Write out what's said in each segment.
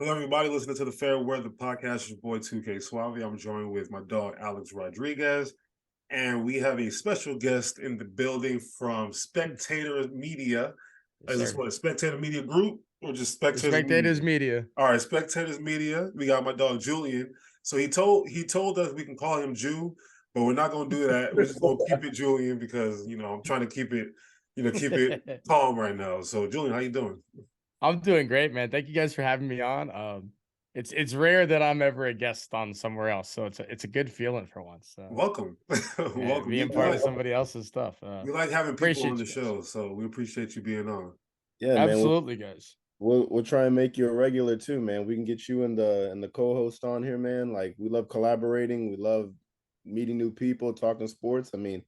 Hello, everybody listening to the Fair Weather Podcast. It's your boy 2K Suave. I'm joined with my dog Alex Rodriguez, and we have a special guest in the building from Spectators Media. Yes, Is this sir. what, a Spectator Media Group or just Spectators Spectators Media? Media. All right, Spectators Media. We got my dog Julian. So he told us we can call him Jew, but we're not going to do that. We're just going to keep it Julian because I'm trying to keep it calm right now. So Julian, how you doing? I'm doing great, man. Thank you guys for having me on. It's rare that I'm ever a guest on somewhere else, so it's a good feeling for once. Welcome, welcome. Being part of somebody else's stuff. We like having people on Appreciate the you guys. show, so we appreciate you being on. Yeah, man. Absolutely, guys. We'll try and make you a regular too, man. We can get you and the co-host on here, man. Like we love collaborating. We love meeting new people, talking sports. I mean,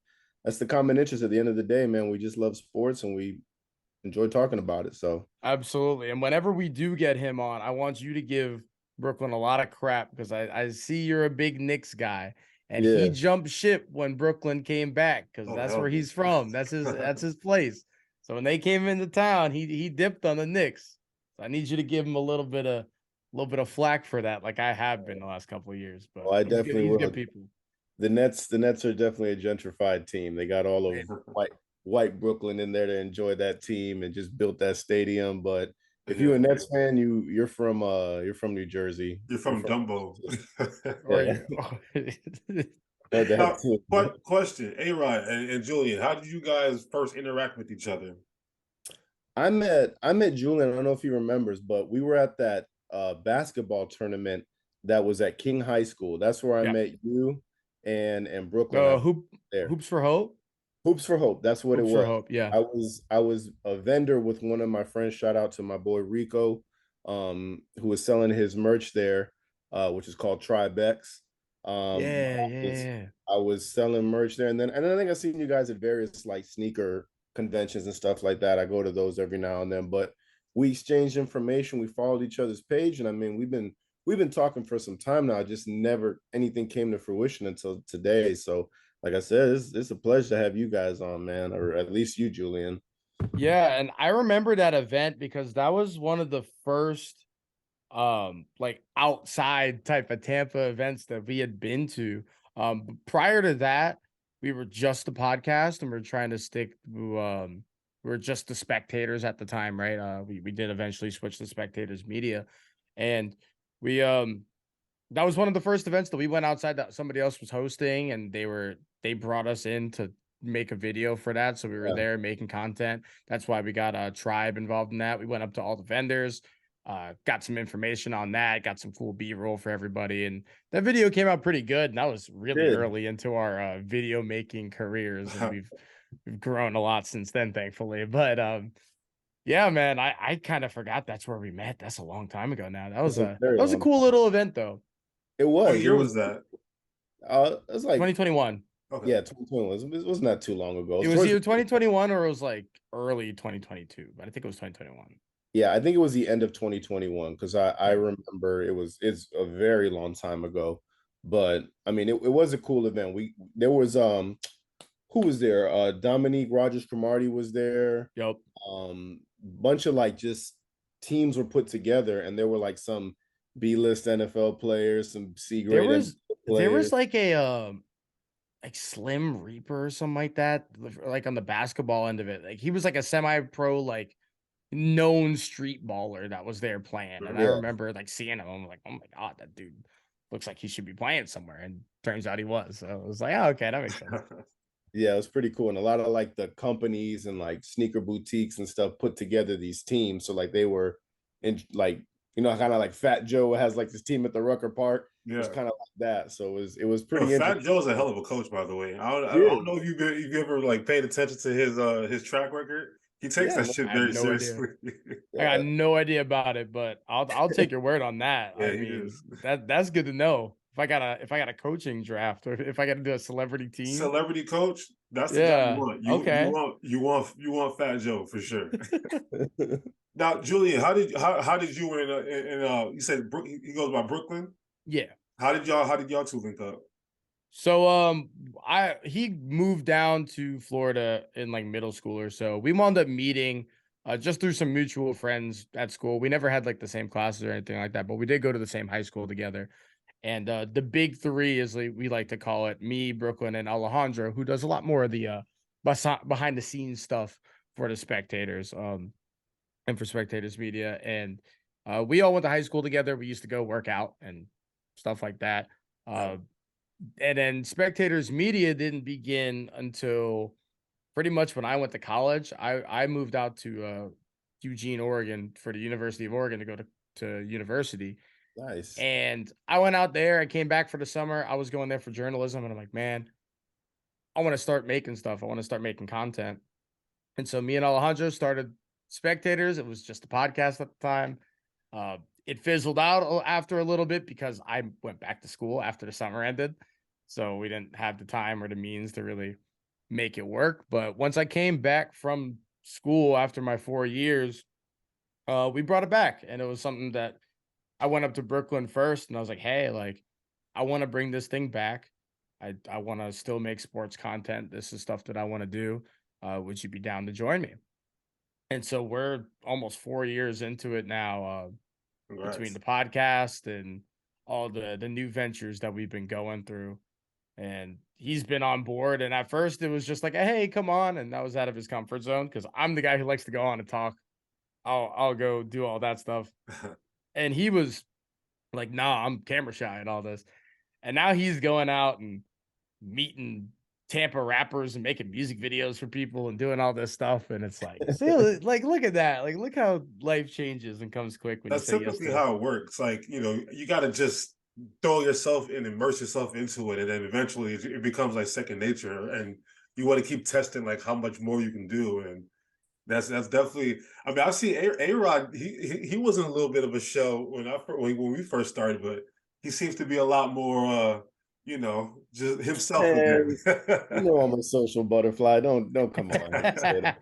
that's the common interest at the end of the day, man. We just love sports and we enjoy talking about it. So Absolutely. And whenever we do get him on, I want you to give Brooklyn a lot of crap because I see you're a big Knicks guy. And he jumped ship when Brooklyn came back because that's where he's from. That's his place. So when they came into town, he dipped on the Knicks. So I need you to give him a little bit of flack for that, like I have been the last couple of years. But I definitely he's will. good people. The Nets are definitely a gentrified team. They got all of white Brooklyn in there to enjoy that team and just built that stadium. But if you're a Nets fan, you're from New Jersey. You're from Dumbo. Question, A-Rod and Julian, how did you guys first interact with each other? I met Julian. I don't know if he remembers, but we were at that basketball tournament that was at King High School. That's where I met you and Brooklyn. Hoops for Hope. Hoops for Hope. That's what Hoops it was. For Hope, yeah. I was a vendor with one of my friends. Shout out to my boy Rico, who was selling his merch there, which is called Tribex. I was selling merch there, and then I think I've seen you guys at various like sneaker conventions and stuff like that. I go to those every now and then, but we exchanged information. We followed each other's page, and I mean, we've been talking for some time now. Just never anything came to fruition until today. So, like I said, it's a pleasure to have you guys on, man, or at least you, Julian. Yeah, and I remember that event because that was one of the first like outside type of Tampa events that we had been to. Prior to that, we were just a podcast and we are trying to stick to we were just the Spectators at the time, right? We did eventually switch to Spectators Media, and we that was one of the first events that we went outside that somebody else was hosting, and they brought us in to make a video for that. So we were there making content. That's why we got Tribe involved in that. We went up to all the vendors, got some information on that, got some cool B-roll for everybody. And that video came out pretty good. And that was really early into our video making careers. And we've grown a lot since then, thankfully. But yeah, man, I kind of forgot that's where we met. That's a long time ago now. That was a cool little event though. It was. What year was that? It was like 2021. Okay. Yeah, 2021. It wasn't that too long ago. It was either 2021 or it was like early 2022, but I think it was 2021. Yeah, I think it was the end of 2021 because I remember it's a very long time ago. But I mean, it was a cool event. There was who was there? Dominique Rogers-Cromartie was there. Yep. Bunch of like just teams were put together, and there were like some B-list NFL players, some C-grade players. There was like a like Slim Reaper or something like that, like on the basketball end of it. Like he was like a semi-pro, like known street baller that was there playing. And I remember like seeing him. I'm like, oh my God, that dude looks like he should be playing somewhere. And turns out he was. So I was like, oh, okay, that makes sense. Yeah, it was pretty cool. And a lot of like the companies and like sneaker boutiques and stuff put together these teams. So like they were in like, kind of like Fat Joe has like this team at the Rucker Park. Yeah. It was kind of like that. So it was pretty interesting. Fat Joe's a hell of a coach, by the way. I don't know if you've ever like paid attention to his track record. He takes that shit very seriously. I got no idea about it, but I'll take your word on that. Yeah, I mean, that's good to know. If I got a coaching draft, or if I got to do a celebrity team, celebrity coach, that's the guy you want. You want Fat Joe for sure. Now, Julian, how did you and you said he goes by Brooklyn? Yeah. How did y'all two link up? So he moved down to Florida in like middle school or so. We wound up meeting just through some mutual friends at school. We never had like the same classes or anything like that, but we did go to the same high school together. And the big three, is like we like to call it, me, Brooklyn, and Alejandro, who does a lot more of the behind the scenes stuff for the Spectators, and for Spectators Media. And we all went to high school together. We used to go work out and stuff like that. And then Spectators Media didn't begin until pretty much when I went to college. I moved out to Eugene, Oregon, for the University of Oregon, to go to university. Nice. And I went out there. I came back for the summer. I was going there for journalism, and I'm like, man, I want to start making stuff. I want to start making content. And so me and Alejandro started Spectators. It was just a podcast at the time. It fizzled out after a little bit because I went back to school after the summer ended. So we didn't have the time or the means to really make it work. But once I came back from school after my 4 years, we brought it back. And it was something that I went up to Brooklyn first, and I was like, hey, like, I want to bring this thing back. I want to still make sports content. This is stuff that I want to do. Would you be down to join me? And so we're almost 4 years into it now, between the podcast and all the new ventures that we've been going through. And he's been on board. And at first it was just like, hey, come on. And that was out of his comfort zone, because I'm the guy who likes to go on and talk. I'll go do all that stuff. And he was like, nah, I'm camera shy and all this. And now he's going out and meeting Tampa rappers and making music videos for people and doing all this stuff. And it's like, see, like, look at that. Like, look how life changes and comes quick when that's you say typically yes how it works. Like, you got to just throw yourself and immerse yourself into it. And then eventually it becomes like second nature. And you want to keep testing like how much more you can do. And that's definitely. I mean, I've seen A-Rod. He was in a little bit of a show when we first started, but he seems to be a lot more, just himself again. I'm a social butterfly. Don't come on.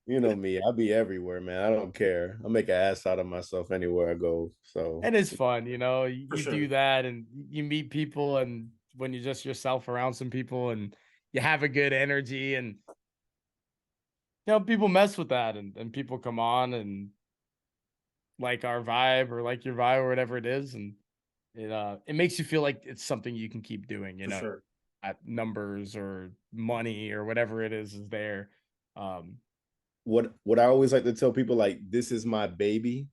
You know me. I'll be everywhere, man. I don't care. I'll make an ass out of myself anywhere I go. So, and it's fun, you sure. do that, and you meet people, and when you're just yourself around some people, and you have a good energy, and people mess with that, and people come on and like our vibe or like your vibe or whatever it is, and it makes you feel like it's something you can keep doing, Sure. at numbers or money or whatever it is there. What I always like to tell people, like, this is my baby.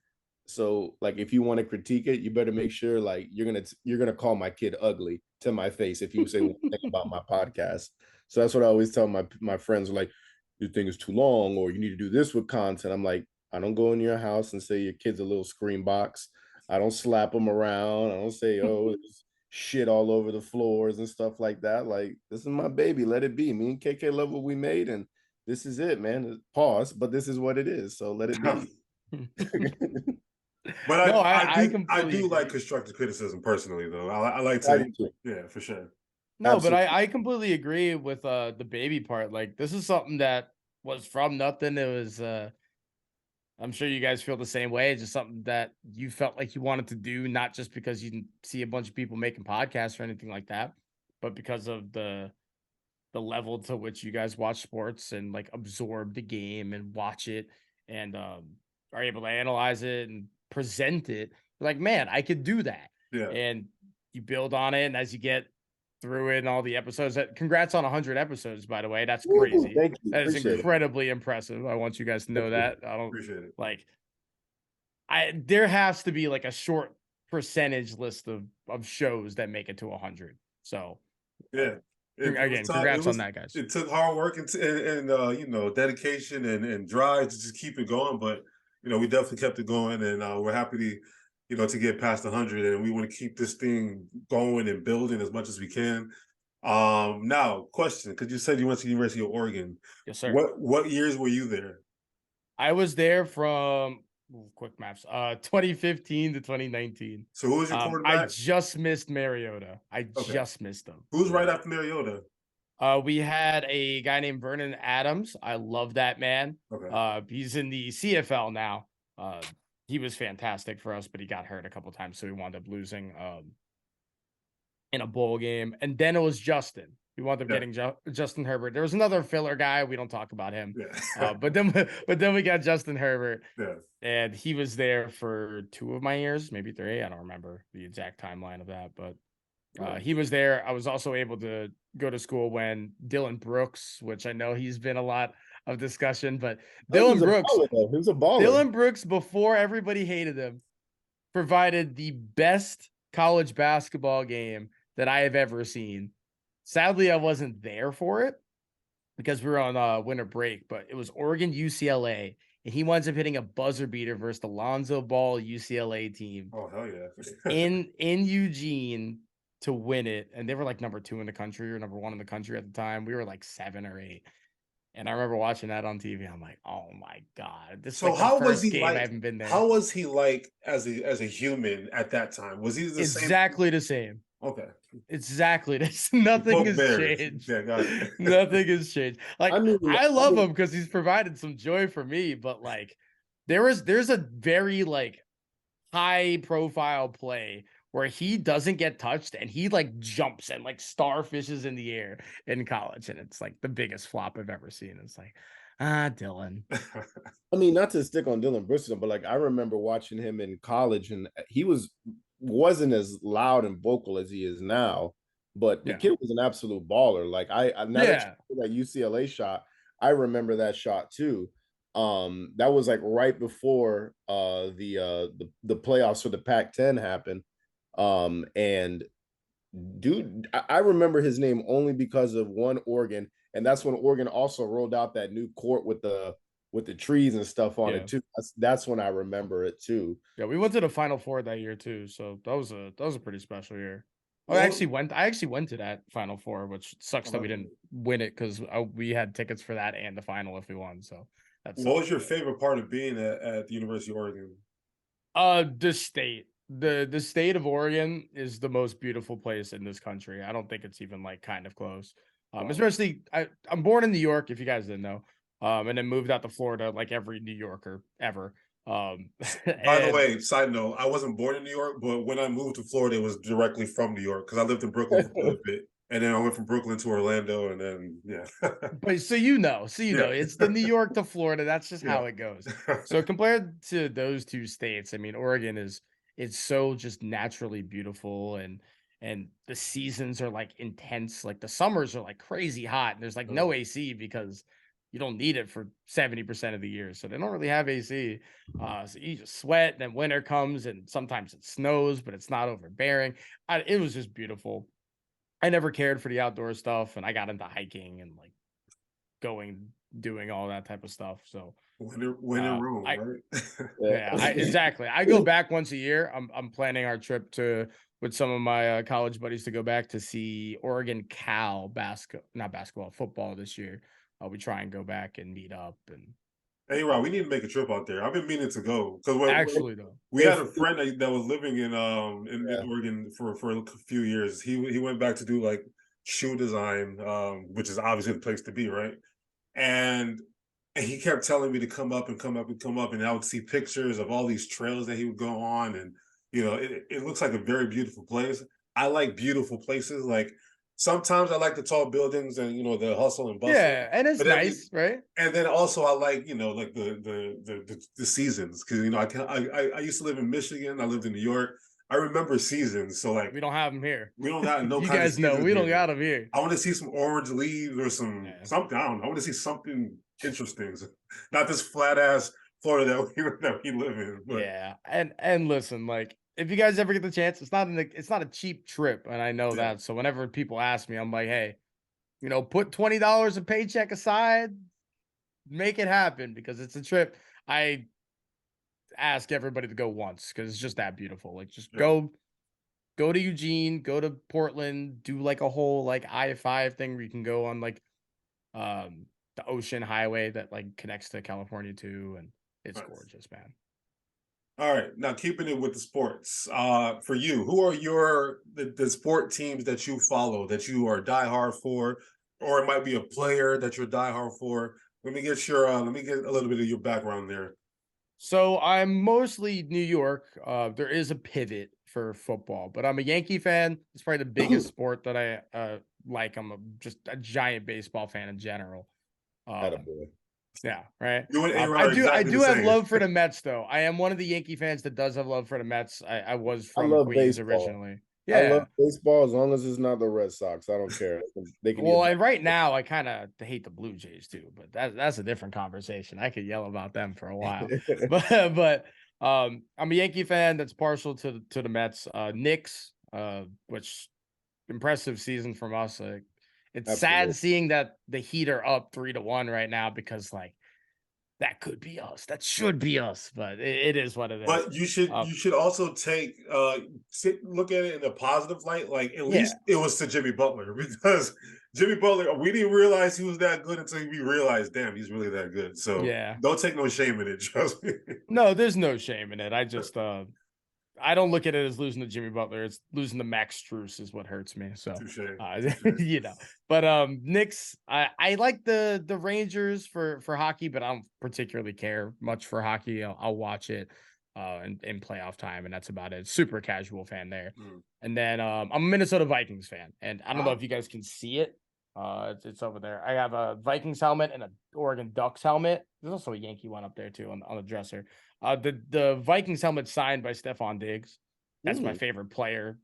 So, like, if you want to critique it, you better make sure, like, you're gonna call my kid ugly to my face if you say one thing about my podcast. So that's what I always tell my friends, like, your thing is too long, or you need to do this with content. I'm like, I don't go in your house and say your kid's a little scream box. I don't slap them around. I don't say, oh, there's shit all over the floors and stuff like that. Like, this is my baby. Let it be. Me and KK love what we made, and this is it, man. Pause, but this is what it is. So let it be. But no, I do like constructive criticism personally, though. I like to, yeah, for sure. No, absolutely. But I completely agree with the baby part. Like, this is something that was from nothing. It was I'm sure you guys feel the same way. It's just something that you felt like you wanted to do, not just because you didn't see a bunch of people making podcasts or anything like that, but because of the level to which you guys watch sports and like absorb the game and watch it, and are able to analyze it and present it. You're like, man, I could do that. Yeah. And you build on it, and as you get through it and all the episodes, congrats on 100 episodes, by the way. That's crazy. Ooh, thank you. That is incredibly impressive. I want you guys to know that. I don't appreciate it. Like, there has to be like a short percentage list of shows that make it to 100. So yeah. Congrats on that, guys. It took hard work and dedication and drive to just keep it going, but we definitely kept it going, and we're happy to get past 100, and we want to keep this thing going and building as much as we can. Now, question, because you said you went to the University of Oregon. Yes, sir. What years were you there? I was there from quick maps, 2015 to 2019. So who was your quarterback? I just missed Mariota. Just missed him. Who's right after Mariota? We had a guy named Vernon Adams. I love that man. Okay. He's in the CFL now. He was fantastic for us, but he got hurt a couple times, so we wound up losing in a bowl game. And then it was Justin. We wound up getting Justin Herbert. There was another filler guy. We don't talk about him. Yeah. But then we got Justin Herbert. Yeah. And he was there for 2 of my years, maybe 3. I don't remember the exact timeline of that, but he was there. I was also able to go to school when Dylan Brooks, which I know he's been a lot of discussion, but Dylan Brooks, he was a baller. Dylan Brooks, before everybody hated him, provided the best college basketball game that I have ever seen. Sadly, I wasn't there for it because we were on winter break, but it was Oregon UCLA, and he winds up hitting a buzzer beater versus the Lonzo Ball UCLA team. Oh, hell yeah. in Eugene to win it. And they were like number 2 in the country or number 1 in the country at the time. We were like 7 or 8. And I remember watching that on TV. I'm like, oh my God. This is like how the was first he game like? I haven't been there. How was he like as a human at that time? Was he exactly the same? Okay. Exactly this. Nothing has changed. Yeah, got it. Nothing has changed. Like, I love him because he's provided some joy for me, but like there's a very like high profile play where he doesn't get touched and he like jumps and like starfishes in the air in college, and it's like the biggest flop I've ever seen. It's like, Dylan. I mean, not to stick on Dylan Brooks, but like I remember watching him in college, and he wasn't as loud and vocal as he is now, but the kid was an absolute baller. Like that UCLA shot, I remember that shot too. That was like right before the playoffs for the Pac-10 happened. And dude, I remember his name only because of one Oregon, and that's when Oregon also rolled out that new court with the trees and stuff on it too. That's when I remember it too. Yeah, we went to the Final Four that year too, so that was a pretty special year. I actually went to that Final Four, which sucks that we didn't win it because we had tickets for that and the final if we won. So that's what was your favorite part of being at the University of Oregon? The state. The state of Oregon is the most beautiful place in this country. I don't think it's even like kind of close. Especially I'm born in New York, if you guys didn't know. And then moved out to Florida like every New Yorker ever. By the way, side note, I wasn't born in New York, but when I moved to Florida, it was directly from New York because I lived in Brooklyn for a little bit. And then I went from Brooklyn to Orlando, and then But so you know, it's the New York to Florida. That's just how it goes. So compared to those two states, I mean, Oregon it's so just naturally beautiful, and the seasons are like intense. Like the summers are like crazy hot, and there's like no AC because you don't need it for 70% of the year. So they don't really have AC. So you just sweat, and then winter comes, and sometimes it snows, but it's not overbearing. It was just beautiful. I never cared for the outdoor stuff, and I got into hiking and like doing all that type of stuff. So winter room, right? Exactly. I go back once a year. I'm planning our trip with some of my college buddies to go back to see Oregon Cal football this year. We try and go back and meet up. And hey, Rob, we need to make a trip out there. I've been meaning to go because we had a friend that was living in Oregon for a few years. He went back to do like shoe design, which is obviously the place to be, right? And he kept telling me to come up, and I would see pictures of all these trails that he would go on, and it looks like a very beautiful place. I like beautiful places. Like sometimes I like the tall buildings and the hustle and bustle. Yeah, and it's nice, right? And then also I like like the seasons because I used to live in Michigan. I lived in New York. I remember seasons. So like we don't have them here. We don't got no. You guys know we don't got them here. I want to see some orange leaves or something. I don't know. I want to see something interesting. Not this flat ass Florida that we live in. But. Yeah, and listen, like if you guys ever get the chance, it's not a cheap trip, and I know that. So whenever people ask me, I'm like, hey, put $20 a paycheck aside, make it happen because it's a trip. I ask everybody to go once because it's just that beautiful. Like just go to Eugene, go to Portland, do like a whole like I-5 thing where you can go on like the ocean highway that like connects to California too, and it's gorgeous, man. All right, now keeping it with the sports, for you, who are the sport teams that you follow that you are diehard for, or it might be a player that you're diehard for? Let me get a little bit of your background there. So I'm mostly New York. There is a pivot for football, but I'm a Yankee fan. It's probably the biggest sport that I like I'm just a giant baseball fan in general. Attaboy. Yeah, right. You and A-Rod I are do exactly the have same. love for the Mets, though. I am one of the Yankee fans that does have love for the Mets. I was from love Queens baseball. originally. I Yeah. love baseball as long as it's not the Red Sox. I don't care. They can Well, and right now I kind of hate the Blue Jays too, but that's a different conversation. I could yell about them for a while. but I'm a Yankee fan that's partial to the Mets. Knicks, which impressive season from us. It's Absolutely. sad seeing that the Heat are up 3-1 right now because like that could be us. That should be us, but it is what it is. But you should also take look at it in a positive light. Like at least it was to Jimmy Butler, because Jimmy Butler, we didn't realize he was that good until we realized, damn, he's really that good. So don't take no shame in it. Trust me. No, there's no shame in it. I just I don't look at it as losing to Jimmy Butler. It's losing to Max Strus is what hurts me. So, you know, but Knicks, I like the Rangers for hockey, but I don't particularly care much for hockey. I'll watch it in playoff time, and that's about it. Super casual fan there. And then I'm a Minnesota Vikings fan, and I don't know if you guys can see it. It's over there. I have a Vikings helmet and a Oregon Ducks helmet. There's also a Yankee one up there too on the dresser. The Vikings helmet signed by Stephon Diggs. That's my favorite player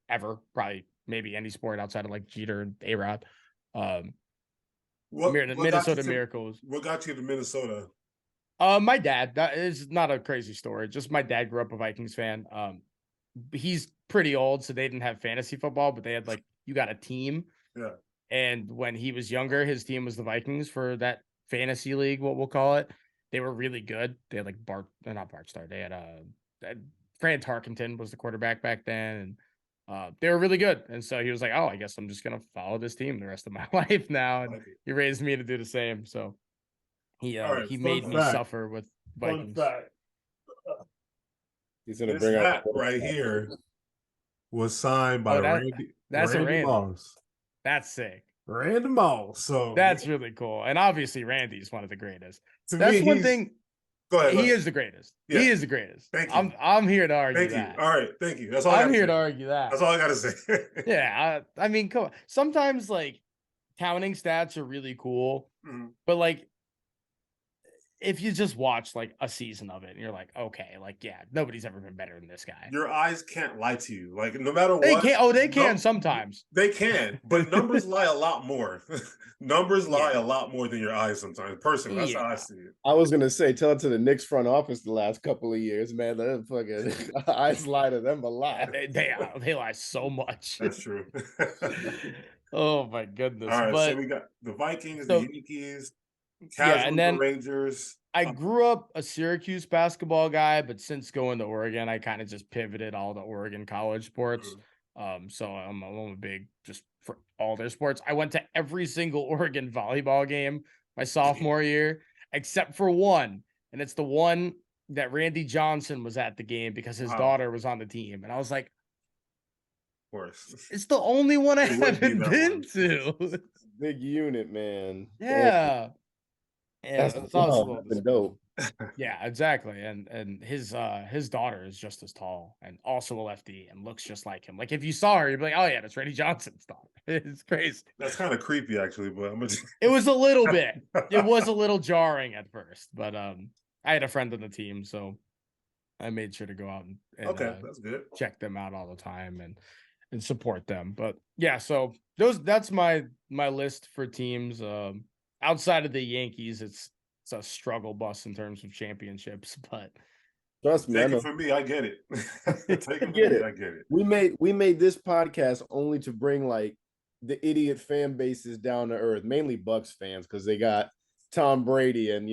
ever. Probably maybe any sport outside of like Jeter and A-Rod. Minnesota Miracles. What got you to Minnesota? My dad. That is not a crazy story. Just my dad grew up a Vikings fan. He's pretty old, so they didn't have fantasy football, but they had like, you got a team. Yeah. And when he was younger, his team was the Vikings for that fantasy league, what we'll call it. They were really good. They had like not Bart Starr. They had Fran Tarkenton was the quarterback back then, and they were really good. And so he was like, "Oh, I guess I'm just gonna follow this team the rest of my life now." And he raised me to do the same. So he made me suffer with Vikings. He's gonna bring up right here was signed by Randy Moss. That's sick. Randy Moss. So that's really cool. And obviously Randy's one of the greatest. That's me, one thing. Go ahead. He is the greatest. Yeah. He is the greatest. Thank you. I'm here to argue thank that. You. All right. Thank you. That's all I'm here to argue that. That's all I gotta say. Yeah. I mean, come on. Sometimes like counting stats are really cool, but like if you just watch like a season of it and you're like, okay, like, yeah, nobody's ever been better than this guy. Your eyes can't lie to you. Like no matter they what. They can sometimes. They can, but numbers lie a lot more. Numbers lie a lot more than your eyes sometimes. Personally, that's how I see it. I was gonna say, tell it to the Knicks front office the last couple of years, man. The fucking eyes lie to them a lot. They lie so much. That's true. Oh my goodness. All right, but, so we got the Vikings, the Yankees, and then the Rangers. I grew up a Syracuse basketball guy, but since going to Oregon, I kind of just pivoted all the Oregon college sports. So I'm a big just for all their sports. I went to every single Oregon volleyball game my sophomore year, except for one. And it's the one that Randy Johnson was at the game because his daughter was on the team. And I was like, of course, it's the only one I haven't been to. Big unit, man. Yeah. That's dope. Yeah, exactly. And his daughter is just as tall and also a lefty and looks just like him. Like if you saw her, you'd be like, oh yeah, that's Randy Johnson's daughter. It's crazy. That's kind of creepy actually, but it was a little bit. It was a little jarring at first, but I had a friend on the team, so I made sure to go out and that's good. Check them out all the time and support them. But yeah, so that's my list for teams. Outside of the Yankees, it's a struggle bus in terms of championships, but trust me, take it from me, I get it. Take it from me, I get it. We made this podcast only to bring like the idiot fan bases down to earth, mainly Bucks fans, because they got Tom Brady and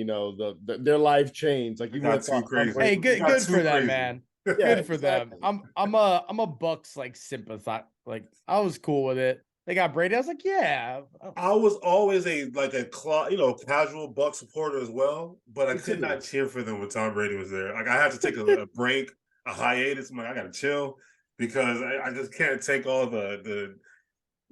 their life changed. Like you want to talk crazy. Hey, good for them, man. Yeah, good for them. I'm a Bucks like sympathizer. Like I was cool with it. They got Brady. I was like, yeah. I was always a casual Buck supporter as well, but I could not cheer for them when Tom Brady was there. Like I had to take a break, a hiatus. I'm like, I gotta chill because I just can't take all the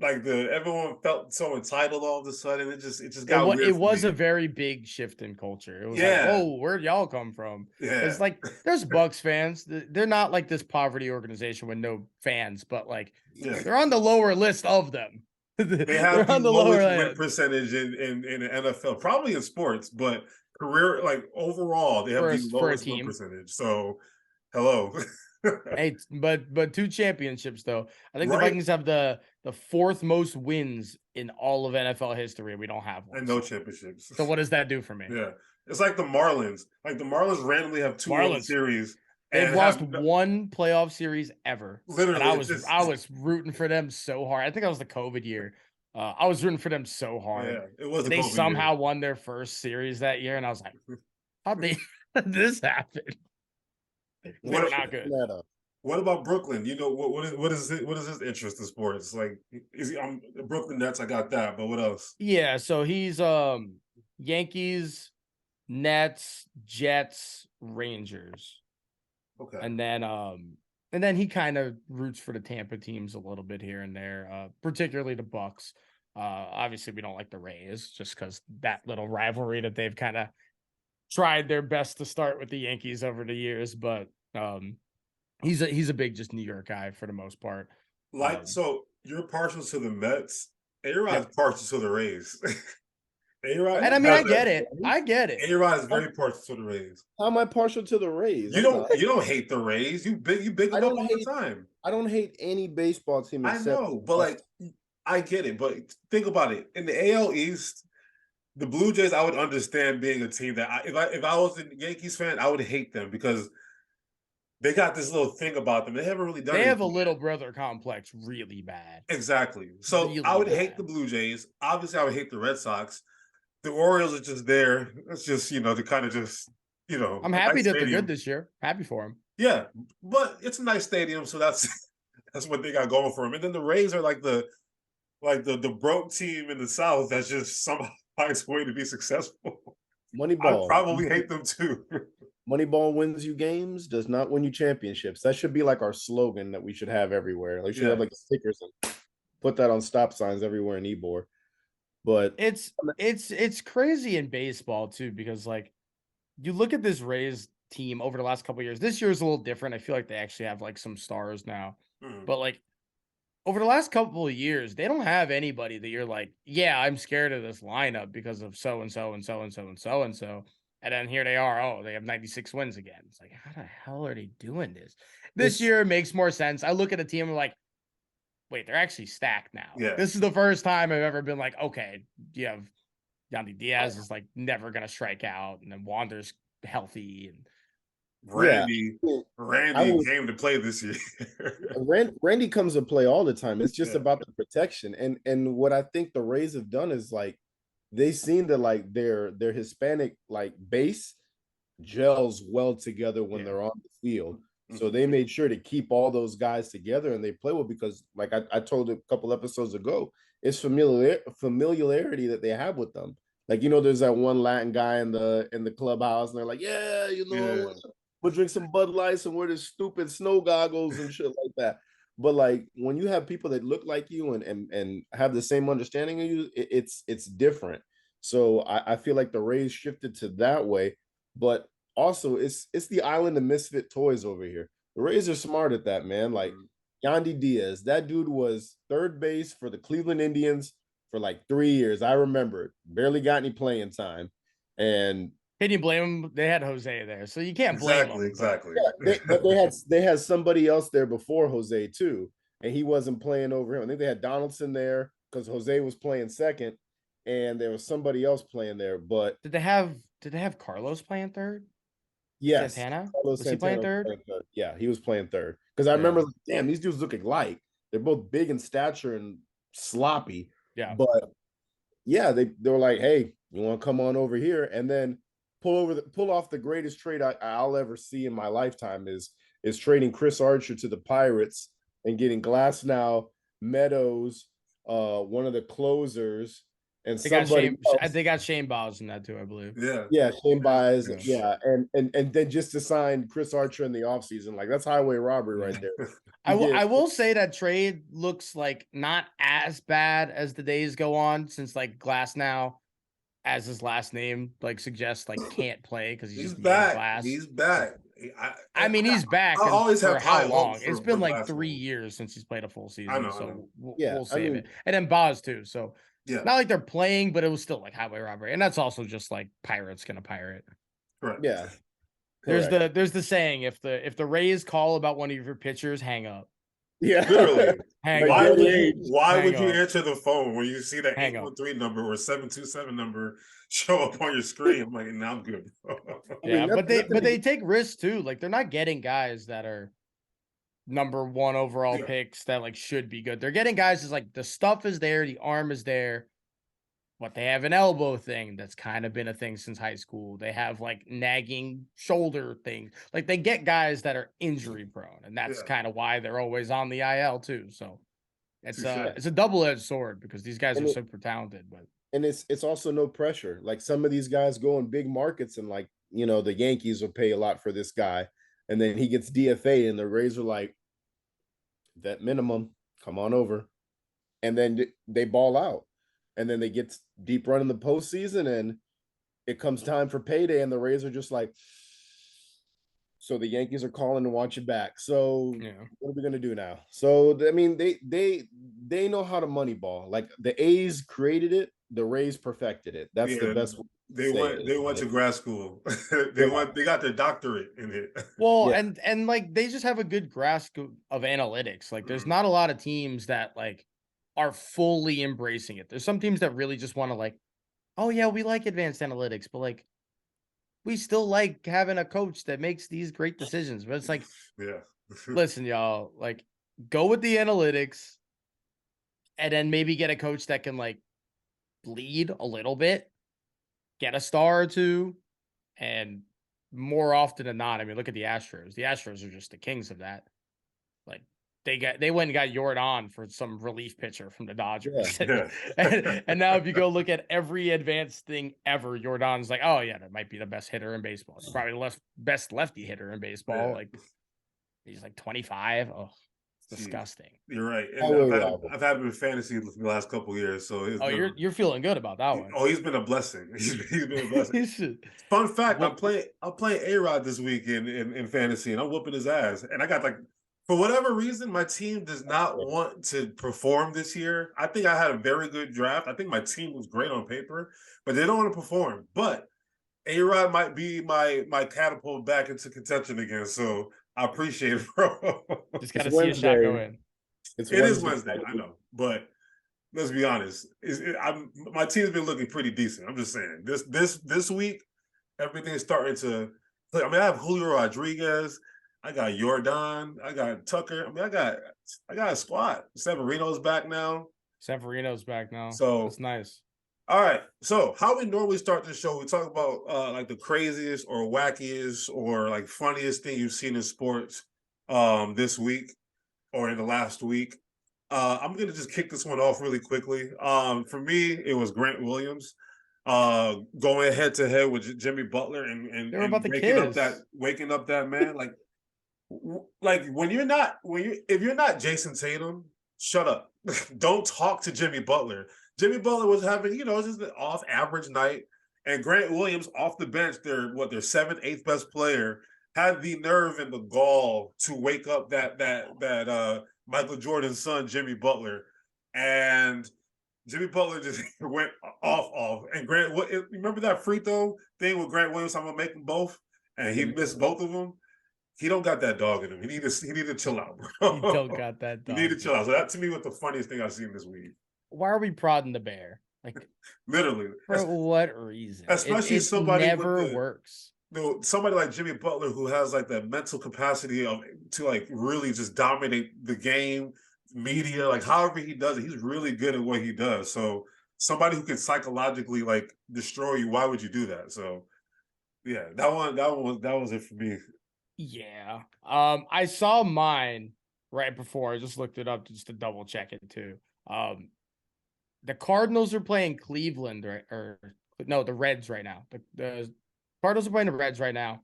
everyone felt so entitled all of a sudden. It just got weird. It was a very big shift in culture. It was like, oh, where'd y'all come from? Yeah. It's like there's Bucks fans. They're not like this poverty organization with no fans, but like they're on the lower list of them. They have the lowest win percentage in the NFL, probably in sports, but career, like overall, they have the lowest win percentage. So, hello. Hey, but 2 championships though. I think the Vikings have the 4th most wins in all of NFL history. We don't have one. And no championships. So what does that do for me? Yeah. It's like the Marlins. Like the Marlins randomly have 2 World Series. They've lost 1 playoff series ever. Literally. And I was rooting for them so hard. I think that was the COVID year. I was rooting for them so hard. Yeah, it was. They somehow won their first series that year, and I was like, "How'd this happen?" They're not good. What about Brooklyn? You know, what is his interest in sports? Like, is he? I'm Brooklyn Nets. I got that, but what else? Yeah, so he's Yankees, Nets, Jets, Rangers. Okay, and then he kind of roots for the Tampa teams a little bit here and there, particularly the Bucks. Obviously, we don't like the Rays just because that little rivalry that they've kind of tried their best to start with the Yankees over the years. But he's a big just New York guy for the most part. So you're partial to the Mets. A-Rod's partial to the Rays. A-Rod, and I mean, I get it. A-Rod is very partial to the Rays. How am I partial to the Rays? You don't hate the Rays. You big them up all the time. I don't hate any baseball team. I know, but like I get it. But think about it. In the AL East, the Blue Jays, I would understand being a team that if I was a Yankees fan, I would hate them because they got this little thing about them. They haven't really done. They have a little brother complex, really bad. Exactly. So really I would hate the Blue Jays. Obviously, I would hate the Red Sox. The Orioles are just there. It's just, to kind of just, I'm happy that they're good this year. Happy for them. Yeah, but it's a nice stadium, so that's what they got going for them. And then the Rays are like the broke team in the South that's just somehow finds a way to be successful. Moneyball. I probably hate them too. Moneyball wins you games, does not win you championships. That should be like our slogan that we should have everywhere. Like, we should have like stickers and put that on stop signs everywhere in Ybor. But it's crazy in baseball too, because like you look at this Rays team over the last couple of years. This year is a little different. I feel like they actually have like some stars now, but like over the last couple of years, they don't have anybody that you're like, yeah, I'm scared of this lineup because of so and so and so and so and so and so. And then here they are. Oh, they have 96 wins again. It's like, how the hell are they doing this? This year it makes more sense. I look at a team and I'm like, wait, they're actually stacked now. Yeah. This is the first time I've ever been like, okay, you have Yandy Diaz is like never gonna strike out, and then Wander's healthy, and Randy came to play this year. Randy comes to play all the time. It's just about the protection. And what I think the Rays have done is like they seem to like their Hispanic like base gels well together when they're on the field. So they made sure to keep all those guys together and they play well because, like I told a couple episodes ago, it's familiarity that they have with them. Like, there's that one Latin guy in the clubhouse and they're like, we'll drink some Bud Lights and wear this stupid snow goggles and shit like that. But like when you have people that look like you and have the same understanding of you, it's different. So I feel like the Rays shifted to that way, but also, it's the island of misfit toys over here. The Rays are smart at that, man. Like Yandy Diaz, that dude was third base for the Cleveland Indians for like 3 years. I remember it. Barely got any playing time. And can you blame them? They had Jose there, so you can't blame them. Exactly. But they had somebody else there before Jose too, and he wasn't playing over him. I think they had Donaldson there because Jose was playing second, and there was somebody else playing there. But did they have Carlos playing third? Yes. Santana? Was he playing third? Yeah, he was playing third. Because I remember, damn, these dudes look alike. They're both big in stature and sloppy. Yeah. But yeah, they were like, hey, you want to come on over here? And then pull off the greatest trade I'll ever see in my lifetime is trading Chris Archer to the Pirates and getting Glasnow, Meadows, one of the closers, and they got Shane Biles in that too, I believe. Yeah, Shane Biles. Yeah, and then just to sign Chris Archer in the offseason, like that's highway robbery right there. I will say that trade looks like not as bad as the days go on, since like Glasnow, as his last name like suggests, like can't play because he's just back. Glass. He's back. I mean, he's back. I always for have how high long? hopes It's for been like basketball. 3 years since he's played a full season. I know. So Yeah, we'll save it. And then Boz too. So yeah, not like they're playing, but it was still like highway robbery. And that's also just like Pirates gonna pirate. correct. Yeah. There's the saying, if the Rays call about one of your pitchers, hang up. Yeah. Literally. Hang Why up. would you answer the phone when you see that 813 number or 727 number show up on your screen? I'm like, now I'm good. Yeah, but they take risks too. Like they're not getting guys that are number 1 overall picks that like should be good. They're getting guys that's like the stuff is there, the arm is there, but they have an elbow thing that's kind of been a thing since high school. They have like nagging shoulder things. Like they get guys that are injury prone, and that's kind of why they're always on the IL too. So it's a double-edged sword because these guys are super talented, but it's also no pressure. Like some of these guys go in big markets and like, the Yankees will pay a lot for this guy. And then he gets DFA and the Rays are like, vet minimum, come on over. And then they ball out. And then they get deep run in the postseason and it comes time for payday and the Rays are just like, so the Yankees are calling to want you back. So what are we going to do now? So, I mean, they know how to moneyball. Like the A's created it. The Rays perfected it. That's the best way. They went to grad school. they got their doctorate in it. Well, and like they just have a good grasp of analytics. Like there's not a lot of teams that like are fully embracing it. There's some teams that really just want to like, oh yeah, we like advanced analytics, but like we still like having a coach that makes these great decisions. But it's like, listen, y'all, like go with the analytics and then maybe get a coach that can like lead a little bit, get a star or two, and more often than not, I mean, look at the Astros. The Astros are just the kings of that. Like they went and got Jordan for some relief pitcher from the Dodgers. And now if you go look at every advanced thing ever, Jordan's like, oh yeah, that might be the best hitter in baseball. It's probably the best lefty hitter in baseball. Like he's like 25. Oh, disgusting. You're right. And I've had him in fantasy the last couple of years. So you're feeling good about that one. Oh, he's been a blessing. He's been a blessing. Fun fact: I'm playing A-Rod this week in fantasy, and I'm whooping his ass. And I got like, for whatever reason, my team does not want to perform this year. I think I had a very good draft. I think my team was great on paper, but they don't want to perform. But A-Rod might be my catapult back into contention again. So I appreciate it, bro. Just got to see a shot go in. It is Wednesday, I know. But let's be honest. My team's been looking pretty decent. I'm just saying. This week, everything's starting to play. I mean, I have Julio Rodriguez. I got Jordan. I got Tucker. I mean, I got a squad. Severino's back now. So that's nice. All right. So how we normally start the show, we talk about like the craziest or wackiest or like funniest thing you've seen in sports this week or in the last week. I'm gonna just kick this one off really quickly. For me, it was Grant Williams going head to head with Jimmy Butler and waking up that man. Like if you're not Jason Tatum, shut up. Don't talk to Jimmy Butler. Jimmy Butler was having, just an off average night, and Grant Williams off the bench, their 7th, 8th best player, had the nerve and the gall to wake up that Michael Jordan's son, Jimmy Butler, and Jimmy Butler just went off. And remember that free throw thing with Grant Williams? I'm gonna make them both, and he missed both of them. He don't got that dog in him. He need to chill out, bro. He don't got that dog. He need to chill out. So that to me was the funniest thing I've seen this week. Why are we prodding the bear? Like literally. For what reason? Especially somebody never works. Somebody like Jimmy Butler who has like that mental capacity to like really just dominate the game, media, like however he does it, he's really good at what he does. So somebody who can psychologically like destroy you, why would you do that? So yeah, that was it for me. Yeah. I saw mine right before. I just looked it up just to double check it too. The Cardinals are playing Cleveland, the Reds right now. The Cardinals are playing the Reds right now.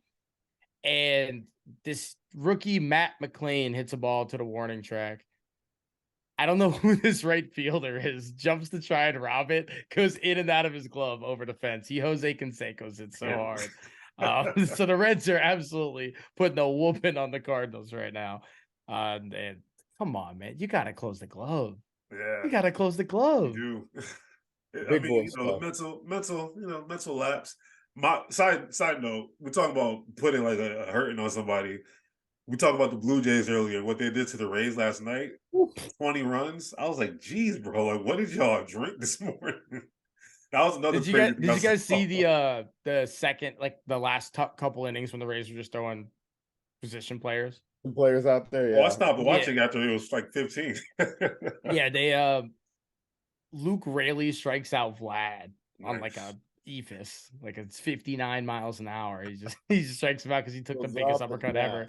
And this rookie, Matt McClain, hits a ball to the warning track. I don't know who this right fielder is. Jumps to try and rob it. Goes in and out of his glove over the fence. Jose Canseco's it so hard. So the Reds are absolutely putting a whooping on the Cardinals right now. And come on, man, you got to close the glove. Yeah, You got to close the glove. you do. I Big mean, boy you know, stuff. mental lapse. My side note, we're talking about putting like a hurting on somebody. We talked about the Blue Jays earlier, what they did to the Rays last night. 20 runs. I was like, geez, bro, like what did y'all drink this morning? That was another crazy thing. Did you guys see the second, like the last couple innings when the Rays were just throwing position players? Some players out there, Well, I yeah. stopped watching after it was like 15. Yeah, they Luke Raley strikes out Vlad on like a eephus, like it's 59 miles an hour. He just strikes him out because he took the Goes biggest up and uppercut down. ever.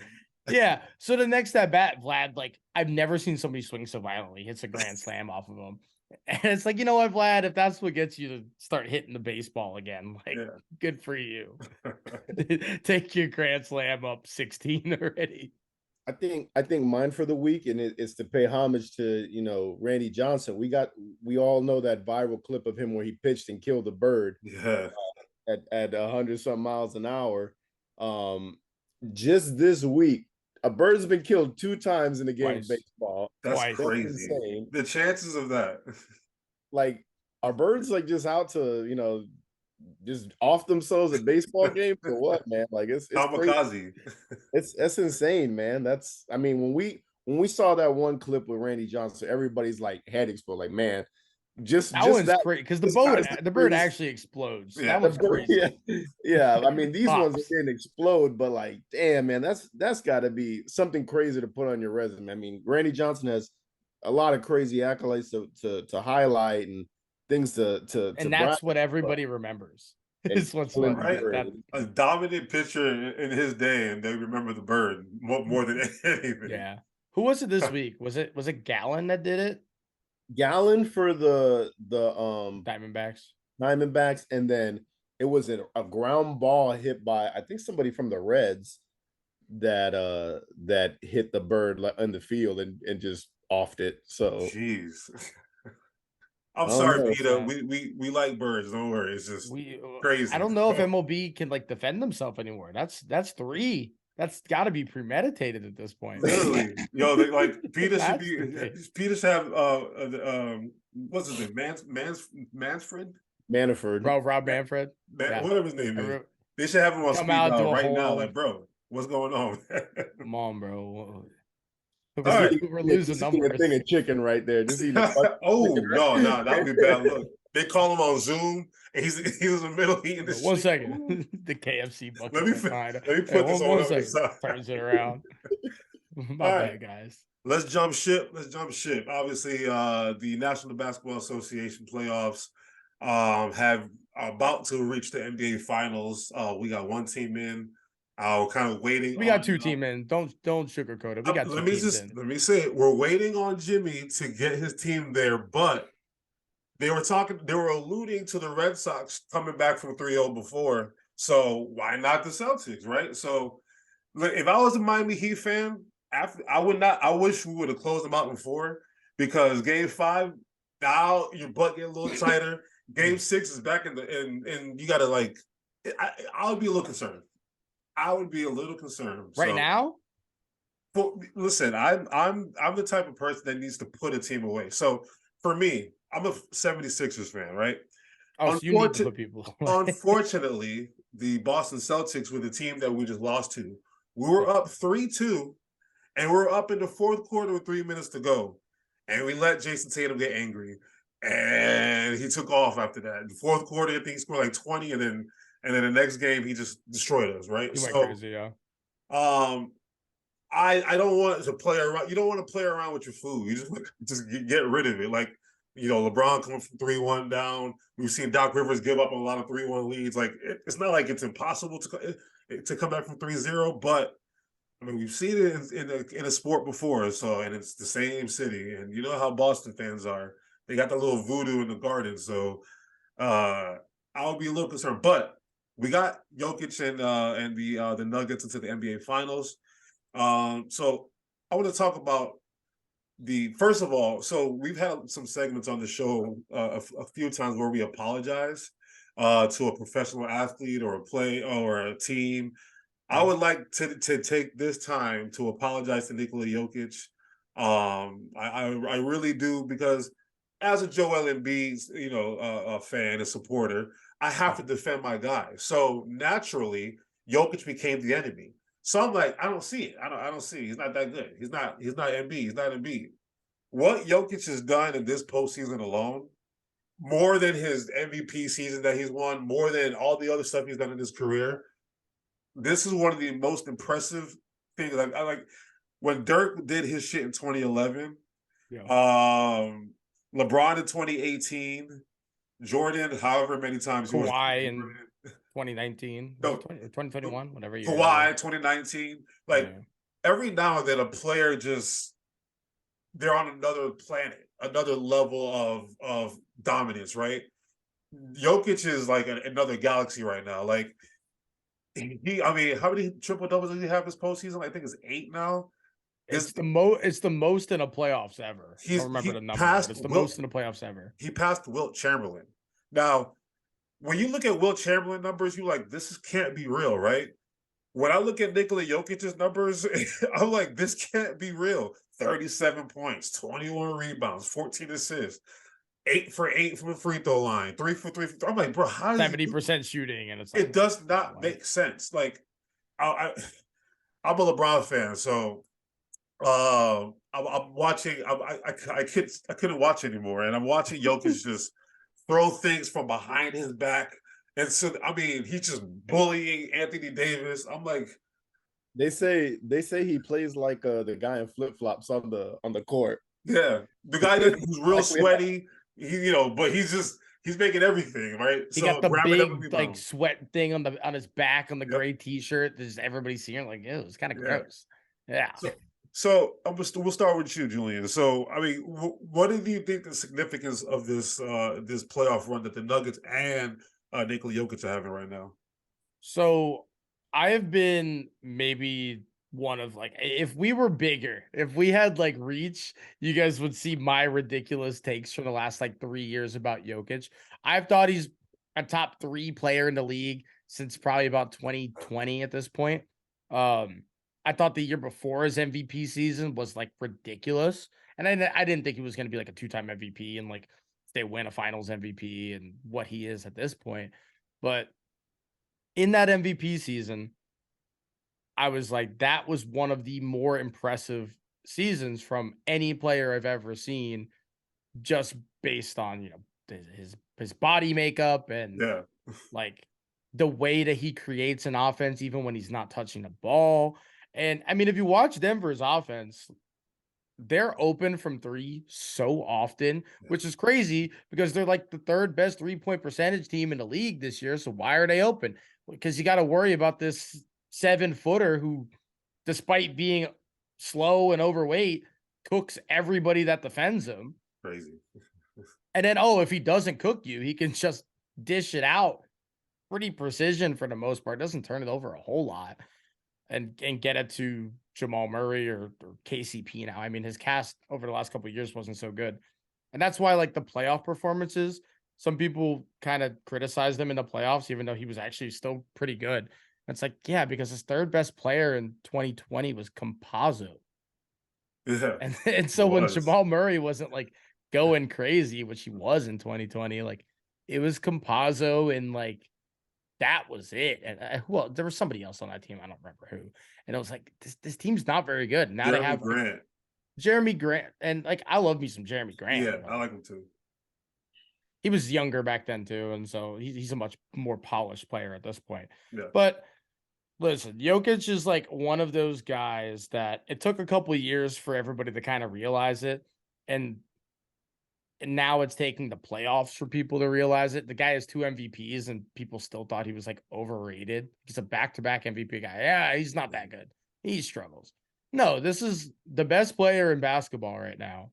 Yeah. So the next at bat, Vlad, like I've never seen somebody swing so violently. Hits a grand slam off of him. And it's like, you know what, Vlad, if that's what gets you to start hitting the baseball again, like good for you. Take your grand slam up 16 already. I think mine for the week, and it's to pay homage to Randy Johnson. We all know that viral clip of him where he pitched and killed a bird. Yeah. At 100-some miles an hour. Just this week, a bird's been killed 2 times in the game of baseball. That's crazy. Insane. The chances of that. Like, are birds like just out to just off themselves at baseball games or what, man? Like it's kamikaze. It's insane, man. I mean, when we saw that one clip with Randy Johnson, everybody's like head explode. Like, man, that one's crazy because the bird actually explodes. Yeah, that one's crazy. Yeah. I mean, these ones didn't explode, but like, damn, man, that's got to be something crazy to put on your resume. I mean, Randy Johnson has a lot of crazy accolades to highlight and things to and that's what everybody remembers. It's what's right. A dominant pitcher in his day, and they remember the bird more than anything. Yeah. Who was it this week? Was it Gallen that did it? Gallen for the Diamondbacks, and then it was a ground ball hit by I think somebody from the Reds that hit the bird in the field and just offed it. So jeez. I'm sorry, Peter. We like birds. Don't worry. It's just crazy. I don't know if MLB can like defend themselves anymore. That's 3. That's got to be premeditated at this point. Literally, yo, Peter should be. Peter should have what's his name? Manfred. Rob Manfred. Whatever his name is. They should have him on speed dial right now. Like, bro, what's going on? Come on, bro. All right. We're losing numbers. A thing of chicken right there. Just eating no, that would be bad look. They call him on Zoom, and he was in the middle eating this. 1 second, the KFC bucket. Let me put this on the side. Turns it around. My bad, guys. Let's jump ship. Obviously, the National Basketball Association playoffs have about to reach the NBA Finals. We got one team in. Kind of waiting. We got 2 teams in. Don't sugarcoat it. We got 2 teams in. Let me say it. We're waiting on Jimmy to get his team there, but they were alluding to the Red Sox coming back from 3-0 before. So why not the Celtics, right? So if I was a Miami Heat fan, I wish we would have closed them out in 4 because Game 5, now your butt get a little tighter. Game 6 is back and you gotta I would be a little concerned. Right now? But listen, I'm the type of person that needs to put a team away. So for me, I'm a 76ers fan, right? Oh, so you need to put people away. Unfortunately, the Boston Celtics were the team that we just lost to. We were up 3-2, and we're up in the 4th quarter with 3 minutes to go. And we let Jason Tatum get angry. And he took off after that. In the 4th quarter, I think he scored like 20, and then the next game he just destroyed us, right? He went crazy, yeah. I don't want to play around. You don't want to play around with your food. You just get rid of it. Like, LeBron coming from 3-1 down. We've seen Doc Rivers give up a lot of 3-1 leads. Like, it's not like it's impossible to come back from 3-0, but I mean, we've seen it in a sport before. So, and it's the same city, and you know how Boston fans are. They got the little voodoo in the garden. So, I'll be a little concerned, but we got Jokic and the Nuggets into the NBA Finals. So I want to talk about first of all, so we've had some segments on the show a few times where we apologize. to a professional athlete or a team. I would like to take this time to apologize to Nikola Jokic. I really do, because as a Joel Embiid, a fan and supporter, I have to defend my guy. So naturally, Jokic became the enemy. So I'm like, I don't see it. I don't see it. He's not that good. He's not Embiid. He's not Embiid. What Jokic has done in this postseason alone, more than his MVP season that he's won, more than all the other stuff he's done in his career, this is one of the most impressive things. I like when Dirk did his shit in 2011, LeBron in 2018, Jordan, however many times he Kawhi in 2019, no, 2021, whatever year. Kawhi 2019. Every now and then a player they're on another planet, another level of dominance, right? Jokic is like another galaxy right now. Like how many triple doubles does he have this postseason? I think it's 8 now. It's the most in a playoffs ever. I don't remember the number, but it's the most in the playoffs ever. He passed Wilt Chamberlain. Now, when you look at Wilt Chamberlain numbers, you're like, this can't be real, right? When I look at Nikola Jokic's numbers, I'm like, this can't be real. 37 points, 21 rebounds, 14 assists, 8 for 8 from the free throw line, 3 for 3. I'm like, bro, how 70% shooting, and it's like, it does not make sense. Like, I'm a LeBron fan, so I'm watching. I couldn't watch anymore, and I'm watching Jokic just throw things from behind his back, and so he's just bullying Anthony Davis. I'm like, they say he plays like the guy in flip flops on the court. Yeah, the guy who's real sweaty. But he's making everything right. He got the big sweat thing on his back on the gray T-shirt. There's everybody seeing like, ew, it's kind of gross. Yeah. So we'll start with you, Julian. So what do you think the significance of this playoff run that the Nuggets and Nikola Jokic are having right now? So I have been maybe one of if we were bigger, if we had reach, you guys would see my ridiculous takes from the last 3 years about Jokic. I've thought he's a top 3 player in the league since probably about 2020 at this point. I thought the year before his MVP season was ridiculous. And I didn't think he was going to be a 2-time MVP and they win a finals MVP and what he is at this point. But in that MVP season, I was like, that was one of the more impressive seasons from any player I've ever seen, just based on, his body makeup and the way that he creates an offense, even when he's not touching the ball. And if you watch Denver's offense, they're open from 3 so often, which is crazy because they're the 3rd best 3-point percentage team in the league this year. So why are they open? Because you got to worry about this 7-footer who, despite being slow and overweight, cooks everybody that defends him. Crazy. And then, if he doesn't cook you, he can just dish it out. Pretty precision for the most part. Doesn't turn it over a whole lot. And get it to Jamal Murray or KCP now. His cast over the last couple of years wasn't so good. And that's why, the playoff performances, some people kind of criticize them in the playoffs, even though he was actually still pretty good. It's because his 3rd best player in 2020 was Campazzo. Yeah. And so when Jamal Murray wasn't going crazy, which he was in 2020, it was Campazzo and that was it. And there was somebody else on that team. I don't remember who. And it was this team's not very good. Now Jeremy they have Grant. Jeremy Grant. And I love me some Jeremy Grant. Yeah, I like him too. He was younger back then too. And so he's a much more polished player at this point. Yeah. But listen, Jokic is one of those guys that it took a couple of years for everybody to kind of realize it. And now it's taking the playoffs for people to realize it. The guy has 2 MVPs and people still thought he was overrated. He's a back-to-back MVP guy. Yeah, he's not that good. He struggles. No, this is the best player in basketball right now.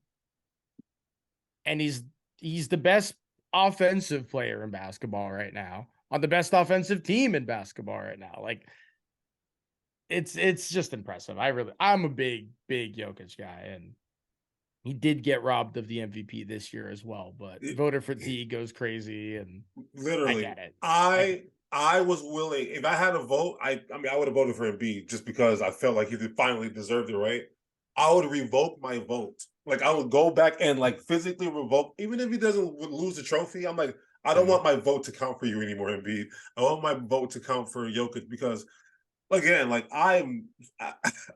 And he's the best offensive player in basketball right now on the best offensive team in basketball right now. It's just impressive. I'm a big Jokic guy, and he did get robbed of the MVP this year as well, but voter fatigue goes crazy, and literally, I get it. I was willing, if I had a vote, I mean, I would have voted for Embiid just because I felt like he finally deserved it, right? I would revoke my vote. Like, I would go back and like physically revoke, even if he doesn't lose the trophy. I'm like, I don't want my vote to count for you anymore, Embiid. I want my vote to count for Jokic because, again, like I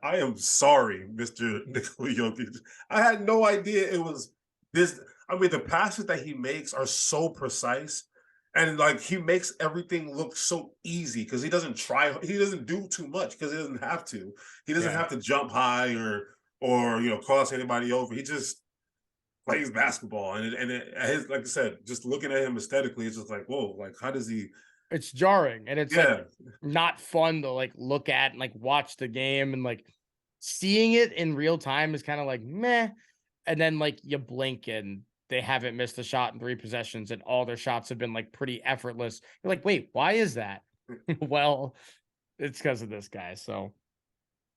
am sorry, Mr. Nikola Jokic. I had no idea it was this. I mean, the passes that he makes are so precise, and like he makes everything look so easy because he doesn't try. He doesn't do too much because he doesn't have to. He doesn't have to jump high or cross anybody over. He just plays basketball, and his, like I said, just looking at him aesthetically, it's just like, whoa, like how does he? It's jarring, and it's like not fun to like look at and like watch the game, and like seeing it in real time is kind of like meh. And then like you blink and they haven't missed a shot in 3 possessions, and all their shots have been like pretty effortless. You're like, wait, why is that? Well, it's because of this guy. So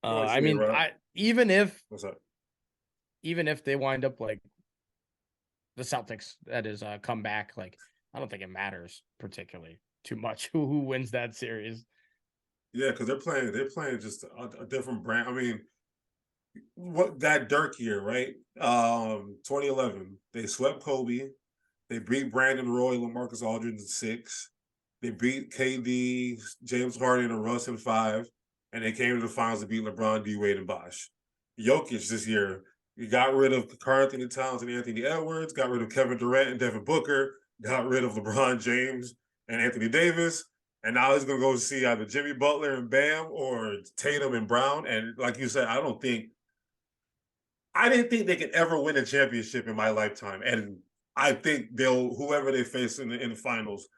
I mean, even if they wind up like the Celtics, that is come back, like I don't think it matters particularly too much who wins that series. Yeah, because they're playing just a different brand. I mean, what that Dirk year, right? 2011, they swept Kobe. They beat Brandon Roy, LaMarcus Aldridge in 6. They beat KD, James Harden, and Russ in 5, and they came to the finals to beat LeBron, D Wade, and Bosh. Jokic this year, he got rid of Karl Anthony Towns and Anthony Edwards, got rid of Kevin Durant and Devin Booker, got rid of LeBron James and Anthony Davis, and now he's going to go see either Jimmy Butler and Bam or Tatum and Brown. And like you said, I didn't think they could ever win a championship in my lifetime. And I think whoever they face in the finals,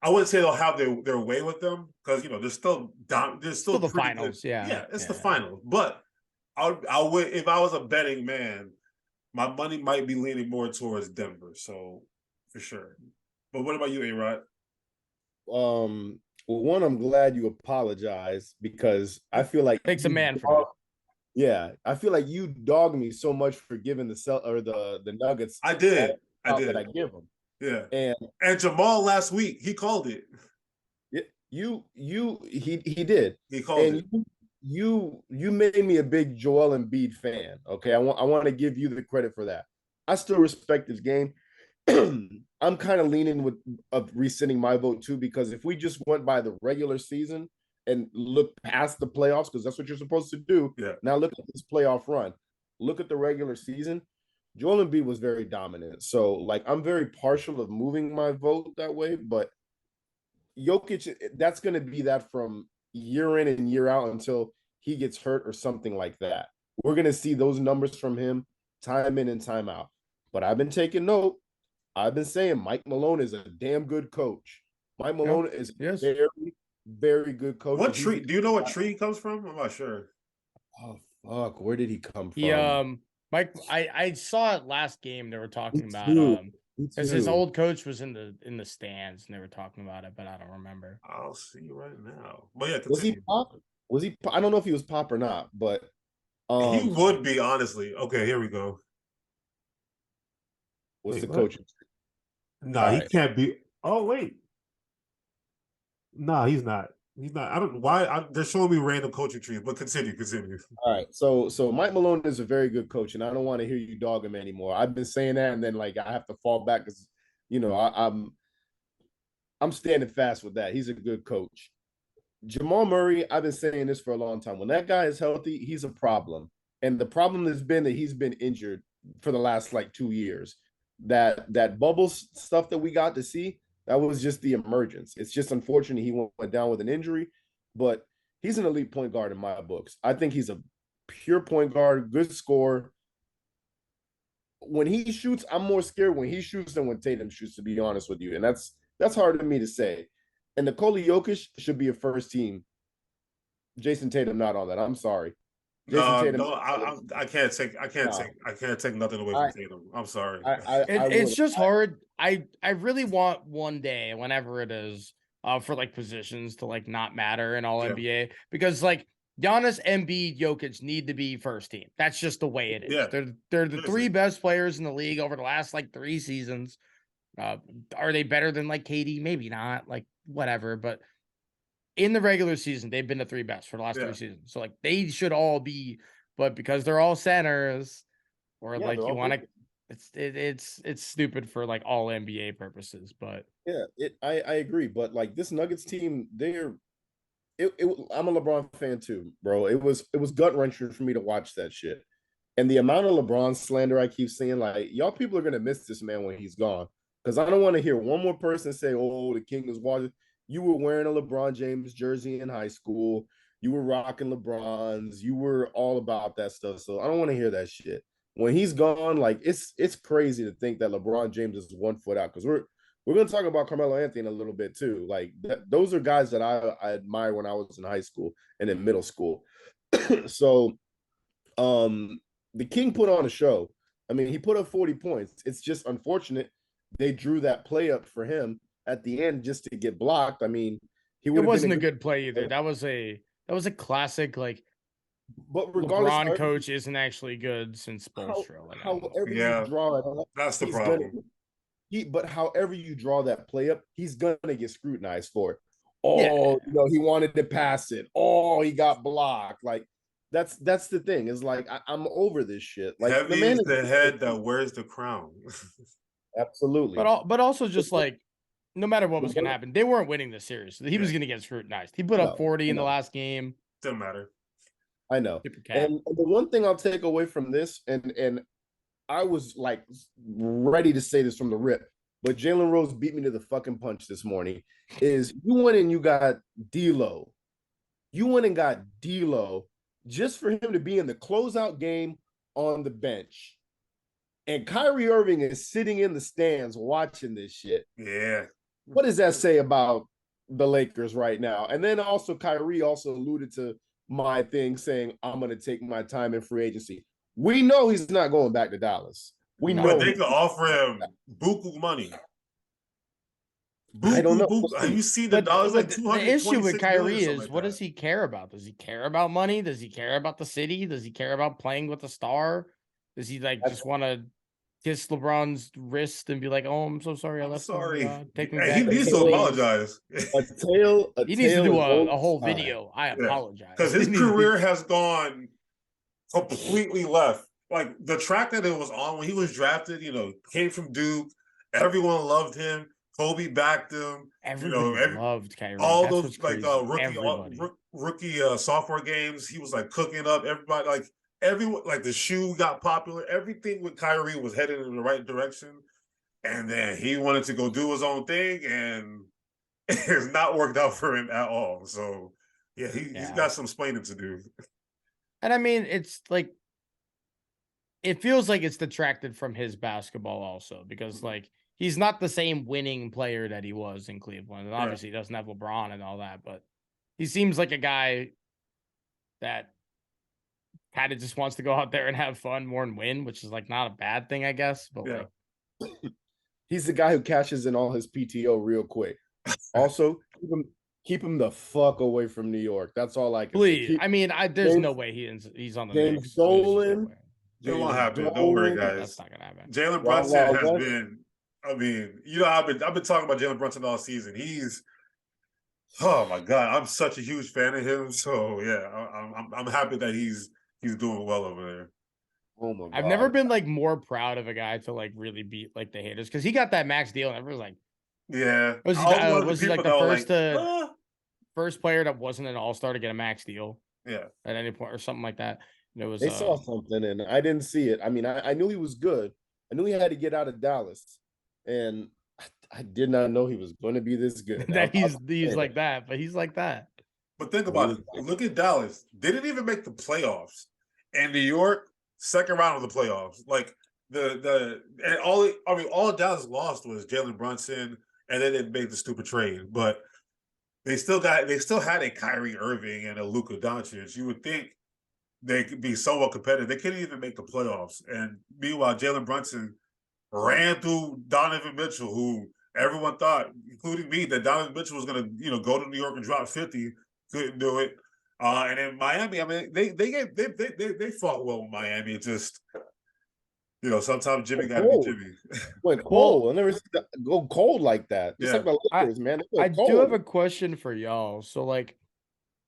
I wouldn't say they'll have their way with them because they're still the finals. Good. Yeah, it's the finals. But I would, if I was a betting man, my money might be leaning more towards Denver. So for sure. But what about you, A-Rod? Well, one, I'm glad you apologize because I feel like takes a man for that. Yeah, I feel like you dogged me so much for giving the Nuggets. I did. That I give them. Yeah, and Jamal last week he called it. Yeah, he did. He called it. You made me a big Joel Embiid fan. Okay, I want to give you the credit for that. I still respect this game. I'm kind of leaning of rescinding my vote too, because if we just went by the regular season and look past the playoffs, because that's what you're supposed to do. Yeah. Now look at this playoff run. Look at the regular season. Joel Embiid was very dominant. So like I'm very partial of moving my vote that way, but Jokic, that's going to be that from year in and year out until he gets hurt or something like that. We're going to see those numbers from him time in and time out. But I've been taking note. I've been saying Mike Malone is a damn good coach. Mike Malone is a very, very good coach. What tree? Do you know what tree he comes from? I'm not sure. Oh fuck! Where did he come from? Mike, I saw it last game. They were talking about because his old coach was in the stands and they were talking about it, but I don't remember. I'll see right now. But yeah, was he pop? Was he? I don't know if he was pop or not, but he would be, honestly. Okay, here we go. What's the coach? No, he can't be. Oh wait, no, he's not. He's not. I don't know why. They're showing me random coaching trees, but continue. All right, so Mike Malone is a very good coach, and I don't want to hear you dog him anymore. I've been saying that, and then like I have to fall back because I'm standing fast with that. He's a good coach. Jamal Murray, I've been saying this for a long time. When that guy is healthy, he's a problem, and the problem has been that he's been injured for the last like 2 years. That bubble stuff that we got to see, that was just the emergence. It's just unfortunate he went down with an injury, but he's an elite point guard in my books. I think he's a pure point guard, good scorer. When he shoots, I'm more scared when he shoots than when Tatum shoots, to be honest with you. And that's hard for me to say. And Nikola Jokic should be a first team. Jason Tatum not on that. I'm sorry. I can't take nothing away from Tatum. I'm sorry. It's just hard. I really want one day, whenever it is, for like positions to like not matter in all NBA, because like Giannis, Embiid, Jokic need to be first team. That's just the way it is. Yeah. They're the three best players in the league over the last like 3 seasons. Are they better than like KD? Maybe not. Like whatever, but in the regular season, they've been the 3 best for the last 3 seasons. So like they should all be, but because they're all centers, or like you want to, it's stupid for like all NBA purposes. But yeah, I agree. But like this Nuggets team, I'm a LeBron fan too, bro. It was gut wrenching for me to watch that shit. And the amount of LeBron slander I keep seeing, like, y'all people are gonna miss this man when he's gone. Because I don't want to hear one more person say, "Oh, the king is watching." You were wearing a LeBron James jersey in high school. You were rocking LeBrons. You were all about that stuff. So I don't want to hear that shit. When he's gone, like it's crazy to think that LeBron James is 1 foot out. Because we're going to talk about Carmelo Anthony in a little bit too. Like those are guys that I admire when I was in high school and in middle school. So, the King put on a show. I mean, he put up 40 points. It's just unfortunate they drew that play up for him at the end just to get blocked. I mean, it wasn't a good play either. That was a classic, like, but regardless, LeBron coach isn't actually good since Spoelstra. Like, however you draw it up, that's the problem. But however you draw that play up, he's gonna get scrutinized for it. Oh, he wanted to pass it. Oh, he got blocked. Like that's the thing. Is like I'm over this shit. Like heavy is the head that wears the crown. Absolutely. But also just like no matter what was going to happen, they weren't winning the series. So he was going to get scrutinized. He put up 40 in the last game. Didn't matter. I know. And the one thing I'll take away from this, and I was like ready to say this from the rip, but Jalen Rose beat me to the fucking punch this morning, is you went and you got D'Lo. You went and got D'Lo just for him to be in the closeout game on the bench. And Kyrie Irving is sitting in the stands watching this shit. Yeah. What does that say about the Lakers right now? And then also Kyrie also alluded to my thing saying, I'm going to take my time in free agency. We know he's not going back to Dallas. We know. But they could offer him buku money. I don't know. Have you seen the dollars? Like the issue with Kyrie is, what does he care about? Does he care about money? Does he care about the city? Does he care about playing with a star? Does he just want to kiss LeBron's wrist and be like, "Oh, I'm so sorry, I left." Sorry, take me back. He needs to apologize. He needs to do a whole video. I apologize because his career has gone completely left. Like the track that it was on when he was drafted, came from Duke. Everyone loved him. Kobe backed him. Everybody loved Kyrie. All those rookie sophomore games, he was like cooking up everybody. Like everyone, like the shoe got popular. Everything with Kyrie was headed in the right direction, and then he wanted to go do his own thing, and it's not worked out for him at all. So he's got some explaining to do. And I mean, it's like it feels like it's detracted from his basketball also because like he's not the same winning player that he was in Cleveland. And obviously he doesn't have LeBron and all that, but he seems like a guy that kind of just wants to go out there and have fun more and win, which is like not a bad thing, I guess. But like he's the guy who cashes in all his PTO real quick. Also, keep him the fuck away from New York. That's all I can say. I mean, there's no way he's on the James Dolan. It won't happen. Don't worry, guys. That's not gonna happen. Jalen Brunson has been. I mean, I've been talking about Jalen Brunson all season. Oh my God, I'm such a huge fan of him. So yeah, I'm happy that he's doing well over there. Oh my God. I've never been like more proud of a guy to like really beat like the haters because he got that max deal and everyone's like, was he like the first player that wasn't an all-star to get a max deal? Yeah, at any point or something like that. It was they saw something and I didn't see it. I mean, I knew he was good. I knew he had to get out of Dallas. And I did not know he was going to be this good. That he's like that, but he's like that. But think about it. Look at Dallas. They didn't even make the playoffs. And New York, second round of the playoffs. Like all Dallas lost was Jalen Brunson, and they didn't make the stupid trade. But they still had a Kyrie Irving and a Luka Doncic. You would think they could be somewhat competitive. They couldn't even make the playoffs. And meanwhile, Jalen Brunson ran through Donovan Mitchell, who everyone thought, including me, that Donovan Mitchell was going to, go to New York and drop 50. Couldn't do it. And in Miami, I mean, they fought well with Miami. It just, sometimes Jimmy got to be Jimmy. Went cold. I never seen that go cold like that. Just like the Lakers, man. I do have a question for y'all. So, like,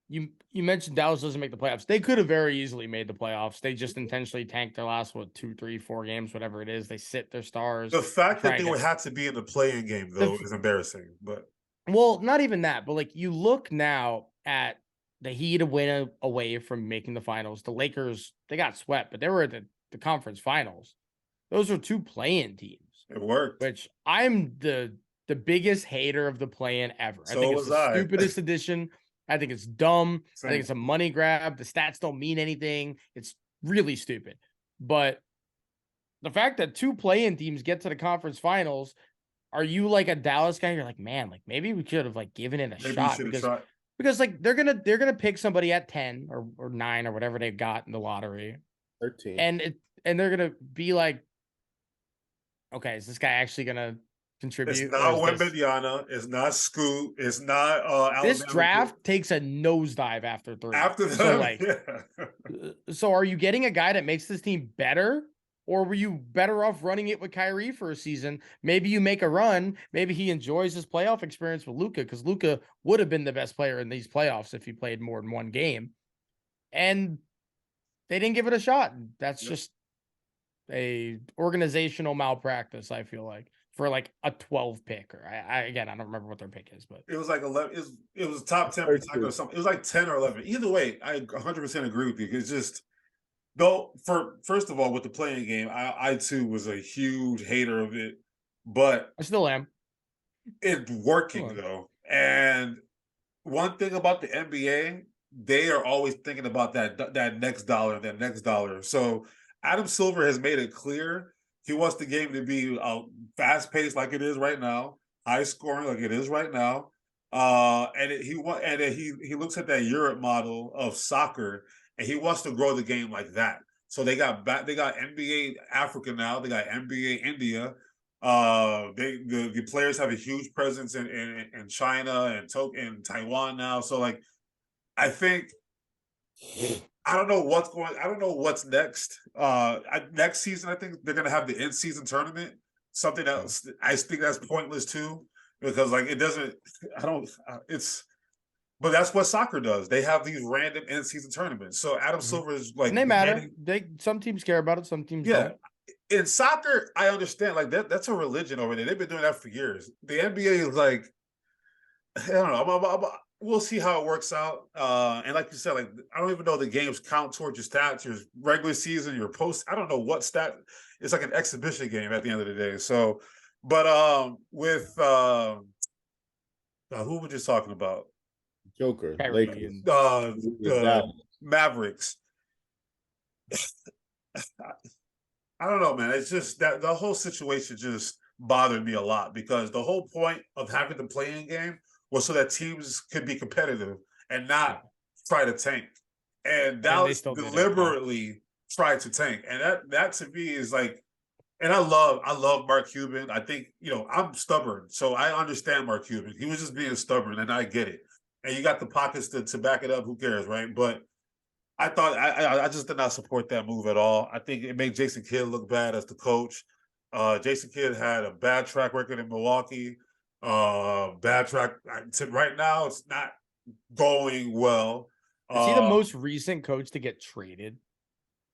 you mentioned Dallas doesn't make the playoffs. They could have very easily made the playoffs. They just intentionally tanked their last 2, 3, 4 games, whatever it is. They sit their stars. The fact that they would have to be in the play-in game though is embarrassing. But not even that. But like, you look now at the Heat a win away from making the finals. The Lakers, they got swept, but they were at the conference finals. Those are 2 play-in teams. It worked. Which I'm the biggest hater of the play-in ever. So I think it's the stupidest addition. I think it's dumb. Same. I think it's a money grab. The stats don't mean anything. It's really stupid. But the fact that 2 play-in teams get to the conference finals, are you like a Dallas guy? You're like, man, like maybe we should have like given it a shot because like they're gonna pick somebody at 10 or 9 or whatever they've got in the lottery. 13. And they're gonna be like, okay, is this guy actually gonna contribute? It's not Wembanyama. It's not Scoot. It's not Alabama. This draft takes a nosedive after 3. After that, so like, so are you getting a guy that makes this team better, or were you better off running it with Kyrie for a season? Maybe you make a run. Maybe he enjoys his playoff experience with Luka, because Luka would have been the best player in these playoffs if he played more than 1 game. And they didn't give it a shot. That's just a organizational malpractice, I feel like, for like a 12 pick, or I don't remember what their pick is, but it was like 11. It was top 10 or something. It was like 10 or 11. Either way, I 100% agree with you. It's just first of all, with the playing game, I too was a huge hater of it, but I still am. It's working though, and one thing about the NBA, they are always thinking about that next dollar. So Adam Silver has made it clear he wants the game to be fast paced like it is right now, high scoring like it is right now, and he looks at that Europe model of soccer, and he wants to grow the game like that. So they got NBA Africa now, they got NBA India. The players have a huge presence in China and Taiwan now. So like, I think. I don't know what's next. Next season, I think they're gonna have the in-season tournament. Something else, I think that's pointless too, because like it doesn't. But that's what soccer does. They have these random in-season tournaments. So Adam Silver is like, and they matter. Some teams care about it, some teams don't. In soccer, I understand like that's a religion over there. They've been doing that for years. The NBA is like, I don't know. We'll see how it works out. And like you said, like I don't even know the games count towards your stats, your regular season, your post. I don't know what stat. It's like an exhibition game at the end of the day. So, but with who were we just talking about? Joker, Lakers, Mavericks. I don't know, man. It's just that the whole situation just bothered me a lot, because the whole point of having the play-in game was so that teams could be competitive and not try to tank. And Dallas deliberately tried to tank. And that to me is like, and I love Mark Cuban. I think, I'm stubborn, so I understand Mark Cuban. He was just being stubborn, and I get it. And you got the pockets to back it up. Who cares, right? But I thought I just did not support that move at all. I think it made Jason Kidd look bad as the coach. Jason Kidd had a bad track record in Milwaukee. Bad track right now. It's not going well. Is he the most recent coach to get traded?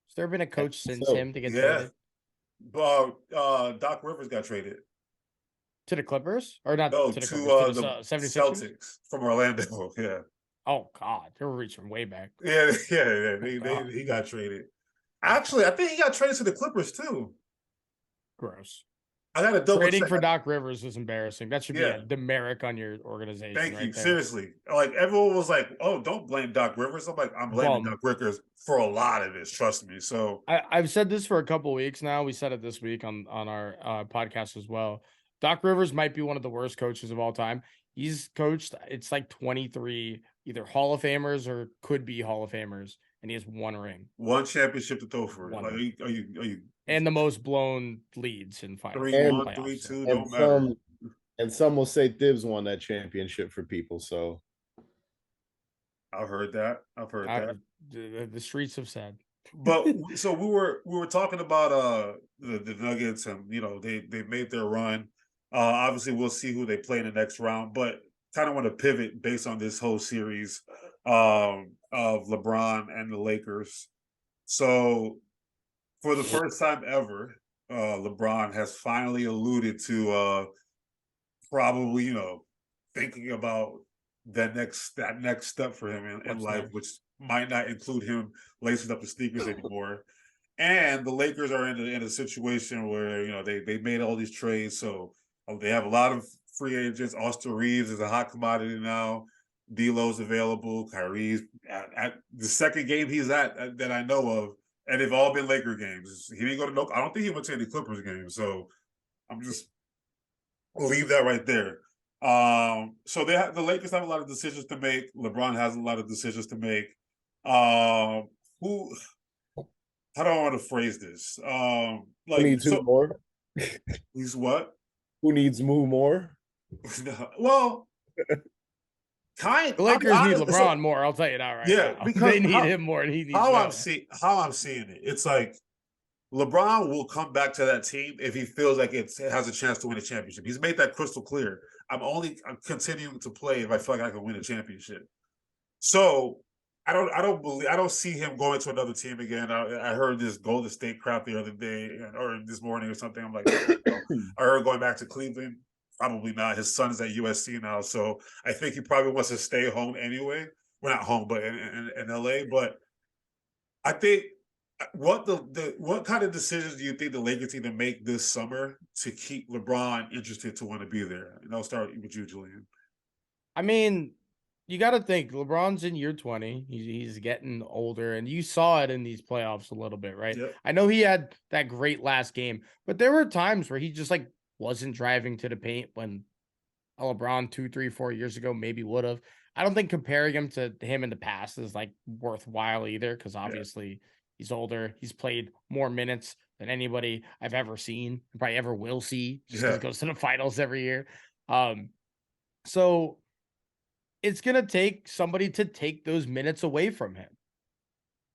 Has there been a coach since him to get traded? Doc Rivers got traded to the Clippers, or not? No, to the Clippers, the Celtics from Orlando. Yeah. Oh God, they're reaching way back. Yeah. He got traded. Actually, I think he got traded to the Clippers too. Gross. I got to double Trading check. for Doc Rivers is embarrassing. That should be a demerit on your organization. Thank you. Seriously. Like everyone was like, "Oh, don't blame Doc Rivers." I'm like, I'm blaming Doc Rivers for a lot of this. Trust me. So I've said this for a couple of weeks now. We said it this week on our podcast as well. Doc Rivers might be one of the worst coaches of all time. He's coached, it's like 23 either Hall of Famers or could be Hall of Famers, and he has 1 ring, 1 championship to throw for. Like, are you and the most blown leads in finals. 3-1, 3-2, don't matter. And some will say Thibs won that championship for people. So I've heard that. The streets have said. But so we were talking about the Nuggets, and they made their run. Obviously, we'll see who they play in the next round, but kind of want to pivot based on this whole series of LeBron and the Lakers. So for the first time ever, LeBron has finally alluded to probably thinking about that next step for him in life, which might not include him lacing up the sneakers anymore. And the Lakers are in a situation where they made all these trades, so they have a lot of free agents. Austin Reeves is a hot commodity now. D'Lo's available. Kyrie's at the second game he's at that I know of, and they've all been Laker games. He didn't go to no. I don't think he went to any Clippers games. So I'm just leave that right there. So the Lakers have a lot of decisions to make. LeBron has a lot of decisions to make. How do I want to phrase this? Who needs who more? He's what? Who needs who more? Well, the Lakers need LeBron more. I'll tell you that right now. Because they need him more than he needs. How I'm seeing it, it's like LeBron will come back to that team if he feels like it has a chance to win a championship. He's made that crystal clear. I'm continuing to play if I feel like I can win a championship. So I don't see him going to another team again. I heard this Golden State crap the other day or this morning or something. I'm like, I heard going back to Cleveland. Probably not. His son's at USC now, so I think he probably wants to stay home anyway. Well, not home, but in LA. But I think what kind of decisions do you think the Lakers need to make this summer to keep LeBron interested to want to be there? And I'll start with you, Julian. I mean, you got to think LeBron's in year 20. He's getting older, and you saw it in these playoffs a little bit, right? Yep. I know he had that great last game, but there were times where he just wasn't driving to the paint when LeBron 2, 3, 4 years ago maybe would have. I don't think comparing him to him in the past is worthwhile either, because obviously he's older. He's played more minutes than anybody I've ever seen, probably ever will see, just because he goes to the finals every year. So it's going to take somebody to take those minutes away from him.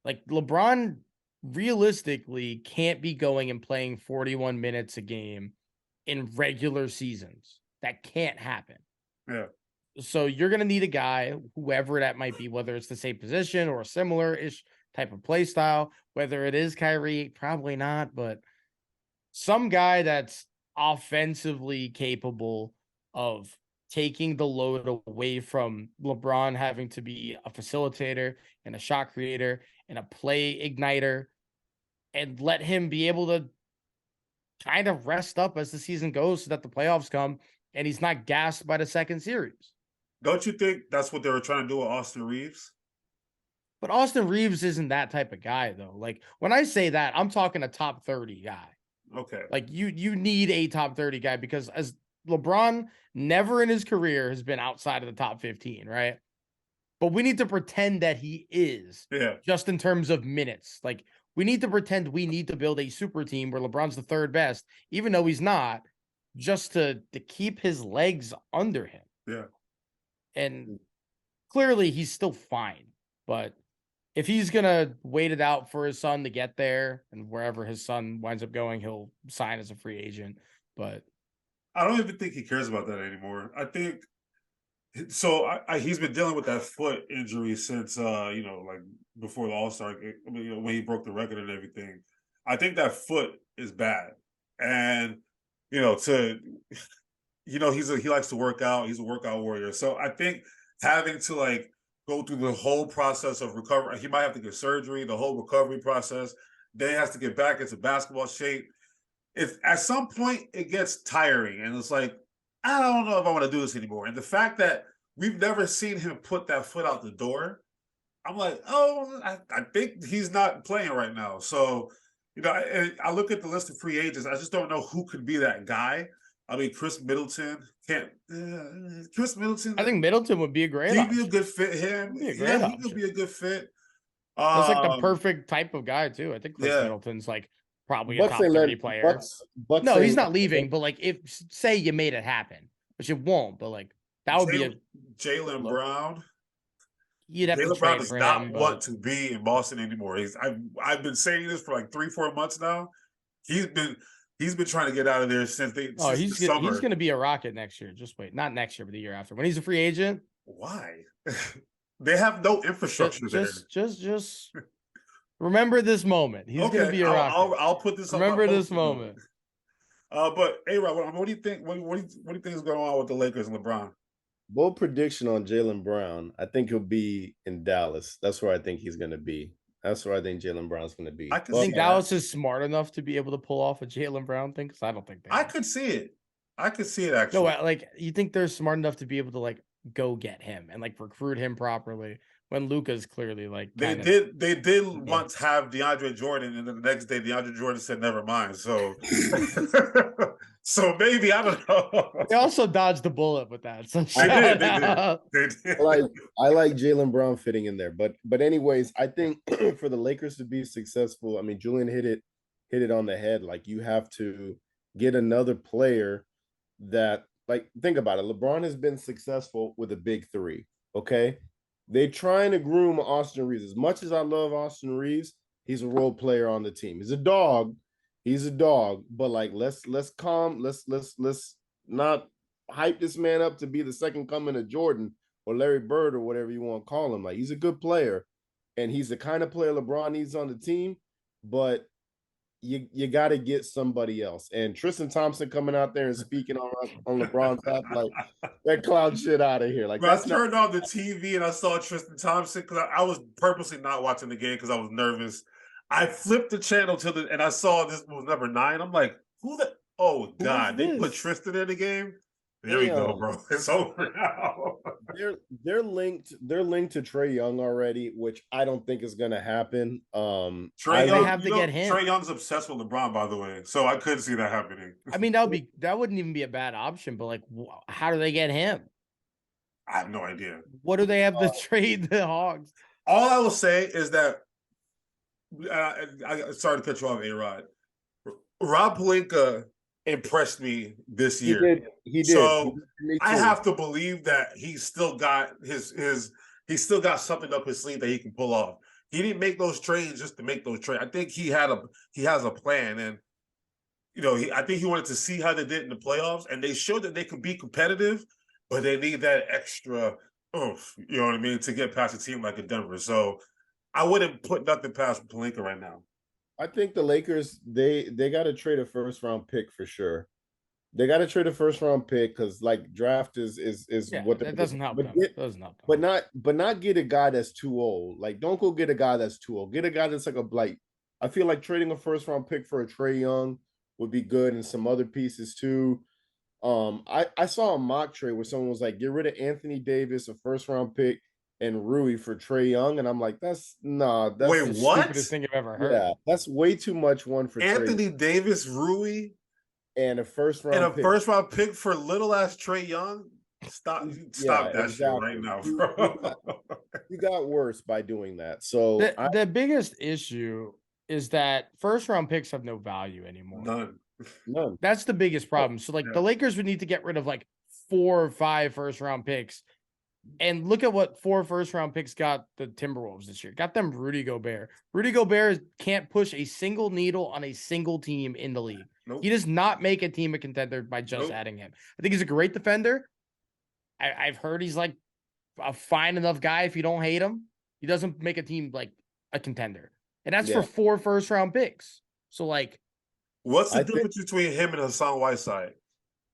LeBron realistically can't be going and playing 41 minutes a game in regular seasons. That can't happen. Yeah. So you're going to need a guy, whoever that might be, whether it's the same position or a similar-ish type of play style, whether it is Kyrie, probably not, but some guy that's offensively capable of taking the load away from LeBron having to be a facilitator and a shot creator and a play igniter, and let him be able to kind of rest up as the season goes so that the playoffs come and he's not gassed by the second series. Don't you think that's what they were trying to do with Austin Reeves? But Austin Reeves isn't that type of guy, though. When I say that, I'm talking a top 30 guy. Okay. You need a top 30 guy, because as LeBron never in his career has been outside of the top 15, right? But we need to pretend that he is. Yeah. Just in terms of minutes. We need to pretend we need to build a super team where LeBron's the third best, even though he's not, just to keep his legs under him. Yeah. And clearly he's still fine. But if he's going to wait it out for his son to get there, and wherever his son winds up going, he'll sign as a free agent. But I don't even think he cares about that anymore. I think so. He's been dealing with that foot injury since, before the All-Star game, when he broke the record and everything. I think that foot is bad. And, he likes to work out. He's a workout warrior. So I think having to go through the whole process of recovery, he might have to get surgery, the whole recovery process. Then he has to get back into basketball shape. If at some point it gets tiring and it's I don't know if I want to do this anymore. And the fact that we've never seen him put that foot out the door, I'm I think he's not playing right now. So, I look at the list of free agents. I just don't know who could be that guy. I mean, Chris Middleton can't. Chris Middleton. I think Middleton would be a great. He'd be a good fit. He could be a good fit. That's the perfect type of guy too. I think Chris Middleton's probably a top 30 player. No, he's not leaving. But if say you made it happen, which it won't. But that would be a Jaylen Brown. you'd have to Jaylen Brown trade does for not him. want to be in Boston anymore. I've been saying this for like 3-4 months now. He's been trying to get out of there since the summer. He's gonna be a Rocket next year. Just wait, not next year, but the year after. When he's a free agent. Why? They have no infrastructure there. Just remember this moment. He's gonna be a Rocket. I'll put this. Remember this moment. But A-Rod, what do you think? What do you think is going on with the Lakers and LeBron? Bold prediction on Jaylen Brown. I think he'll be in Dallas. That's where I think he's going to be. That's where I think Jaylen Brown's going to be. I think Dallas is smart enough to be able to pull off a Jaylen Brown thing, because I don't think they are. I could see it. Actually. No, like, you think they're smart enough to be able to like go get him and like recruit him properly when Luka's clearly like they did once have DeAndre Jordan, and then the next day DeAndre Jordan said never mind. So so maybe, I don't know. They also dodged the bullet with that. So they did. I like Jaylen Brown fitting in there, but anyways, I think for the Lakers to be successful, I mean, Julian hit it on the head. Like, you have to get another player that, like, think about it. LeBron has been successful with a big three. Okay. They're trying to groom Austin Reeves. As much as I love Austin Reeves, he's a role player on the team. He's a dog. But like, let's not hype this man up to be the second coming of Jordan or Larry Bird or whatever you want to call him. Like, he's a good player, and he's the kind of player LeBron needs on the team, but you got to get somebody else. And Tristan Thompson coming out there and speaking on LeBron's behalf, like, that clown shit out of here. Like, I turned on the TV and I saw Tristan Thompson, because I was purposely not watching the game because I was nervous. I flipped the channel and I saw this was number 9. I'm like, who the? Oh God, they put Tristan in the game. There we go, bro. It's over now. They're linked to Trae Young already, which I don't think is gonna happen. Trae Young, have to get him. Trae Young's obsessed with LeBron, by the way, so I could see that happening. I mean, that wouldn't even be a bad option, but like, how do they get him? I have no idea. What do they have to trade the Hogs? All I will say is that I sorry to cut you off, A-Rod. Rob Pelinka impressed me this year. He did. So I have to believe that he's still got he's still got something up his sleeve that he can pull off. He didn't make those trades just to make those trades. I think he has a plan, and I think he wanted to see how they did in the playoffs, and they showed that they could be competitive, but they need that extra oomph, you know what I mean, to get past a team like a Denver. So I wouldn't put nothing past Pelinka right now. I think the Lakers, they got to trade a first-round pick for sure. They got to trade a first-round pick, because like, draft is what that doesn't help. But not get a guy that's too old. Like, don't go get a guy that's too old. Get a guy that's like a blight. I feel like trading a first-round pick for a Trae Young would be good, and some other pieces too. I saw a mock trade where someone was like, get rid of Anthony Davis, a first-round pick, and Rui for Trae Young, and I'm like, that's wait, the what? Stupidest thing I've ever heard. Yeah, that's way too much. One for Anthony Davis, Rui, and a first-round pick for little ass Trae Young. Stop that shit right now, bro. You got worse by doing that. So the biggest issue is that first-round picks have no value anymore. None. That's the biggest problem. So like, the Lakers would need to get rid of like 4 or 5 first-round picks. And look at what 4 first-round picks got the Timberwolves this year. Got them Rudy Gobert. Rudy Gobert can't push a single needle on a single team in the league. Nope. He does not make a team a contender by just adding him. I think he's a great defender. I've heard he's like a fine enough guy if you don't hate him. He doesn't make a team like a contender. And that's for 4 first-round picks. So like, what's the difference between him and Hassan Whiteside?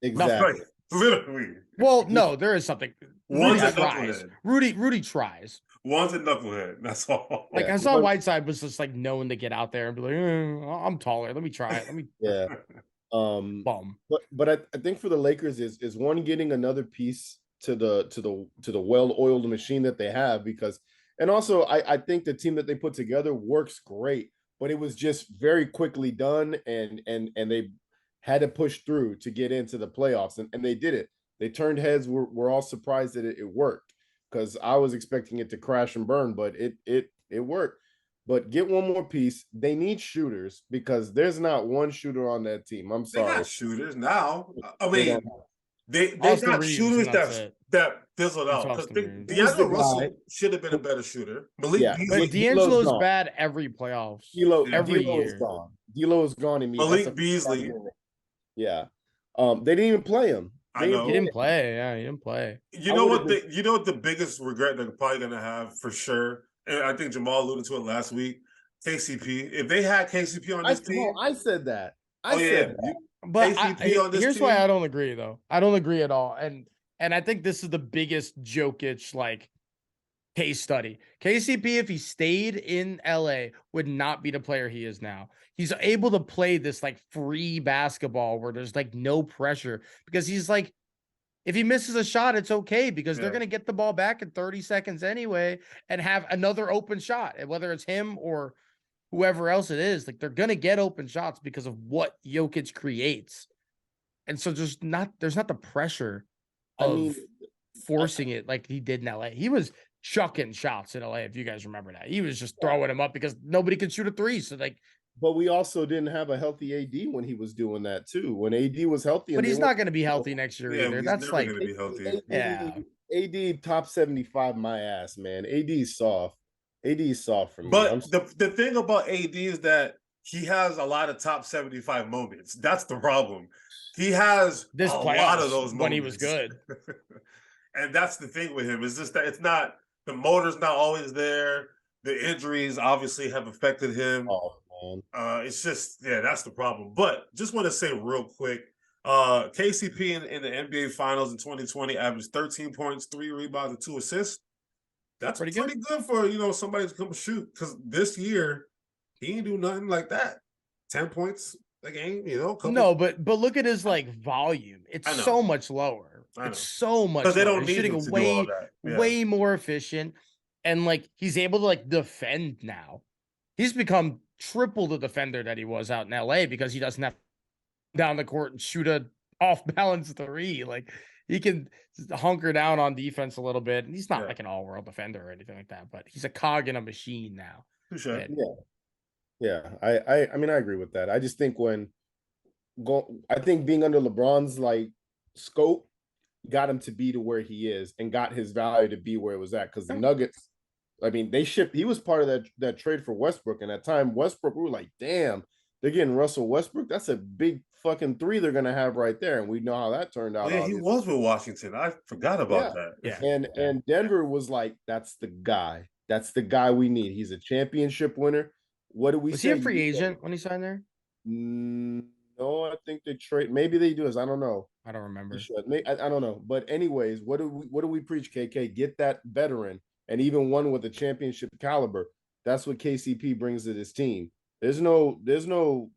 Exactly. Literally. Well, no, there is something. Rudy tries. Rudy tries. One's a knucklehead. That's all. Like, I saw Whiteside was just like known to get out there and be like, I'm taller. Let me try it. Let me. Yeah. Bum. But I think for the Lakers is one, getting another piece to the well-oiled machine that they have, because, and also I think the team that they put together works great, but it was just very quickly done, and they had to push through to get into the playoffs, and they did it. They turned heads. We're all surprised that it worked, because I was expecting it to crash and burn, but it worked. But get one more piece. They need shooters, because there's not one shooter on that team. I'm sorry. They got shooters now. I mean, They Austin got Reeves, shooters and that's it. that fizzled It's out because Austin Reeves. Who's the D'Angelo Russell guy? should have been a better shooter. Malik Yeah, Beasley, But D'Angelo's bad every playoffs. Every D'Lo is year. gone. D'Lo is gone immediately. Malik Beasley. Yeah. They didn't even play him. I know. He didn't play. Yeah, he didn't play. You know what? You know what the biggest regret they're probably gonna have for sure, and I think Jamal alluded to it last week. KCP. If they had KCP on this team, I said that. But KCP on this here's team? why I don't agree, though. I don't agree at all, and I think this is the biggest Jokic like case study. KCP, if he stayed in LA, would not be the player he is now. He's able to play this like free basketball where there's like no pressure because he's like, if he misses a shot, it's okay because they're going to get the ball back in 30 seconds anyway and have another open shot. And whether it's him or whoever else it is, like they're going to get open shots because of what Jokic creates. And so there's not the pressure of forcing it like he did in LA. He was chucking shots in LA, if you guys remember that. He was just throwing them up because nobody could shoot a three. So like, but we also didn't have a healthy AD when he was doing that too. When AD was healthy, but he's not going to be healthy next year either. He's That's never like going to be healthy. AD top 75, my ass, man. AD's soft. AD's soft for me. But the thing about AD is that he has a lot of top 75 moments. That's the problem. He has a lot of those moments when he was good. And that's the thing with him. It's just that it's not, the motor's not always there. The injuries obviously have affected him. Oh, man. It's just, that's the problem. But just want to say real quick, KCP in the NBA Finals in 2020 averaged 13 points, 3 rebounds, and 2 assists. That's pretty good for, somebody to come shoot. Because this year, he ain't do nothing like that. 10 points a game, No, but look at his like volume. It's so much lower. It's so much because they don't need shooting him to do all that. Way more efficient. And like he's able to like defend now. He's become triple the defender that he was out in LA because he doesn't have to down the court and shoot a off balance three. Like he can hunker down on defense a little bit. And he's not like an all world defender or anything like that, but he's a cog in a machine now. Sure. Yeah. I mean, I agree with that. I just think I think being under LeBron's like scope got him to be to where he is and got his value to be where it was at. Because the Nuggets, I mean, he was part of that trade for Westbrook. And at that time, Westbrook, we were like, damn, they're getting Russell Westbrook. That's a big fucking three they're going to have right there. And we know how that turned out. Yeah, he was with Washington. I forgot about that. Yeah. And Denver was like, that's the guy. That's the guy we need. He's a championship winner. What do we was say? He a free agent when he signed there? No, I think they trade. Maybe they do. I don't know. I don't remember. I don't know. But anyways, what do we preach, KK? Get that veteran and even one with a championship caliber. That's what KCP brings to this team. There's no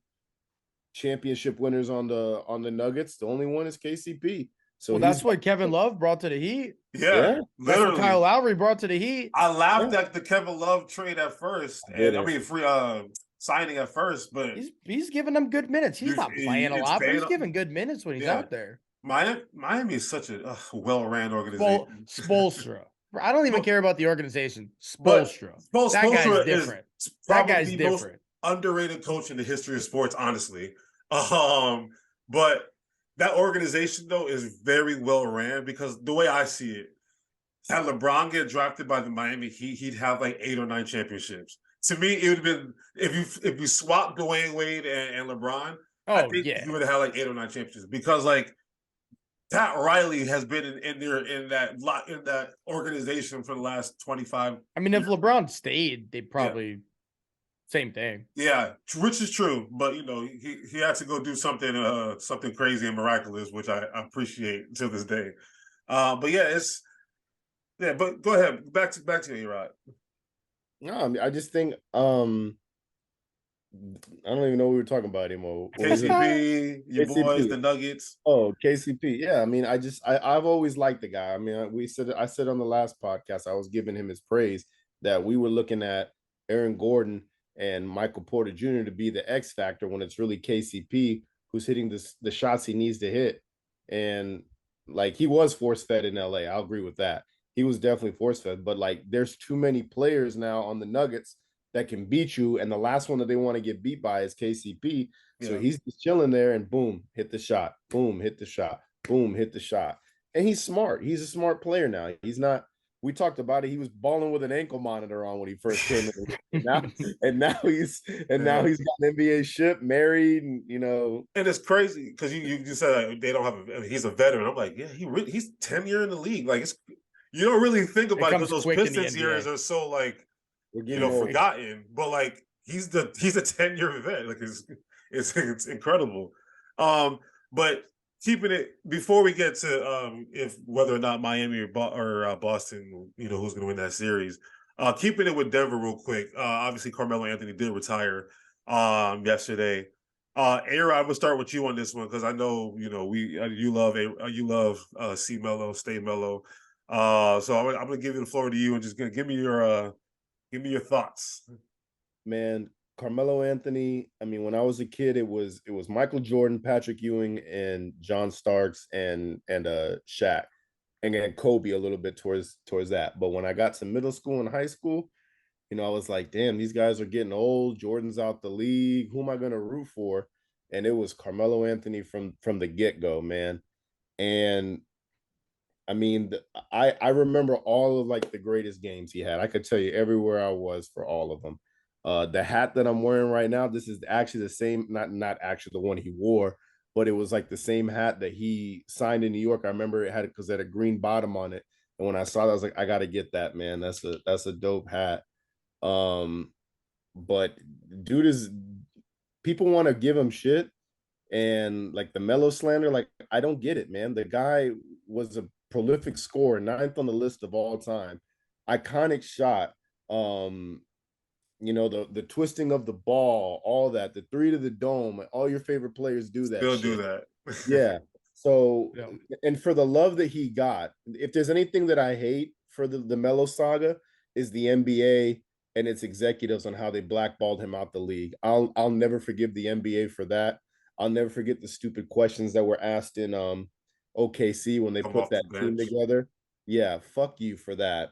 championship winners on the Nuggets. The only one is KCP. So that's what Kevin Love brought to the Heat. Yeah, that's what Kyle Lowry brought to the Heat. I laughed at the Kevin Love trade at first, and free signing at first, but he's giving them good minutes. He's not playing a lot, but he's giving good minutes when he's out there. Miami is such a well-ran organization. Spoelstra. I don't even care about the organization. Spoelstra. That guy's different. That guy's different. Most underrated coach in the history of sports, honestly. But that organization, though, is very well ran because the way I see it, had LeBron get drafted by the Miami Heat, he'd have like 8 or 9 championships. To me, it would have been if you swap Dwayne Wade and LeBron, I think you would have had like 8 or 9 championships because like Pat Riley has been in that organization for the last 25. I mean, if LeBron stayed, they'd probably same thing. Yeah, which is true, but he had to go do something crazy and miraculous, which I appreciate to this day. But but go ahead, back to you, Rod. No, I mean, I just think I don't even know what we were talking about anymore. KCP, your boys, the Nuggets. Oh, KCP. Yeah, I mean, I've always liked the guy. I mean, I said on the last podcast, I was giving him his praise that we were looking at Aaron Gordon and Michael Porter Jr. to be the X factor when it's really KCP who's hitting the shots he needs to hit. And like he was force fed in LA. I'll agree with that. He was definitely force fed, but like there's too many players now on the Nuggets that can beat you. And the last one that they want to get beat by is KCP. So he's just chilling there and boom, hit the shot. Boom, hit the shot. boom, hit the shot. And he's smart. He's a smart player now. He's not. We talked about it. He was balling with an ankle monitor on when he first came in. Now he's got an NBA ship, married, and And it's crazy because you said they don't have. He's a veteran. I'm like, yeah, he's 10 years in the league. Like you don't really think about it because those Pistons years are so like forgotten. But like he's a 10-year vet. Like it's incredible. But keeping it before we get to if whether or not Miami or Boston, who's going to win that series. Keeping it with Denver real quick. Obviously, Carmelo Anthony did retire yesterday. A-Rod, I'm gonna start with you on this one because I know you love C Mello, stay mellow. So I'm gonna give you the floor to you and just gonna give me your thoughts. Man, Carmelo Anthony. I mean, when I was a kid, it was Michael Jordan, Patrick Ewing, and John Starks and Shaq, and then Kobe a little bit towards that. But when I got to middle school and high school, I was like, damn, these guys are getting old. Jordan's out the league. Who am I going to root for? And it was Carmelo Anthony from the get-go, man. And I mean, I remember all of like the greatest games he had. I could tell you everywhere I was for all of them. The hat that I'm wearing right now, this is actually the same, not actually the one he wore, but it was like the same hat that he signed in New York. I remember it had a green bottom on it. And when I saw that, I was like, I got to get that, man. That's a dope hat. But dude people want to give him shit and like the Melo slander, like I don't get it, man. The guy was a prolific scorer, 9th on the list of all time, iconic shot. The twisting of the ball, all that, the 3 to the dome, all your favorite players do that. Still do that. Yeah. So, and for the love that he got, if there's anything that I hate for the Melo saga, is the NBA and its executives on how they blackballed him out the league. I'll never forgive the NBA for that. I'll never forget the stupid questions that were asked in OKC when they put that team together. Yeah, fuck you for that.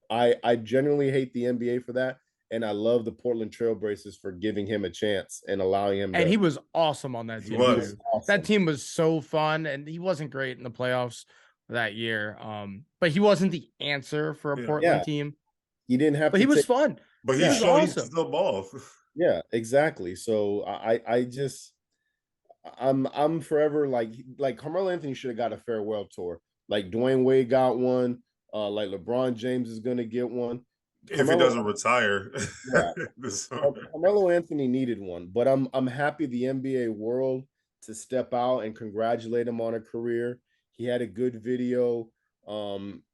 I genuinely hate the NBA for that. And I love the Portland Trailblazers for giving him a chance and allowing him. And he was awesome on that team. Awesome. That team was so fun, and he wasn't great in the playoffs that year. But he wasn't the answer for a Portland team. He didn't have, but he was fun. But he was awesome. He's the ball. Yeah, exactly. So I'm forever like Carmelo Anthony should have got a farewell tour. Like Dwayne Wade got one. Like LeBron James is gonna get one. If he doesn't retire. Yeah. Carmelo Anthony needed one, but I'm happy the NBA world to step out and congratulate him on a career. He had a good video.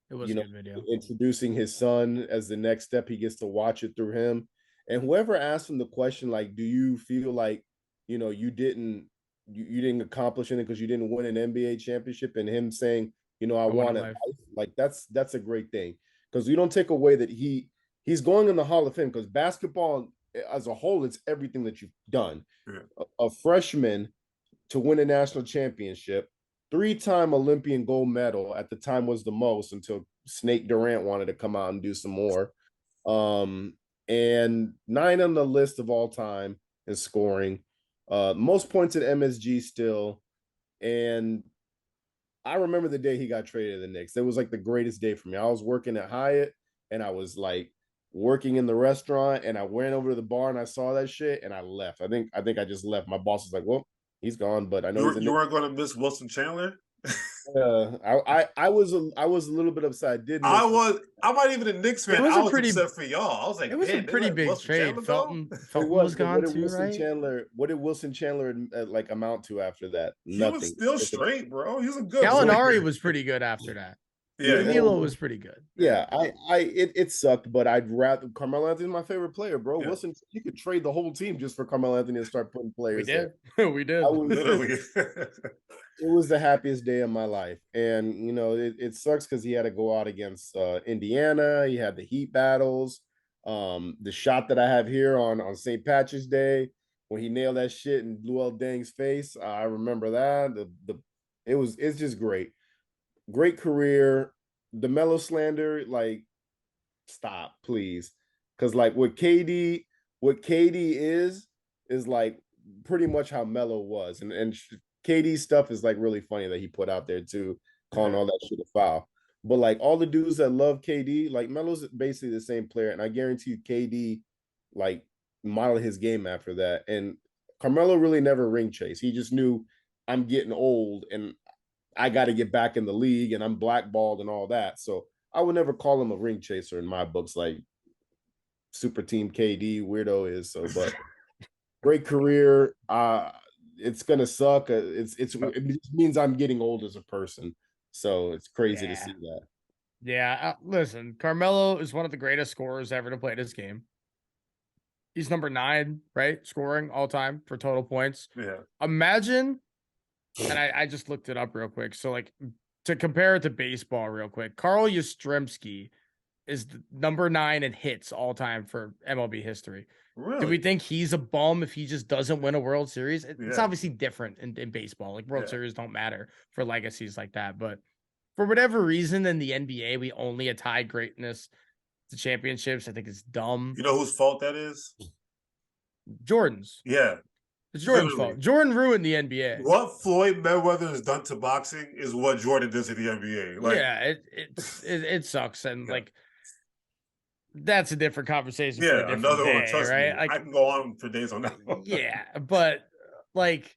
It was a good video. Introducing his son as the next step. He gets to watch it through him. And whoever asked him the question, like, do you feel like, you didn't accomplish anything because you didn't win an NBA championship, and him saying, I want it. Like, that's a great thing. Because we don't take away that he's going in the Hall of Fame, because basketball as a whole, it's everything that you've done. Yeah. A freshman to win a national championship, 3-time Olympian gold medal at the time was the most, until Snake Durant wanted to come out and do some more. And 9 on the list of all time in scoring, most points at MSG still. And I remember the day he got traded to the Knicks. It was like the greatest day for me. I was working at Hyatt, and I was like working in the restaurant, and I went over to the bar and I saw that shit and I left. I think I just left. My boss was like, well, he's gone, but I know you weren't going to miss Wilson Chandler. I was a little bit upset. I'm not even a Knicks fan. I was upset for y'all. I was like, it was a pretty big trade. Felton was gone too, right? What did Wilson Chandler like amount to after that? Nothing. He was still straight, bro. He was a good. Gallinari was pretty good after that. Yeah, Danilo was pretty good. Yeah, it sucked, but I'd rather Carmelo Anthony is my favorite player, bro. Yeah. Wilson, you could trade the whole team just for Carmelo Anthony and start putting players. We did. It was the happiest day of my life, and it sucks because he had to go out against Indiana. He had the Heat battles. The shot that I have here on St. Patrick's Day when he nailed that shit in Luol Deng's face, I remember that. It's just great. Great career. The Melo slander, like, stop, please. Because like what KD is like pretty much how Melo was. And KD stuff is like really funny that he put out there too, calling all that shit a foul. But like all the dudes that love KD, like Melo's basically the same player, and I guarantee you KD like modeled his game after that. And Carmelo really never ring chased. He just knew I'm getting old and I got to get back in the league and I'm blackballed and all that. So I would never call him a ring chaser in my books, like Super Team KD weirdo is. So, but great career. It's gonna suck. It just means I'm getting old as a person. So it's crazy to see that. Yeah, listen, Carmelo is one of the greatest scorers ever to play this game. He's number 9, right? Scoring all time for total points. Yeah. Imagine, and I just looked it up real quick. So, like, to compare it to baseball real quick, Carl Yastrzemski is number 9 in hits all time for MLB history. Really? Do we think he's a bum if he just doesn't win a World Series? It's obviously different in baseball. Like, World Series don't matter for legacies like that. But for whatever reason in the NBA, we only tie greatness to championships. I think it's dumb. You know whose fault that is? Jordan's. Yeah. It's Jordan's fault. Jordan ruined the NBA. What Floyd Mayweather has done to boxing is what Jordan does to the NBA. Like, yeah, it sucks. And like, that's a different conversation for a different another day, one. Trust right? me, Like, I can go on for days on that one. Yeah, but like,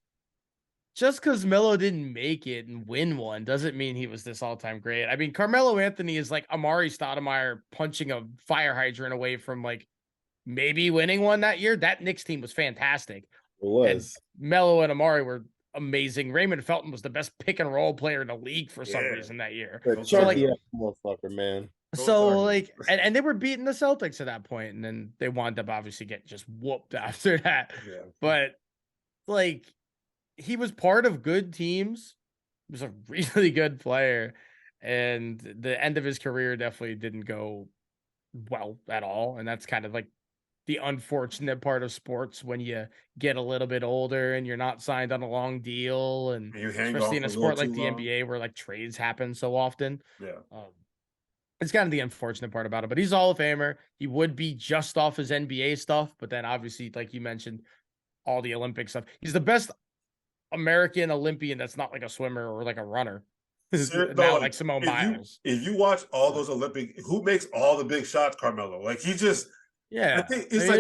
just because Melo didn't make it and win one doesn't mean he was this all-time great. I mean, Carmelo Anthony is like Amari Stoudemire punching a fire hydrant away from like maybe winning one that year. That Knicks team was fantastic. It was. And Melo and Amari were amazing. Raymond Felton was the best pick and roll player in the league for some reason that year. So like, motherfucker, man. So like, and they were beating the Celtics at that point, and then they wound up obviously getting just whooped after that. Yeah. But like, he was part of good teams. He was a really good player, and the end of his career definitely didn't go well at all. And that's kind of like the unfortunate part of sports when you get a little bit older and you're not signed on a long deal, and especially in a sport like the NBA where like trades happen so often. Yeah. It's kind of the unfortunate part about it, but he's a Hall of Famer. He would be just off his NBA stuff, but then obviously, like you mentioned, all the Olympic stuff. He's the best American Olympian that's not like a swimmer or like a runner. Now, like Simone Biles. If you watch all those Olympic, who makes all the big shots? Carmelo. Like, he just, I think it's like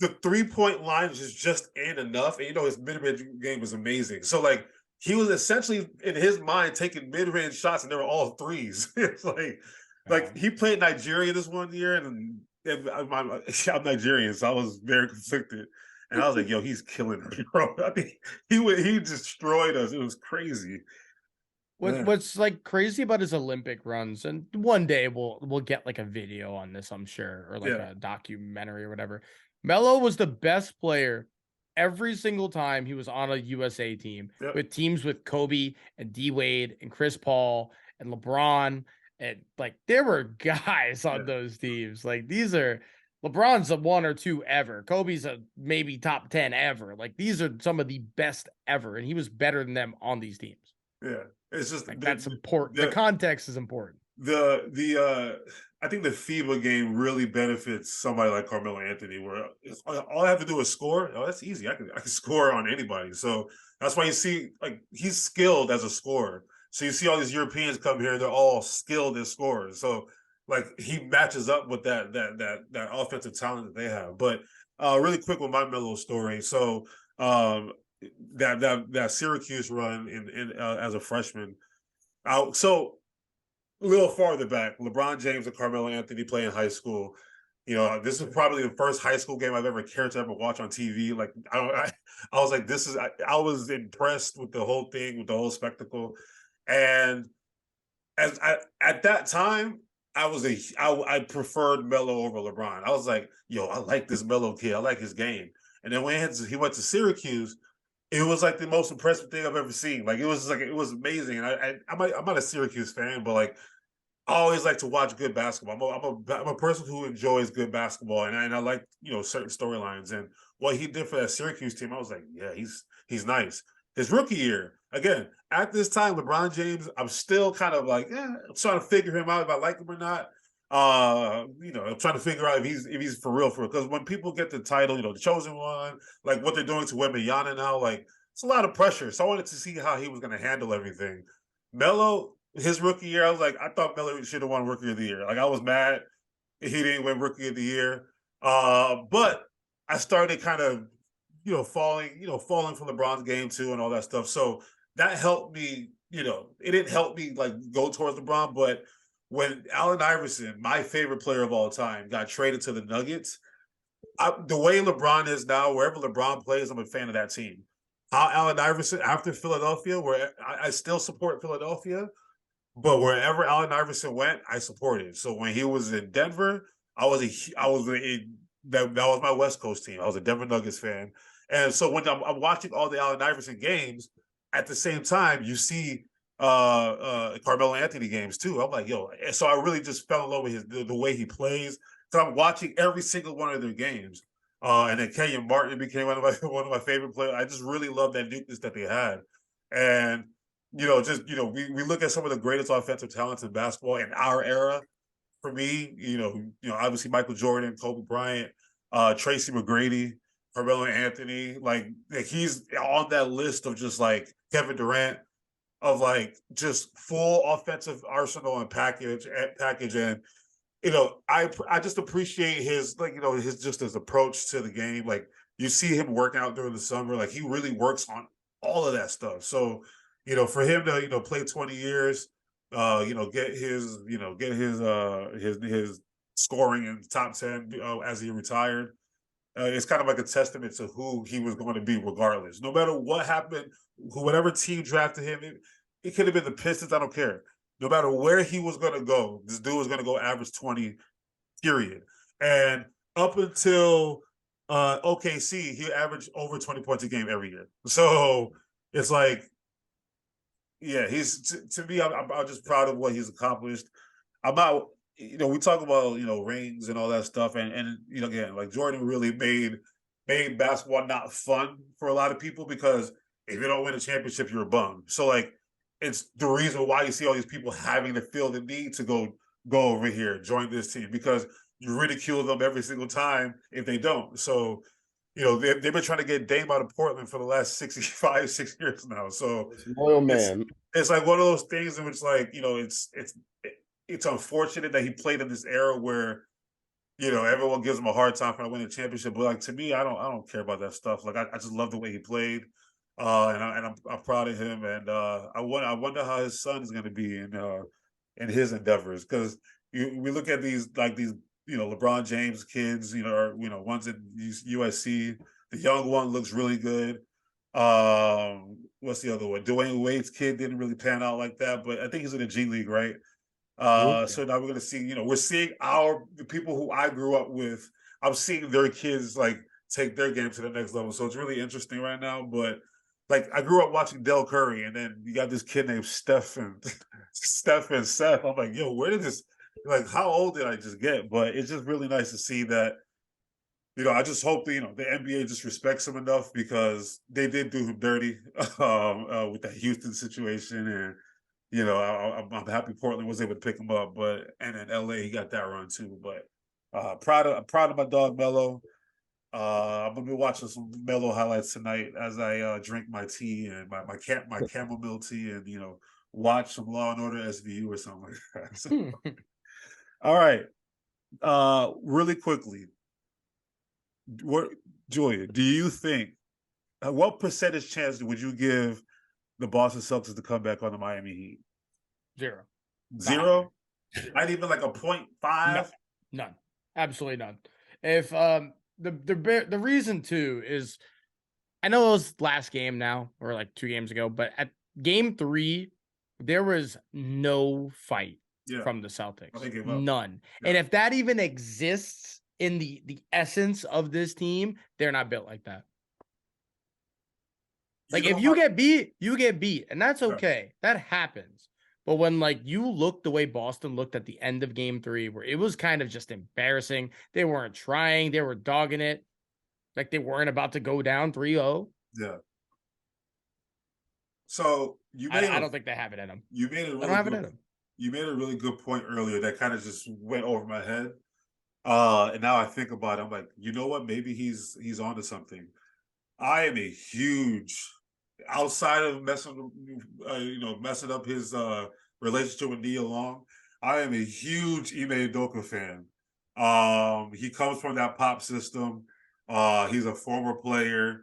the 3-point line is just ain't enough. And his mid-range game was amazing. So like, he was essentially in his mind taking mid-range shots, and they were all threes. It's like he played Nigeria this one year, and I'm Nigerian, so I was very conflicted. And I was like, yo, he's killing us, bro. I mean, he destroyed us. It was crazy. What's like crazy about his Olympic runs, and one day we'll get like a video on this, I'm sure, or like a documentary or whatever. Melo was the best player every single time he was on a USA team, with teams with Kobe and D Wade and Chris Paul and LeBron. And like, there were guys on those teams. Like, these are LeBron's a 1 or 2 ever. Kobe's a maybe top 10 ever. Like, these are some of the best ever, and he was better than them on these teams. Yeah, it's just like, that's important. The context is important. I think the FIBA game really benefits somebody like Carmelo Anthony, where all I have to do is score. Oh, that's easy. I can score on anybody. So that's why you see, like, he's skilled as a scorer. So you see all these Europeans come here, they're all skilled as scorers. So like, he matches up with that offensive talent that they have. But really quick with my Melo story. So that Syracuse run in as a freshman. So a little farther back, LeBron James and Carmelo Anthony play in high school. This is probably the first high school game I've ever cared to ever watch on TV. Like, I was like, I was impressed with the whole thing, with the whole spectacle. And at that time, I preferred Melo over LeBron. I was like, yo, I like this Melo kid. I like his game. And then when he went to Syracuse, it was like the most impressive thing I've ever seen. Like, it was amazing. And I'm not a Syracuse fan, but like, I always like to watch good basketball. I'm a person who enjoys good basketball, and I like certain storylines. And what he did for that Syracuse team, I was like, yeah, he's nice. His rookie year, again, at this time, LeBron James, I'm still kind of like, I'm trying to figure him out if I like him or not. I'm trying to figure out if he's for real, because when people get the title, the chosen one, like what they're doing to Wembanyama now, like, it's a lot of pressure. So I wanted to see how he was going to handle everything. Melo, his rookie year, I thought Melo should have won Rookie of the Year. Like I was mad he didn't win Rookie of the Year. But I started kind of, falling for LeBron's game too and all that stuff. So that helped me, it didn't help me like go towards LeBron, but when Allen Iverson, my favorite player of all time, got traded to the Nuggets, the way LeBron is now, wherever LeBron plays, I'm a fan of that team. How Allen Iverson, after Philadelphia, where I still support Philadelphia, but wherever Allen Iverson went, I supported. So when he was in Denver, that was my West Coast team. I was a Denver Nuggets fan. And so when I'm watching all the Allen Iverson games, at the same time, you see Carmelo Anthony games too. I'm like, yo. So I really just fell in love with the way he plays. So I'm watching every single one of their games. And then Kenyon Martin became one of my favorite players. I just really love that nucleus that they had. And we look at some of the greatest offensive talents in basketball in our era. For me, obviously Michael Jordan, Kobe Bryant, Tracy McGrady, Carmelo Anthony, like he's on that list of just like Kevin Durant, of like just full offensive arsenal and package. And I just appreciate his his approach to the game. Like you see him working out during the summer, like he really works on all of that stuff. So for him to play 20 years, get his scoring in the top 10 as he retired. It's kind of like a testament to who he was going to be, regardless. No matter what happened, whatever team drafted him, it could have been the Pistons. I don't care. No matter where he was going to go, this dude was going to go average 20, period. And up until OKC, he averaged over 20 points a game every year. So it's like, yeah, he's to me. I'm just proud of what he's accomplished. I'm not. We talk about rings and all that stuff, and again, like Jordan really made basketball not fun for a lot of people, because if you don't win a championship, you're a bum. So like, it's the reason why you see all these people having to feel the need to go over here, join this team, because you ridicule them every single time if they don't. So they've been trying to get Dame out of Portland for the last 6 years now. So loyal man. It's like one of those things in which, like, it's unfortunate that he played in this era where everyone gives him a hard time for not winning a championship. But like, to me, I don't care about that stuff. Like I just love the way he played, and I'm proud of him. And I wonder how his son is going to be in his endeavors, because we look at these LeBron James kids, or ones at USC. The young one looks really good. What's the other one? Dwayne Wade's kid didn't really pan out like that, but I think he's in the G League, right? So now we're gonna see, we're seeing the people who I grew up with, I'm seeing their kids like take their game to the next level. So it's really interesting right now. But like, I grew up watching Del Curry, and then you got this kid named Steph and Seth. I'm like, yo, where did this, like, how old did I just get? But it's just really nice to see that. I just hope that, the NBA just respects him enough, because they did do him dirty with that Houston situation. And, I'm happy Portland was able to pick him up, and in LA, he got that run too. But I'm proud of my dog, Melo. I'm going to be watching some Melo highlights tonight as I drink my tea and my chamomile tea, and, watch some Law and Order SVU or something like that. So, all right. Really quickly, Julian, do you think, what percentage chance would you give the Boston Celtics to come back on the Miami Heat? 0. 0? Not even like a 0.5? None. Absolutely none. If the reason too is, I know it was last game now, or like 2 games ago, but at game 3, there was no fight from the Celtics. None. Yeah. And if that even exists in the essence of this team, they're not built like that. Like, if you get beat, you get beat, and that's okay. That happens. But when, like, you look the way Boston looked at the end of game 3, where it was kind of just embarrassing. They weren't trying. They were dogging it. Like, they weren't about to go down 3-0. Yeah. So I don't think they have it in them. You made a really good point earlier that kind of just went over my head. And now I think about it, I'm like, you know what? Maybe he's onto something. I am a huge outside of messing up his relationship with Nia Long, I am a huge Ime Udoka fan. He comes from that pop system. He's a former player.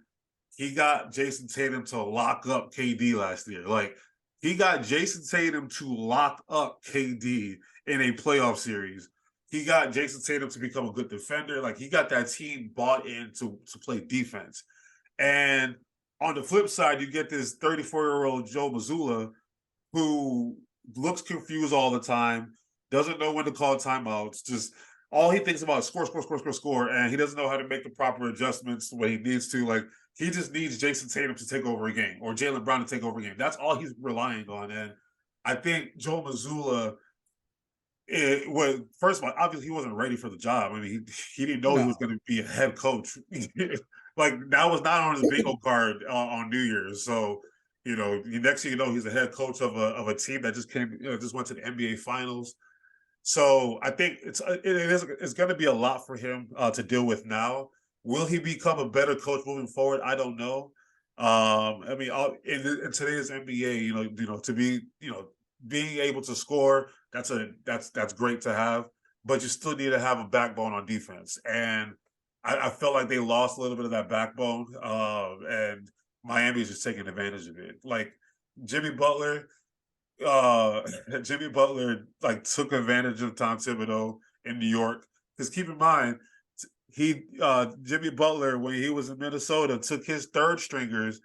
He got Jason Tatum to lock up KD last year. Like, he got Jason Tatum to lock up KD in a playoff series. He got Jason Tatum to become a good defender. Like, he got that team bought in to play defense. And on the flip side, you get this 34-year-old Joe Mazzulla who looks confused all the time, doesn't know when to call timeouts, just all he thinks about is score, and he doesn't know how to make the proper adjustments the way he needs to. Like, he just needs Jason Tatum to take over a game or Jaylen Brown to take over a game. That's all he's relying on. And I think Joe Mazzulla, first of all, obviously he wasn't ready for the job. I mean, he didn't know he was going to be a head coach. Like, that was not on his bingo card on New Year's. So, next thing you know, he's a head coach of a team that just went to the NBA Finals. So I think it's going to be a lot for him to deal with now. Will he become a better coach moving forward? I don't know. I mean, in today's NBA, to be, being able to score, that's great to have, but you still need to have a backbone on defense. And I felt like they lost a little bit of that backbone, and Miami is just taking advantage of it. Like, Jimmy Butler like took advantage of Tom Thibodeau in New York. Because keep in mind, Jimmy Butler, when he was in Minnesota, took his third stringers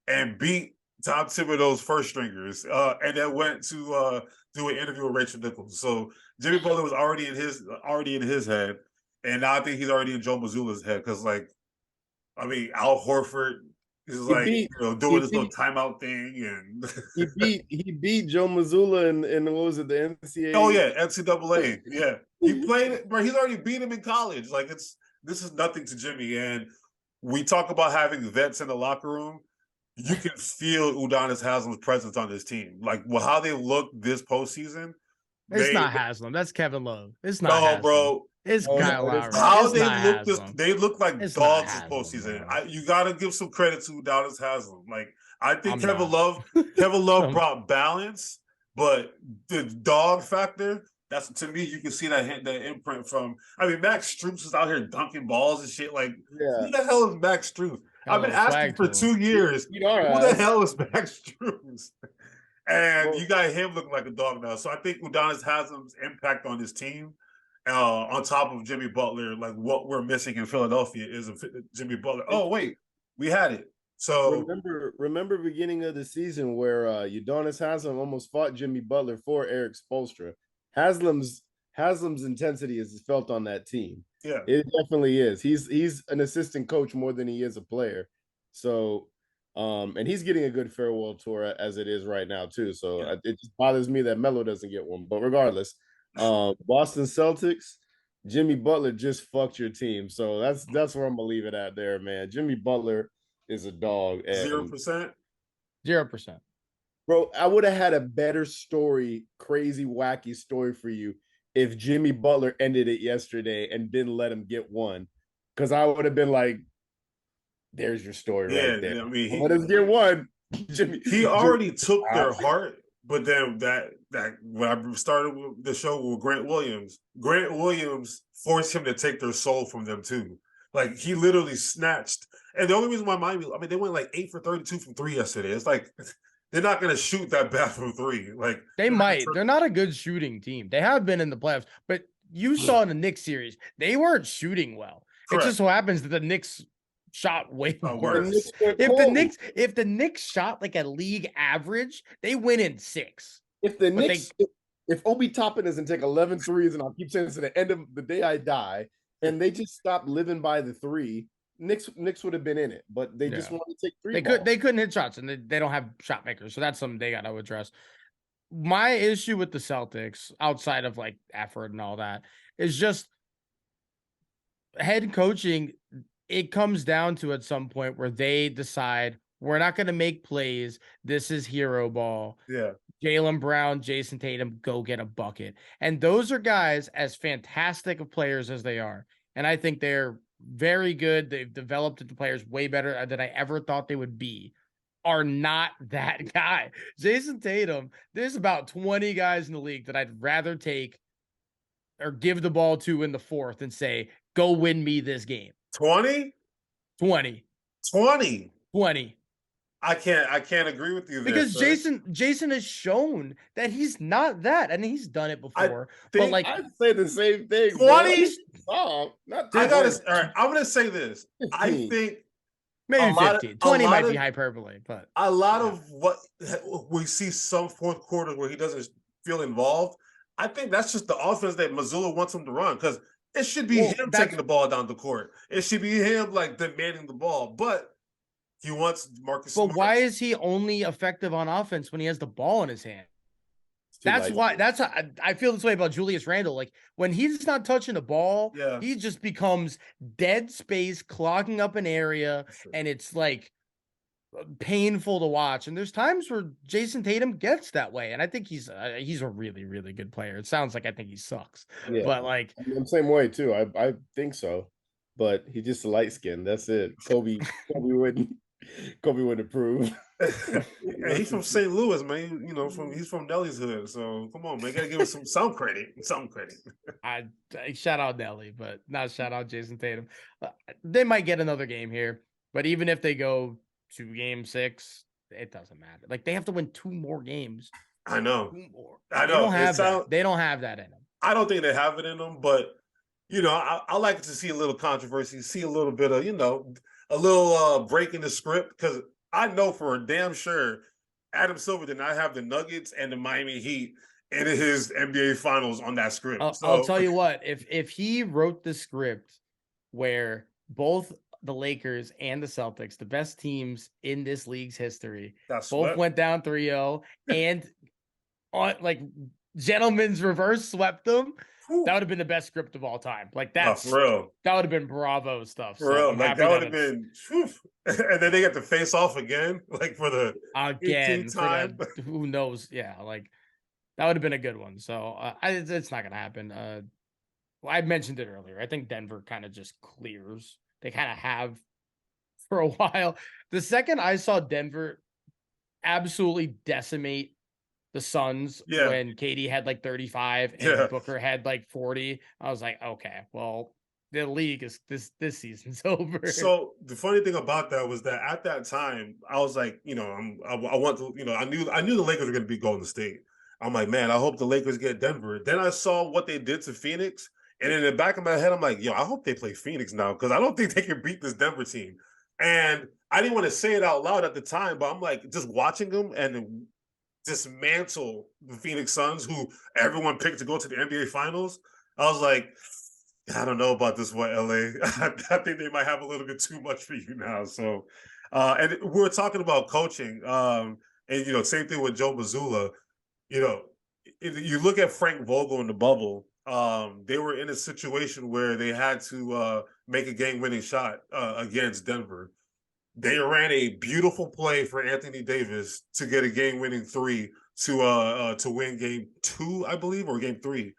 and beat Tom Thibodeau's first stringers, and then went to do an interview with Rachel Nichols. So Jimmy Butler was already in his head, and now I think he's already in Joe Mazzulla's head. Because, like, I mean, Al Horford is doing this little timeout thing, and he beat Joe Mazzulla in what was it, the NCAA? Oh yeah, NCAA. Yeah, he played it, bro. He's already beat him in college. Like, this is nothing to Jimmy. And we talk about having vets in the locker room. You can feel Udonis Haslem's presence on this team. Like, how they look this postseason. It's not Haslem. That's Kevin Love. It's not Haslem. Bro. It's Kyle Lowry. How they look like dogs this postseason. You got to give some credit to Udonis Haslem. Like, I think Kevin Love brought balance, but the dog factor, that's, to me, you can see that imprint from, I mean, Max Strus is out here dunking balls and shit. Like, who the hell is Max Strus? I've been asking for 2 years, who the hell is Max Strus? And you got him looking like a dog now. So I think Udonis Haslem's impact on this team, on top of Jimmy Butler, like, what we're missing in Philadelphia is a Jimmy Butler. Oh, wait, we had it. So remember beginning of the season where Udonis Haslem almost fought Jimmy Butler for Eric Spoelstra. Haslem's intensity is felt on that team. Yeah, it definitely is. He's an assistant coach more than he is a player. So, and he's getting a good farewell tour as it is right now too. So it just bothers me that Melo doesn't get one. But regardless, Boston Celtics, Jimmy Butler just fucked your team. So that's where I'm gonna leave it at there, man. Jimmy Butler is a dog. 0%. 0%. Bro, I would have had a better story, crazy, wacky story for you if Jimmy Butler ended it yesterday and didn't let him get one. Because I would have been like, there's your story right there. I mean, let us get one. He already took their heart, but then that when I started the show with Grant Williams forced him to take their soul from them too. Like, he literally snatched. And the only reason why Miami, I mean, they went like 8 for 32 from 3 yesterday. It's like, they're not going to shoot that bad from 3. Like, they might. They're not a good shooting team. They have been in the playoffs, but you saw in the Knicks series, they weren't shooting well. Correct. It just so happens that the Knicks shot way worse. If the Knicks shot like a league average, they win in 6. If Obi Toppin doesn't take 11 threes, and I'll keep saying this to the end of the day I die, and they just stopped living by the 3, Knicks would have been in it, but they just wanted to take 3 balls. They couldn't hit shots, and they don't have shot makers, so that's something they got to address. My issue with the Celtics, outside of like effort and all that, is just head coaching. It comes down to at some point where they decide we're not going to make plays. This is hero ball. Yeah. Jaylen Brown, Jason Tatum, go get a bucket. And those are guys as fantastic of players as they are. And I think they're very good. They've developed into players way better than I ever thought they would be. are not that guy. Jason Tatum, there's about 20 guys in the league that I'd rather take or give the ball to in the fourth and say, go win me this game. 20? 20. 20. 20. I can't agree with you there. Because Jason has shown that he's not that, and he's done it before. But like I'd say the same thing. 20? Not I gotta all right. I'm gonna say this. 15. I think maybe 15. 20 might be hyperbole, but a lot of what we see some fourth quarters where he doesn't feel involved. I think that's just the offense that Missoula wants him to run, because it should be him taking the ball down the court. It should be him like demanding the ball, but he wants Marcus Smart. But why is he only effective on offense when he has the ball in his hand? That's why. I feel this way about Julius Randle. Like when he's not touching the ball, he just becomes dead space, clogging up an area, and it's like painful to watch. And there's times where Jason Tatum gets that way, and I think he's a really, really good player. It sounds like I think he sucks, but like I'm the same way too. I think so, but he's just a light skin. That's it. Kobe wouldn't approve. Hey, he's from St. Louis, man. You know, he's from Nelly's hood. So come on, man. Gotta give him some credit. Some credit. I shout out Nelly, but not shout out Jason Tatum. They might get another game here, but even if they go to game 6, it doesn't matter. Like they have to win 2 more games. I know. 2 more. I know. They don't have that in them. I don't think they have it in them, but you know, I like to see a little controversy, see a little bit of, you know, a little break in the script, because I know for a damn sure Adam Silver did not have the Nuggets and the Miami Heat in his NBA Finals on that script. I'll tell you what, if he wrote the script where both the Lakers and the Celtics, the best teams in this league's history, both went down 3-0 and on like gentlemen's reverse swept them, that would have been the best script of all time. Like that's for real. That would have been Bravo stuff. For real. Like that would have been and then they get to face off again, like for the time. Who knows? Yeah, like that would have been a good one. So it's not gonna happen. I mentioned it earlier. I think Denver kind of just clears. They kind of have for a while. The second I saw Denver absolutely decimate the Suns when KD had like 35 and Booker had like 40, I was like, okay, well, the league is this season's over. So the funny thing about that was that at that time, I was like, you know, I want to, you know, I knew the Lakers were going to be Golden State. I'm like, man, I hope the Lakers get Denver. Then I saw what they did to Phoenix, and in the back of my head, I'm like, yo, I hope they play Phoenix now, because I don't think they can beat this Denver team. And I didn't want to say it out loud at the time, but I'm like, just watching them and dismantle the Phoenix Suns, who everyone picked to go to the NBA Finals. I was like, I don't know about this one, LA. I think they might have a little bit too much for you now. So, and we were talking about coaching, and you know, same thing with Joe Mazzulla. You know, you look at Frank Vogel in the bubble. They were in a situation where they had to make a game-winning shot against Denver. They ran a beautiful play for Anthony Davis to get a game-winning 3 to win game 2, I believe, or game 3.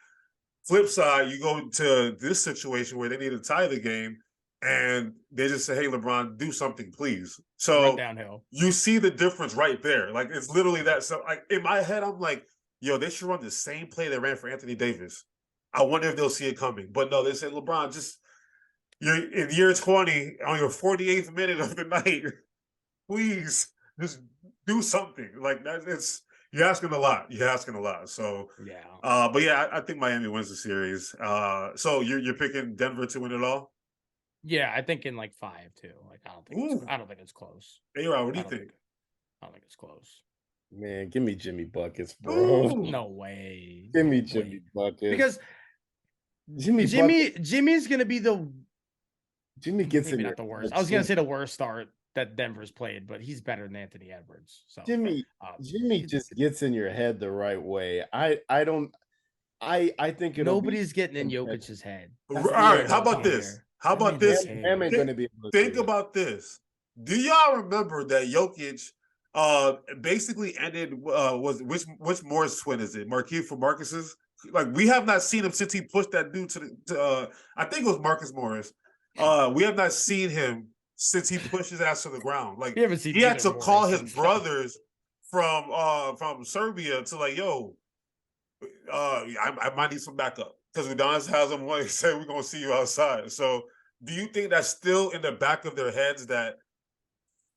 Flip side, you go to this situation where they need to tie the game, and they just say, "Hey, LeBron, do something, please." So run downhill. You see the difference right there. Like it's literally that. So, like in my head, I'm like, "Yo, they should run the same play they ran for Anthony Davis." I wonder if they'll see it coming. But no, they said, "LeBron, just you're in year 20 on your 48th minute of the night. Please, just do something." Like that. It's you're asking a lot. You're asking a lot. So yeah. But yeah, I think Miami wins the series. So you're picking Denver to win it all? Yeah, I think in like 5 too. Like I don't think it's close. Hey, Rod, what do you think? I don't think it's close. Man, give me Jimmy buckets, bro. Ooh. No way. Give me Jimmy buckets. Because Jimmy's gonna be the Jimmy gets maybe not the worst. I was gonna say the worst start that Denver's played, but he's better than Anthony Edwards. So Jimmy just gets in your head the right way. I think nobody's getting in Jokic's head. All right, how about this? How about this? Think about this. Do y'all remember that Jokic basically ended which Morris twin is it? Marquise for Marcus's? Like we have not seen him since he pushed that dude to I think it was Marcus Morris. We have not seen him since he pushed his ass to the ground. Like, We haven't seen he had either to call his Morris since brothers from Serbia to like, yo, I might need some backup because Udonis has him. He said we're gonna see you outside. So, do you think that's still in the back of their heads that,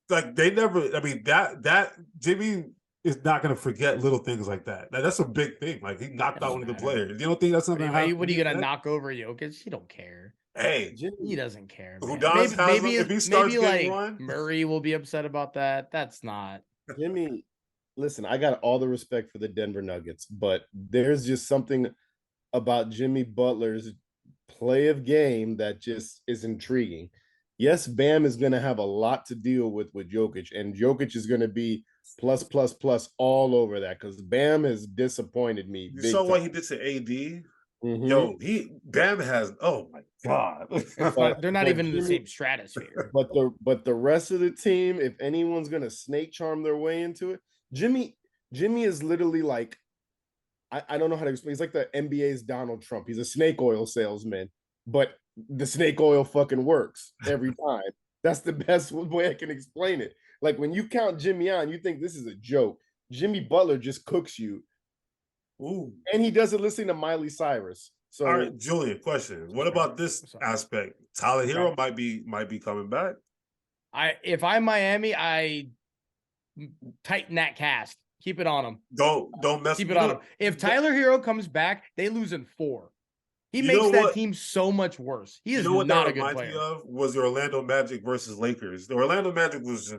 like, they never? I mean, that Jimmy is not gonna forget little things like that. That's a big thing. Like, he knocked out one of the players. You don't think that's not gonna happen? What are you gonna knock over Jokic? He don't care. Hey, He doesn't care. Udonis has him. If he starts getting like one, Murray will be upset about that. That's not Jimmy. Listen, I got all the respect for the Denver Nuggets, but there's just something about Jimmy Butler's play of game that just is intriguing. Yes, Bam is going to have a lot to deal with Jokic, and Jokic is going to be plus all over that because Bam has disappointed me. You saw what he did to AD. Mm-hmm. Yo, Bam has. Oh my god, they're not even in the same stratosphere. But the rest of the team, if anyone's going to snake charm their way into it, Jimmy is literally like, I don't know how to explain. He's like the NBA's Donald Trump. He's a snake oil salesman, but the snake oil fucking works every time. That's the best way I can explain it. Like, when you count Jimmy on, you think this is a joke. Jimmy Butler just cooks you. Ooh. And he does it listening to Miley Cyrus. So, all right, Julian, question. What about this aspect? Tyler Hero might be coming back. If I'm Miami, I tighten that cast. Keep it on him. Don't mess. Keep it on him. If Tyler Hero comes back, they lose in 4. He makes that team so much worse. He is not a good player. Of was the Orlando Magic versus Lakers. The Orlando Magic was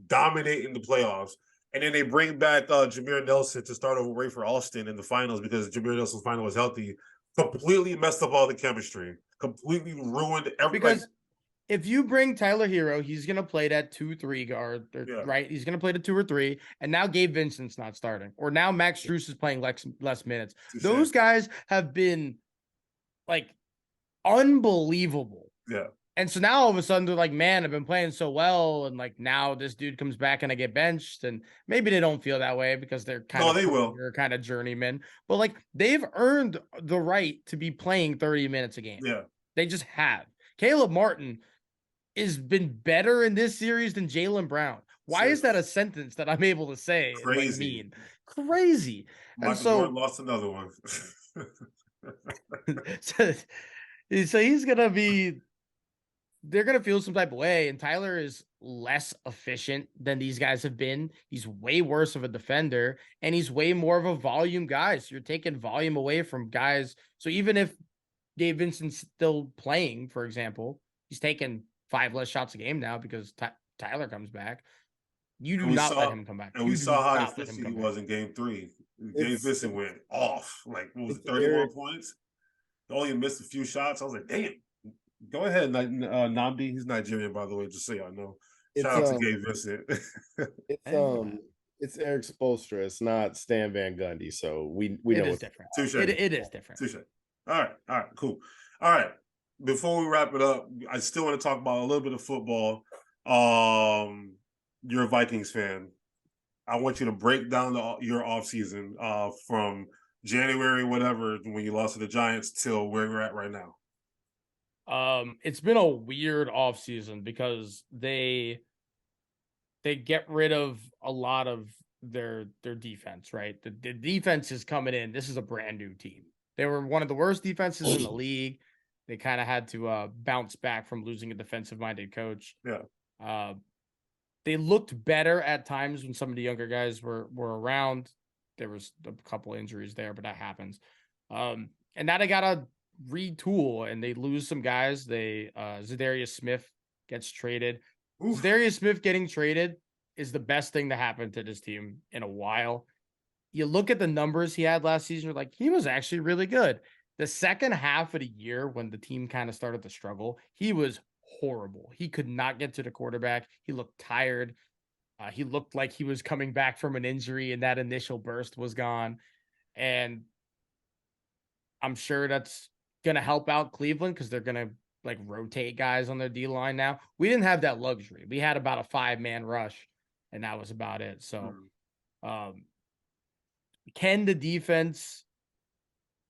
dominating the playoffs, and then they bring back Jameer Nelson to start over Ray for Alston in the finals because Jameer Nelson's final was healthy. Completely messed up all the chemistry. Completely ruined everything. Because if you bring Tyler Hero, he's going to play that 2-3 guard, right? He's going to play the 2 or 3. And now Gabe Vincent's not starting. Or now Max Strus is playing less minutes. Those guys have been, like, unbelievable. Yeah. And so now all of a sudden they're like, man, I've been playing so well. And, like, now this dude comes back and I get benched. And maybe they don't feel that way because they're kind of journeymen. But, like, they've earned the right to be playing 30 minutes a game. Yeah. They just have. Caleb Martin has been better in this series than Jaylen Brown. Why is that a sentence that I'm able to say? Crazy. Crazy. Michael Jordan lost another one. so he's going to be, they're going to feel some type of way. And Tyler is less efficient than these guys have been. He's way worse of a defender and he's way more of a volume guy. So you're taking volume away from guys. So even if Gabe Vincent's still playing, for example, he's taking 5 less shots a game now because Tyler comes back. You do not let him come back. And we saw how efficient he was in Game 3. Gabe Vincent went off. Like, what was it, 31 points? He only missed a few shots. I was like, damn. Go ahead, Namdi. He's Nigerian, by the way, just so y'all know. Shout out to Gabe Vincent. It's Eric Spoelstra. It's not Stan Van Gundy. So we know it's different. It is different. Touche. All right, cool. All right. Before we wrap it up, I still want to talk about a little bit of football. You're a Vikings fan. I want you to break down your offseason from January, whatever, when you lost to the Giants, till where we're at right now. It's been a weird offseason because they get rid of a lot of their defense, right? The defense is coming in. This is a brand new team. They were one of the worst defenses in the league. They kind of had to bounce back from losing a defensive-minded coach. Yeah. They looked better at times when some of the younger guys were around. There was a couple injuries there, but that happens. And now they got to retool, and they lose some guys. Zadarius Smith gets traded. Oof. Zadarius Smith getting traded is the best thing to happen to this team in a while. You look at the numbers he had last season, you're like, he was actually really good. The second half of the year, when the team kind of started to struggle, he was horrible. He could not get to the quarterback. He looked tired. He looked like he was coming back from an injury, and that initial burst was gone. And I'm sure that's going to help out Cleveland because they're going to, like, rotate guys on their D-line now. We didn't have that luxury. We had about a 5-man rush, and that was about it. So can the defense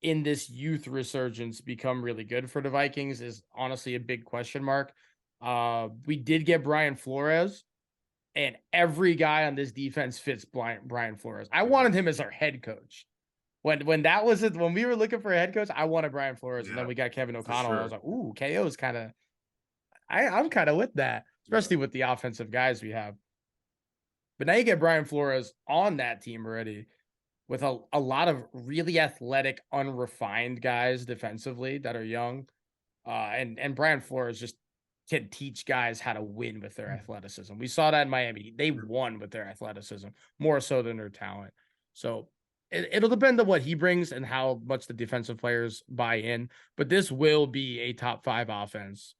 in this youth resurgence become really good for the Vikings is honestly a big question mark. We did get Brian Flores, and every guy on this defense fits Brian Flores. I wanted him as our head coach. When that was it, when we were looking for a head coach, I wanted Brian Flores, and then we got Kevin O'Connell. Sure. I was like, ooh, KO's kind of. I'm kind of with that, especially with the offensive guys we have. But now you get Brian Flores on that team already, with a lot of really athletic, unrefined guys defensively that are young, and Brian Flores just can teach guys how to win with their athleticism. We saw that in Miami; they won with their athleticism more so than their talent. So. It'll depend on what he brings and how much the defensive players buy in, but this will be a top 5 offense.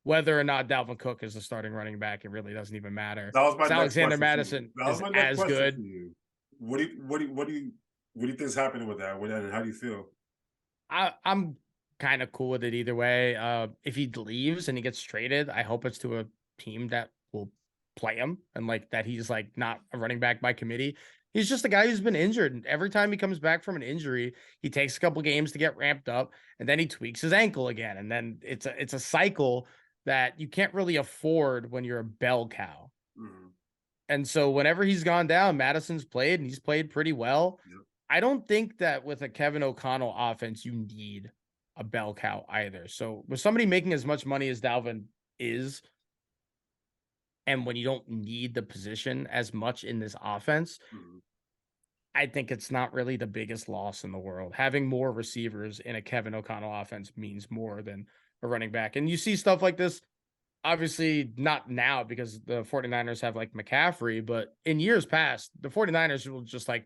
Whether or not Dalvin Cook is the starting running back, it really doesn't even matter. That was my Alexander Madison is as good. What do you think is happening with that? And how do you feel? I'm kind of cool with it either way. If he leaves and he gets traded, I hope it's to a team that will play him and like that he's like not a running back by committee. He's just a guy who's been injured. And every time he comes back from an injury, he takes a couple games to get ramped up, and then he tweaks his ankle again. And then it's a cycle that you can't really afford when you're a bell cow. Mm-hmm. And so whenever he's gone down, Madison's played, and he's played pretty well. Yep. I don't think that with a Kevin O'Connell offense, you need a bell cow either. So with somebody making as much money as Dalvin is, and when you don't need the position as much in this offense, I think it's not really the biggest loss in the world. Having more receivers in a Kevin O'Connell offense means more than a running back. And you see stuff like this, obviously not now because the 49ers have like McCaffrey, but in years past, the 49ers will just like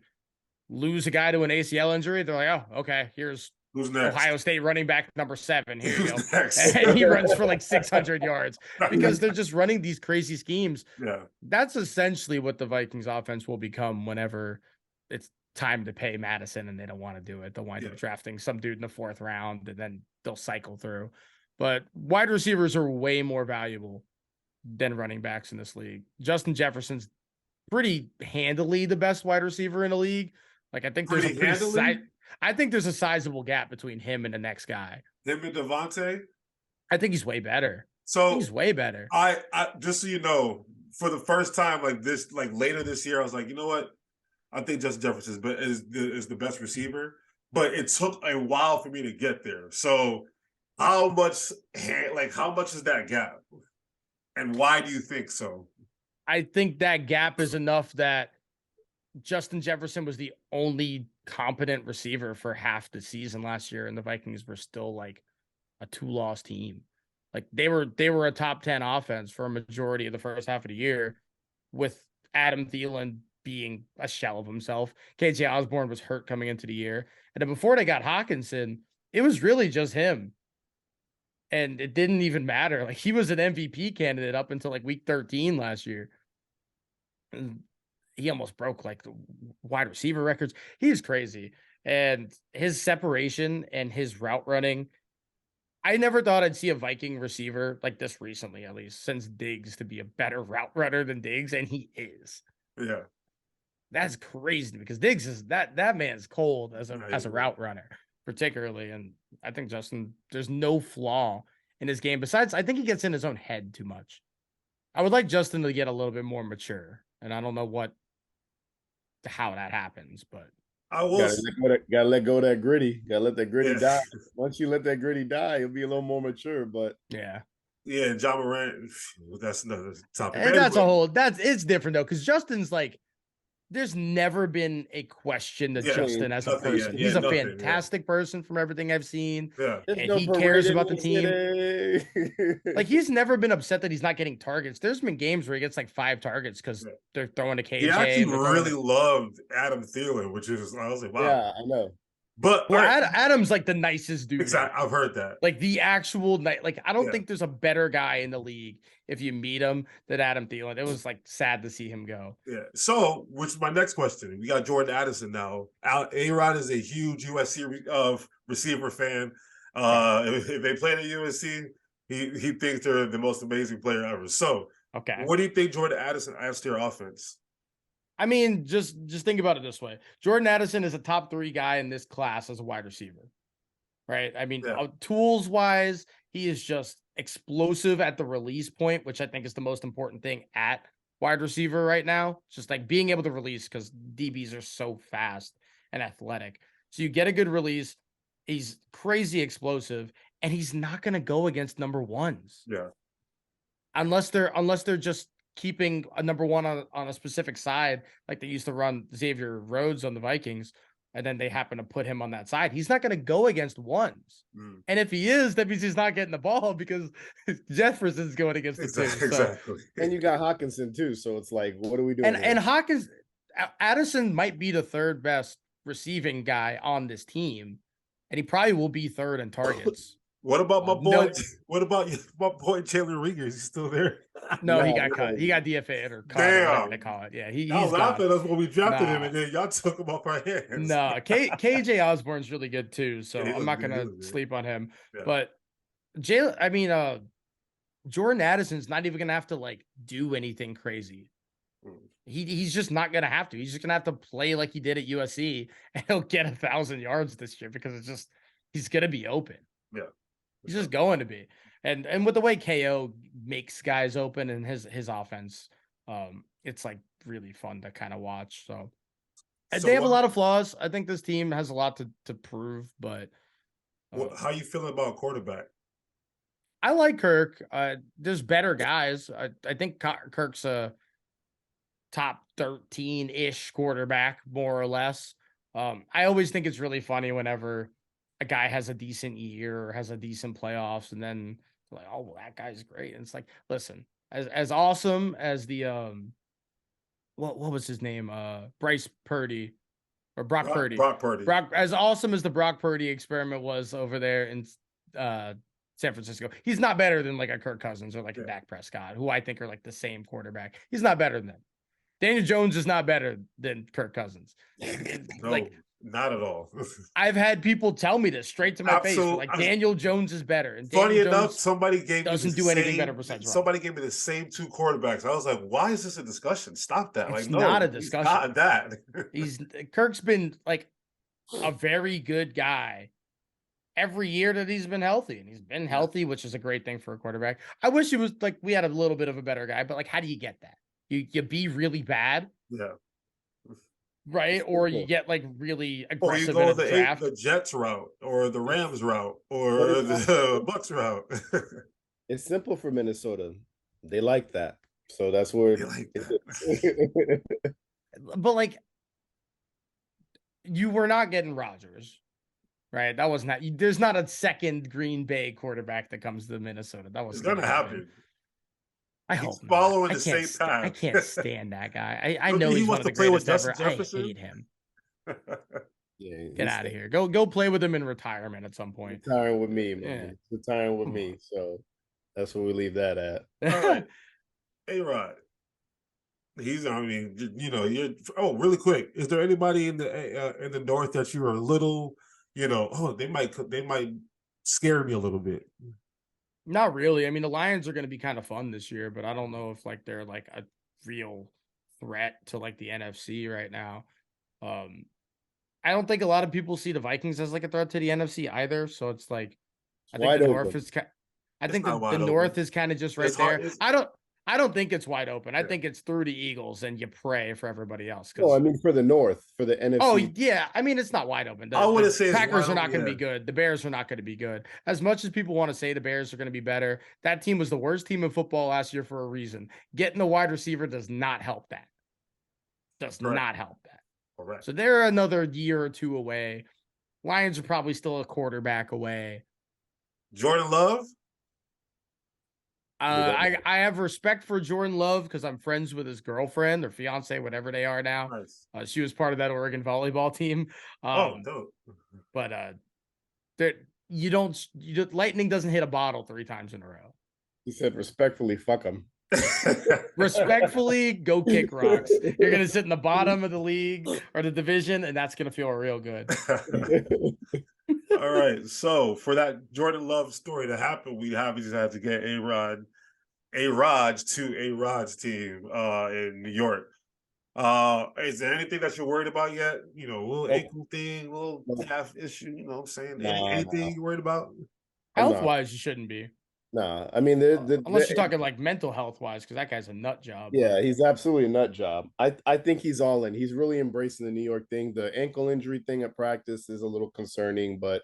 lose a guy to an ACL injury. They're like, oh, okay, here's who's next? Ohio State running back number 7. Here you go. And he runs for like 600 yards because they're just running these crazy schemes. Yeah. That's essentially what the Vikings offense will become whenever it's time to pay Madison and they don't want to do it. They'll wind up drafting some dude in the 4th round and then they'll cycle through. But wide receivers are way more valuable than running backs in this league. Justin Jefferson's pretty handily the best wide receiver in the league. Like I think there's a sizable gap between him and the next guy. Him and Devontae? I think he's way better. So he's way better. I just so you know, for the first time later this year, I was like, you know what? I think Justin Jefferson is the best receiver, but it took a while for me to get there. So how much is that gap? And why do you think so? I think that gap is enough that Justin Jefferson was the only competent receiver for half the season last year, and the Vikings were still like a 2-loss team. Like they were a top 10 offense for a majority of the first half of the year, with Adam Thielen being a shell of himself. KJ Osborne was hurt coming into the year, and then before they got Hawkinson, it was really just him, and it didn't even matter. Like he was an MVP candidate up until like week 13 last year. And he almost broke like the wide receiver records. He's crazy. And his separation and his route running, I never thought I'd see a Viking receiver like this recently, at least since Diggs, to be a better route runner than Diggs. And he is. Yeah. That's crazy because Diggs is that man's cold as a route runner, particularly. And I think Justin, there's no flaw in his game. Besides, I think he gets in his own head too much. I would like Justin to get a little bit more mature. And I don't know how that happens, but I will gotta let go of that gritty. Gotta let that gritty die. Once you let that gritty die, you'll be a little more mature. But yeah, and John Morant, that's another topic. And it's different though, because Justin's like, there's never been a question to Justin as a person. He's a fantastic person from everything I've seen. Yeah. And he cares about the team. Like he's never been upset that he's not getting targets. There's been games where he gets like 5 targets because they're throwing to KJ. He actually really loved Adam Thielen, which is, I was like, wow. Yeah, I know. But Adam's like the nicest dude. Exactly. I've heard that. Like the actual night. Like I don't think there's a better guy in the league if you meet him than Adam Thielen. It was like sad to see him go. Yeah. So, which is my next question. We got Jordan Addison now. A-Rod is a huge USC receiver fan. If they play at USC, he thinks they're the most amazing player ever. So, what do you think Jordan Addison adds to your offense? I mean, just think about it this way. Jordan Addison is a top 3 guy in this class as a wide receiver, right? I mean, tools-wise, he is just explosive at the release point, which I think is the most important thing at wide receiver right now. Just like being able to release, because DBs are so fast and athletic. So you get a good release. He's crazy explosive, and he's not going to go against number ones. Yeah. Unless they're just keeping a number one on a specific side, like they used to run Xavier Rhodes on the Vikings, and then they happen to put him on that side. He's not going to go against ones. And if he is, that means he's not getting the ball because Jefferson's going against the two. Exactly. And you got Hawkinson too, so it's like, what are we doing? And Hawkins, Addison might be the third best receiving guy on this team, and he probably will be third in targets. What about my boy? What about my boy Jalen Reagor? Is he still there? No, he got cut. He got DFA'd or cut. Damn, they call it. Yeah, he's laughing at us when we drafted him, and then y'all took him off our hands. No, KJ Osborne's really good too, so I'm not gonna sleep on him. Yeah. But Jordan Addison's not even gonna have to like do anything crazy. He's just not gonna have to. He's just gonna have to play like he did at USC, and he'll get 1,000 yards this year because he's gonna be open. Yeah. He's just going to be. And with the way KO makes guys open and his offense, it's like really fun to kind of watch. So they have a lot of flaws. I think this team has a lot to prove, but how you feeling about quarterback? I like Kirk. There's better guys. I think Kirk's a top 13-ish quarterback, more or less. I always think it's really funny whenever a guy has a decent year or has a decent playoffs, and then like, oh, well, that guy's great. And it's like, listen, as awesome as the what was his name? Bryce Purdy or Brock Purdy. As awesome as the Brock Purdy experiment was over there in San Francisco, he's not better than like a Kirk Cousins or like a Dak Prescott, who I think are like the same quarterback. He's not better than them. Daniel Jones is not better than Kirk Cousins. No. Like, not at all. I've had people tell me this straight to my face. Like Daniel Jones is better. And funny enough, somebody gave doesn't do anything better besides somebody gave me the same two quarterbacks. I was like, why is this a discussion? Stop that. It's like, no, not a discussion. Not that. Kirk's been like a very good guy every year that he's been healthy, and he's been healthy, which is a great thing for a quarterback. I wish he was like we had a little bit of a better guy, but like, how do you get that? You be really bad. Yeah. Right, or you get like really aggressive or you go in the draft. The Jets route, or the Rams route, or the Bucks route. It's simple for Minnesota. They like that, so that's where. But like, you were not getting Rodgers, right? That was not. There's not a second Green Bay quarterback that comes to Minnesota. That was gonna happen. I hope following the same time. I can't stand that guy. I know he's one of the greatest ever. I hate him. Get out of here. Go play with him in retirement at some point. Retiring with me, man. Yeah. Retiring with me. So that's where we leave that at. All right. A-Rod. Really quick. Is there anybody in the North that you are a little, they might scare me a little bit? Not really. I mean, the Lions are going to be kind of fun this year, but I don't know if like they're like a real threat to like the NFC right now. I don't think a lot of people see the Vikings as like a threat to the NFC either. So it's like, I think the North is. I think the North is kind of just right there. I don't think it's wide open. I think it's through the Eagles, and you pray for everybody else. Oh, I mean, for the North, for the NFC. Oh, yeah. I mean, it's not wide open. I want to say Packers are not going to be good. The Bears are not going to be good. As much as people want to say the Bears are going to be better, that team was the worst team in football last year for a reason. Getting a wide receiver does not help that. Not help that. Correct. So they're another year or two away. Lions are probably still a quarterback away. Jordan Love? I have respect for Jordan Love because I'm friends with his girlfriend or fiance, whatever they are now. Nice. She was part of that Oregon volleyball team. Dope. But lightning doesn't hit a bottle 3 times in a row. He said, respectfully, fuck him. Respectfully, go kick rocks. You're going to sit in the bottom of the league or the division, and that's going to feel real good. All right. So for that Jordan Love story to happen, we just had to get A-Rod to A-Rod's team in New York. Is there anything that you're worried about yet? A little ankle thing, a little calf issue, what I'm saying? Anything you're worried about? Health-wise, you shouldn't be. Nah, I mean, unless you're talking like mental health wise, because that guy's a nut job. Yeah, he's absolutely a nut job. I think he's all in. He's really embracing the New York thing. The ankle injury thing at practice is a little concerning, but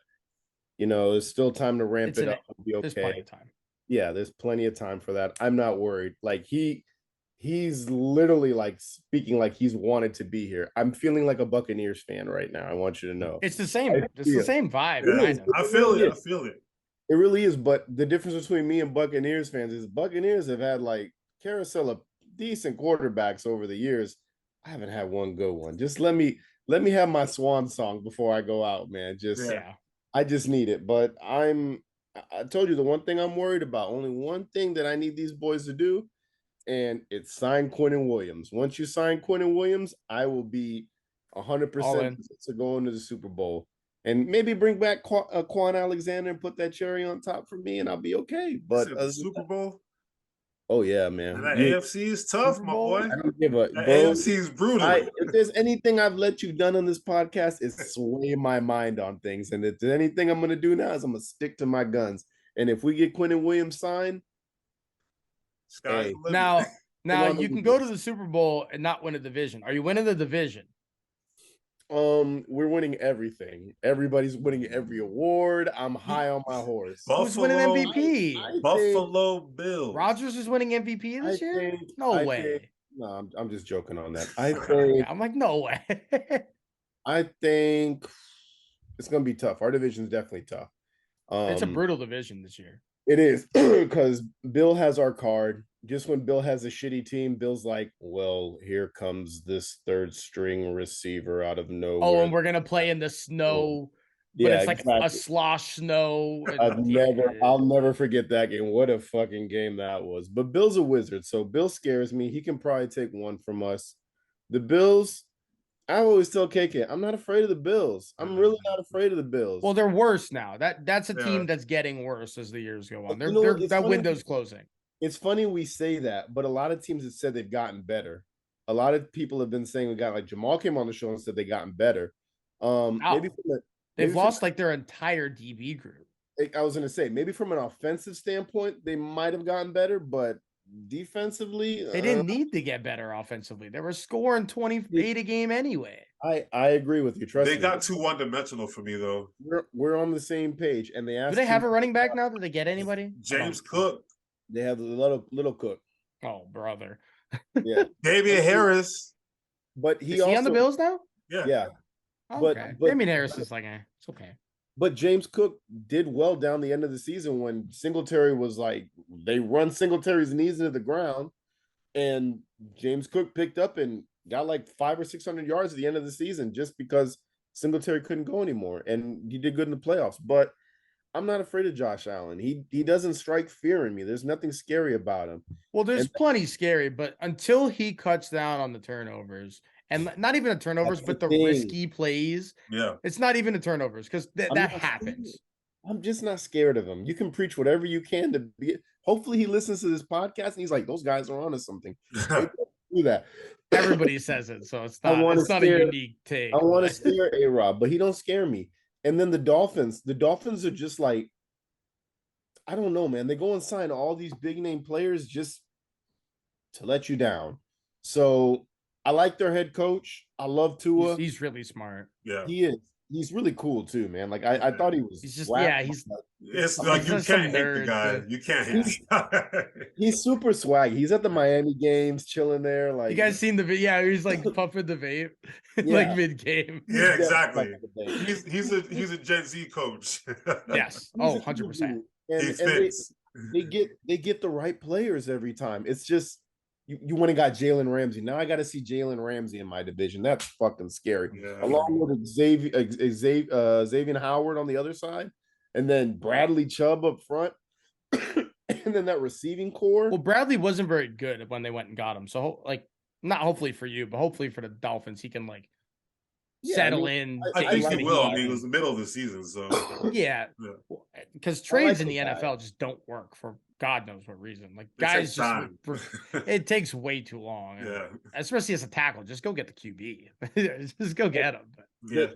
there's still time to ramp it up and be okay. There's plenty of time. Yeah, there's plenty of time for that. I'm not worried. Like he's literally like speaking like he's wanted to be here. I'm feeling like a Buccaneers fan right now. I want you to know. It's the same. It's the same vibe. Yeah, I feel it. I feel it. It really is. But the difference between me and Buccaneers fans is Buccaneers have had like carousel of decent quarterbacks over the years. I haven't had one good one. Just let me have my swan song before I go out, man. I just need it. But I told you the one thing I'm worried about, only one thing that I need these boys to do, and it's sign Quinnen Williams. Once you sign Quinnen Williams, I will be 100% to go into the Super Bowl. And maybe bring back Quan Alexander and put that cherry on top for me, and I'll be okay. But the Super Bowl? Oh, yeah, man. And that AFC is tough, my boy. I don't give a AFC is brutal. If there's anything I've let you done on this podcast, it's sway my mind on things. And if there's anything I'm going to do now is I'm going to stick to my guns. And if we get Quinnen Williams signed, now you can go to the Super Bowl and not win a division. Are you winning the division? We're winning everything. Everybody's winning every award. I'm high on my horse. Who's winning MVP? Buffalo Bills. Rodgers is winning MVP this year? No way. No, I'm just joking on that. I think I'm like, no way. I think it's gonna be tough. Our division's definitely tough. It's a brutal division this year. It is because Bill has our card. Just when Bill has a shitty team, Bill's like, well, here comes this third string receiver out of nowhere. Oh, and we're going to play in the snow. But it's like a slosh snow. I'll never forget that game. What a fucking game that was. But Bill's a wizard, so Bill scares me. He can probably take one from us. The Bills, I always tell KK, I'm not afraid of the Bills. I'm really not afraid of the Bills. Well, they're worse now. That's a team that's getting worse as the years go on. That window's closing. It's funny we say that, but a lot of teams have said they've gotten better. A lot of people have been saying like Jamal came on the show and said they've gotten better. They've lost like their entire DB group. I was going to say, maybe from an offensive standpoint, they might have gotten better, but defensively, they didn't need to get better offensively. They were scoring 28 a game anyway. I agree with you. Trust me. They got too one-dimensional for me, though. We're on the same page, and they asked. Do they have a running back now? Did they get anybody? James Cook. They have a little Cook. Oh, brother. Yeah. Damian Harris. But is he on the Bills now? Yeah. Okay. But Damian Harris is like, it's okay. But James Cook did well down the end of the season when Singletary was like, they run Singletary's knees into the ground, and James Cook picked up and got like 500 or 600 yards at the end of the season just because Singletary couldn't go anymore, and he did good in the playoffs. But I'm not afraid of Josh Allen. He doesn't strike fear in me. There's nothing scary about him. Well, there's plenty scary, but until he cuts down on the turnovers, and not even the turnovers, but the risky plays. Yeah. It's not even the turnovers because that happens. I'm just not scared of him. You can preach whatever you can to be. Hopefully he listens to this podcast and he's like, those guys are onto something. Do that. Everybody says it, so it's not a unique take. I want to scare A-Rob, but he don't scare me. And then the Dolphins are just like, I don't know, man. They go and sign all these big name players just to let you down. So I like their head coach. I love Tua. He's really smart. Yeah, he is. He's really cool too, man. Like I thought he was. He's just It's like you can't hate the guy. You can't hate. He's super swag. He's at the Miami games, chilling there. Like you guys seen the video? Yeah, he's like puffing the vape, like mid game. Yeah, exactly. He's a Gen Z coach. Yes. 100%. He fits. They get the right players every time. It's just. You went and got Jalen Ramsey. Now I got to see Jalen Ramsey in my division. That's fucking scary. Yeah. Along with Xavier Howard on the other side, and then Bradley Chubb up front, and then that receiving core. Well, Bradley wasn't very good when they went and got him. So, like, not hopefully for you, but hopefully for the Dolphins, he can settle in. I think he will. I mean, it was the middle of the season, so yeah. Because trades in the NFL just don't work for God knows what reason. Like guys it takes way too long. Yeah. Especially as a tackle. Just go get the QB. Just go get him. Yeah.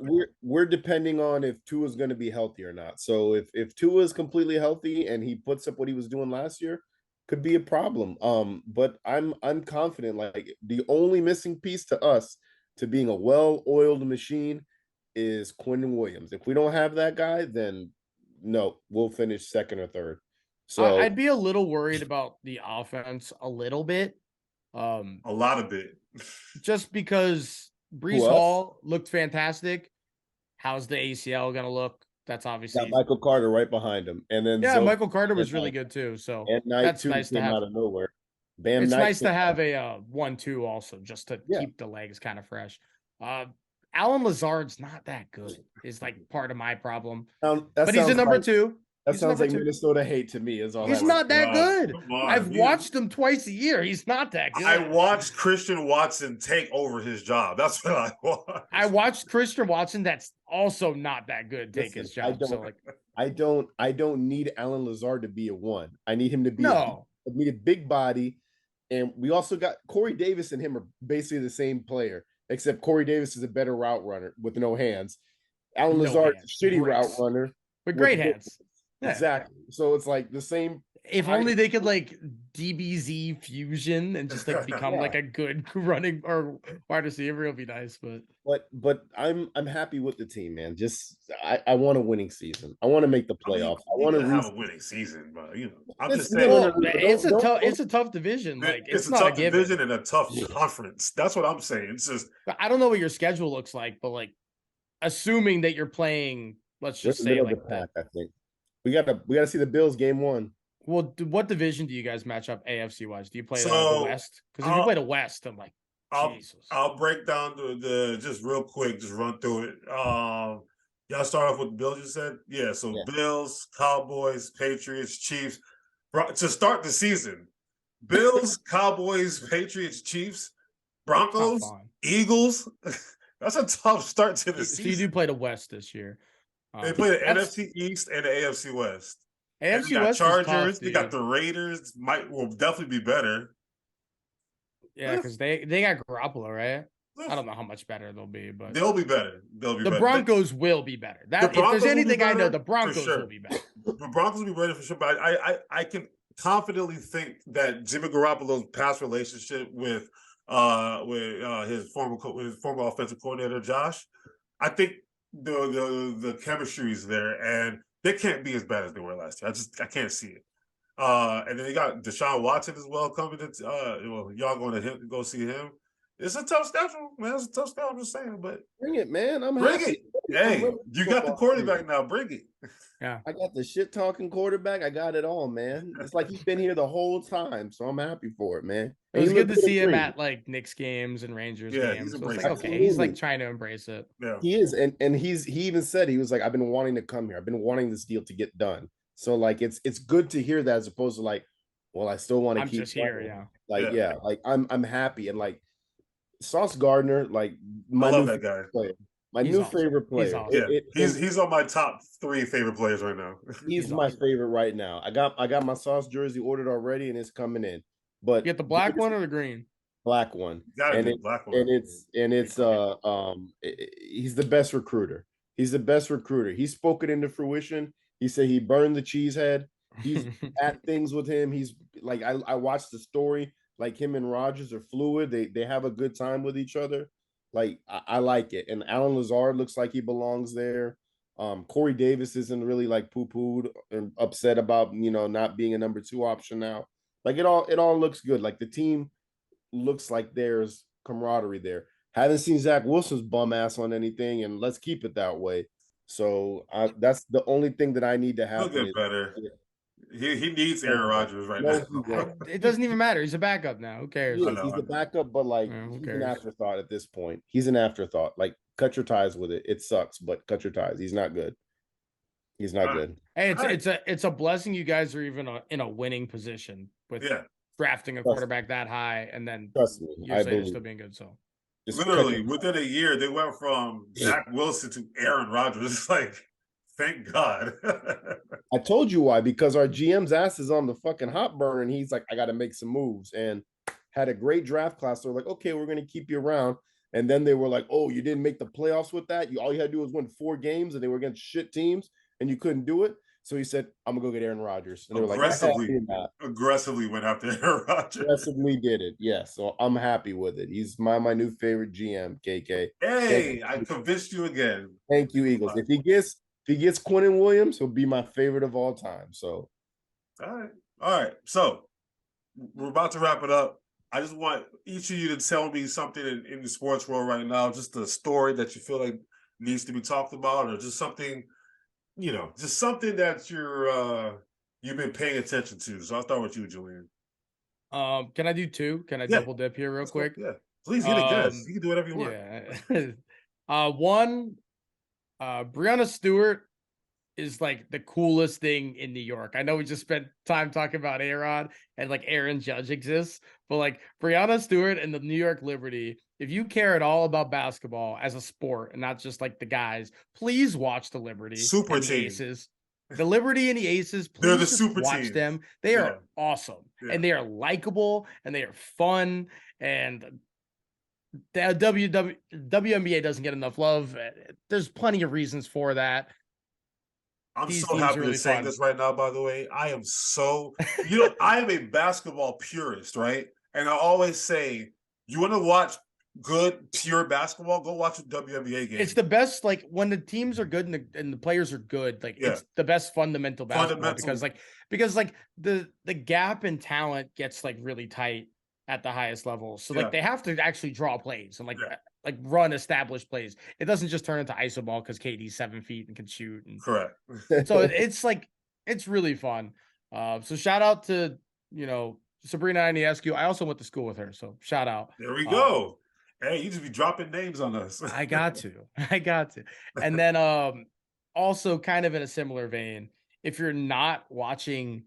we're depending on if Tua is going to be healthy or not. So if Tua is completely healthy and he puts up what he was doing last year, could be a problem. But I'm confident. Like the only missing piece to us to being a well-oiled machine is Quentin Williams. If we don't have that guy, then no, we'll finish second or third. So I'd be a little worried about the offense a little bit. A lot of it. Just because Brees Hall looked fantastic. How's the ACL gonna look? That's obviously got Michael Carter right behind him, and then Michael Carter was really good too. So that's nice to have out of nowhere. It's nice to have a 1-2 also, just to keep the legs kind of fresh. Alan Lazard's not that good. Is like part of my problem. But he's a number 2. That sounds like Minnesota hate to me. Is all. He's not that good. I've watched him twice a year. He's not that good. I watched Christian Watson take over his job. That's what I watched. I watched Christian Watson. That's also not that good. Take his job. I don't need Alan Lazard to be a 1. I need him to be I need a big body. And we also got Corey Davis and him are basically the same player, except Corey Davis is a better route runner with no hands. Alan Lazard is a shitty route runner. But great hands. Yeah. Exactly. So it's like the same. If only they could like DBZ fusion and just like become like a good running or wide receiver, it'll be nice. But I'm happy with the team, man. Just I want a winning season. I want to make the playoffs. I want to have a winning season, but I'm just saying it's a tough division. Like it's a tough division and a tough conference. That's what I'm saying. It's just I don't know what your schedule looks like, but like assuming that you're playing, let's just say like that. I think. We gotta see the Bills game 1. Well, what division do you guys match up AFC wise? Do you play the West? Because if you play the West, I'm like, Jesus. I'll break down the just real quick, just run through it. Y'all start off with the Bills. You said, Bills, Cowboys, Patriots, Chiefs. To start the season, Bills, Cowboys, Patriots, Chiefs, Broncos, Eagles. That's a tough start to the season. So you do play the West this year. They play the NFC East and the AFC West. AFC West Chargers. Tough, they got the Raiders. Will definitely be better. Yeah, because they got Garoppolo, right? I don't know how much better they'll be, but they'll be better. The Broncos will be better. If there's anything I know, the Broncos will be better. The Broncos will be better for sure. But I can confidently think that Jimmy Garoppolo's past relationship with his former offensive coordinator Josh, I think the chemistry is there, and they can't be as bad as they were last year. I can't see it. And then you got Deshaun Watson as well coming to y'all going to go see him. It's a tough schedule, man. It's a tough schedule. I'm just saying, but bring it, man. Bring it. Hey, you got the quarterback now. Bring it. Yeah, I got the shit talking quarterback. I got it all, man. It's like he's been here the whole time, so I'm happy for it, man. It was good to see him at like Knicks games and Rangers games. So it's like, okay, he's like trying to embrace it. Yeah, he is, and he even said he was like, I've been wanting to come here. I've been wanting this deal to get done. So like, it's good to hear that as opposed to like, well, I still want to keep just here. Yeah, like I'm happy and like Sauce Gardner, like I love that guy. Player. My new favorite player. He's on my top 3 favorite players right now. He's my favorite right now. I got my Sauce jersey ordered already, and it's coming in. But you get the black one or the green? Black one. Black one. And it's he's the best recruiter. He's the best recruiter. He spoke it into fruition. He said he burned the cheesehead. He's at things with him. He's like I watched the story. Like him and Rodgers are fluid. They have a good time with each other. Like I like it. And Alan Lazard looks like he belongs there. Corey Davis isn't really like poo-pooed and upset about not being a number 2 option now. Like it all looks good. Like the team looks like there's camaraderie there. Haven't seen Zach Wilson's bum ass on anything, and let's keep it that way. So that's the only thing that I need to happen. He'll get better. He needs Aaron Rodgers right now. It doesn't even matter. He's a backup now. Who cares? He's a backup, but like he's an afterthought at this point. He's an afterthought. Like cut your ties with it. It sucks, but cut your ties. He's not good. He's not good. Hey, it's a blessing you guys are even in a winning position with drafting a quarterback that high, and then trust me, you're still being good. So literally within a year, they went from Zach Wilson to Aaron Rodgers. It's like, thank God. I told you why, because our GM's ass is on the fucking hot burner, and he's like, I got to make some moves, and had a great draft class. So we're like, okay, we're going to keep you around. And then they were like, "Oh, you didn't make the playoffs with that. All you had to do was win 4 games, and they were against shit teams, and you couldn't do it." So he said, "I'm gonna go get Aaron Rodgers." And they were like, aggressively went after Aaron Rodgers. Aggressively did it, yes. So I'm happy with it. He's my new favorite GM, KK. Hey, I convinced you again. Thank you, Eagles. If he gets Quinnen Williams, he'll be my favorite of all time. So, all right. So we're about to wrap it up. I just want each of you to tell me something in the sports world right now, just a story that you feel like needs to be talked about, or just something, just something that you've been paying attention to. So I'll start with you, Julian. Can I do 2? Can I double dip here real quick? Yeah, please get a guess. You can do whatever you want. Yeah. One, Breonna Stewart is like the coolest thing in New York. I know we just spent time talking about A-Rod and like Aaron Judge exists, but like Breonna Stewart and the New York Liberty, if you care at all about basketball as a sport and not just like the guys, please watch the Liberty. Super and the Aces. The Liberty and the Aces, please they're the super watch teams. them. They are awesome. Yeah. And they are likable and they are fun. And the WNBA doesn't get enough love. There's plenty of reasons for that. I'm so happy to say this right now, by the way. I am so, I am a basketball purist, right? And I always say, you want to watch good, pure basketball, go watch a WNBA game. It's the best, like, when the teams are good and the players are good, like, it's the best fundamental basketball because the gap in talent gets, like, really tight at the highest level. So, like, they have to actually draw plays and, like run established plays. It doesn't just turn into iso ball because KD's 7 feet and can shoot. And correct. So it's like, it's really fun. So shout out to, Sabrina Ionescu. I also went to school with her. So shout out. There we go. Hey, you just be dropping names on us. I got to. And then also kind of in a similar vein, if you're not watching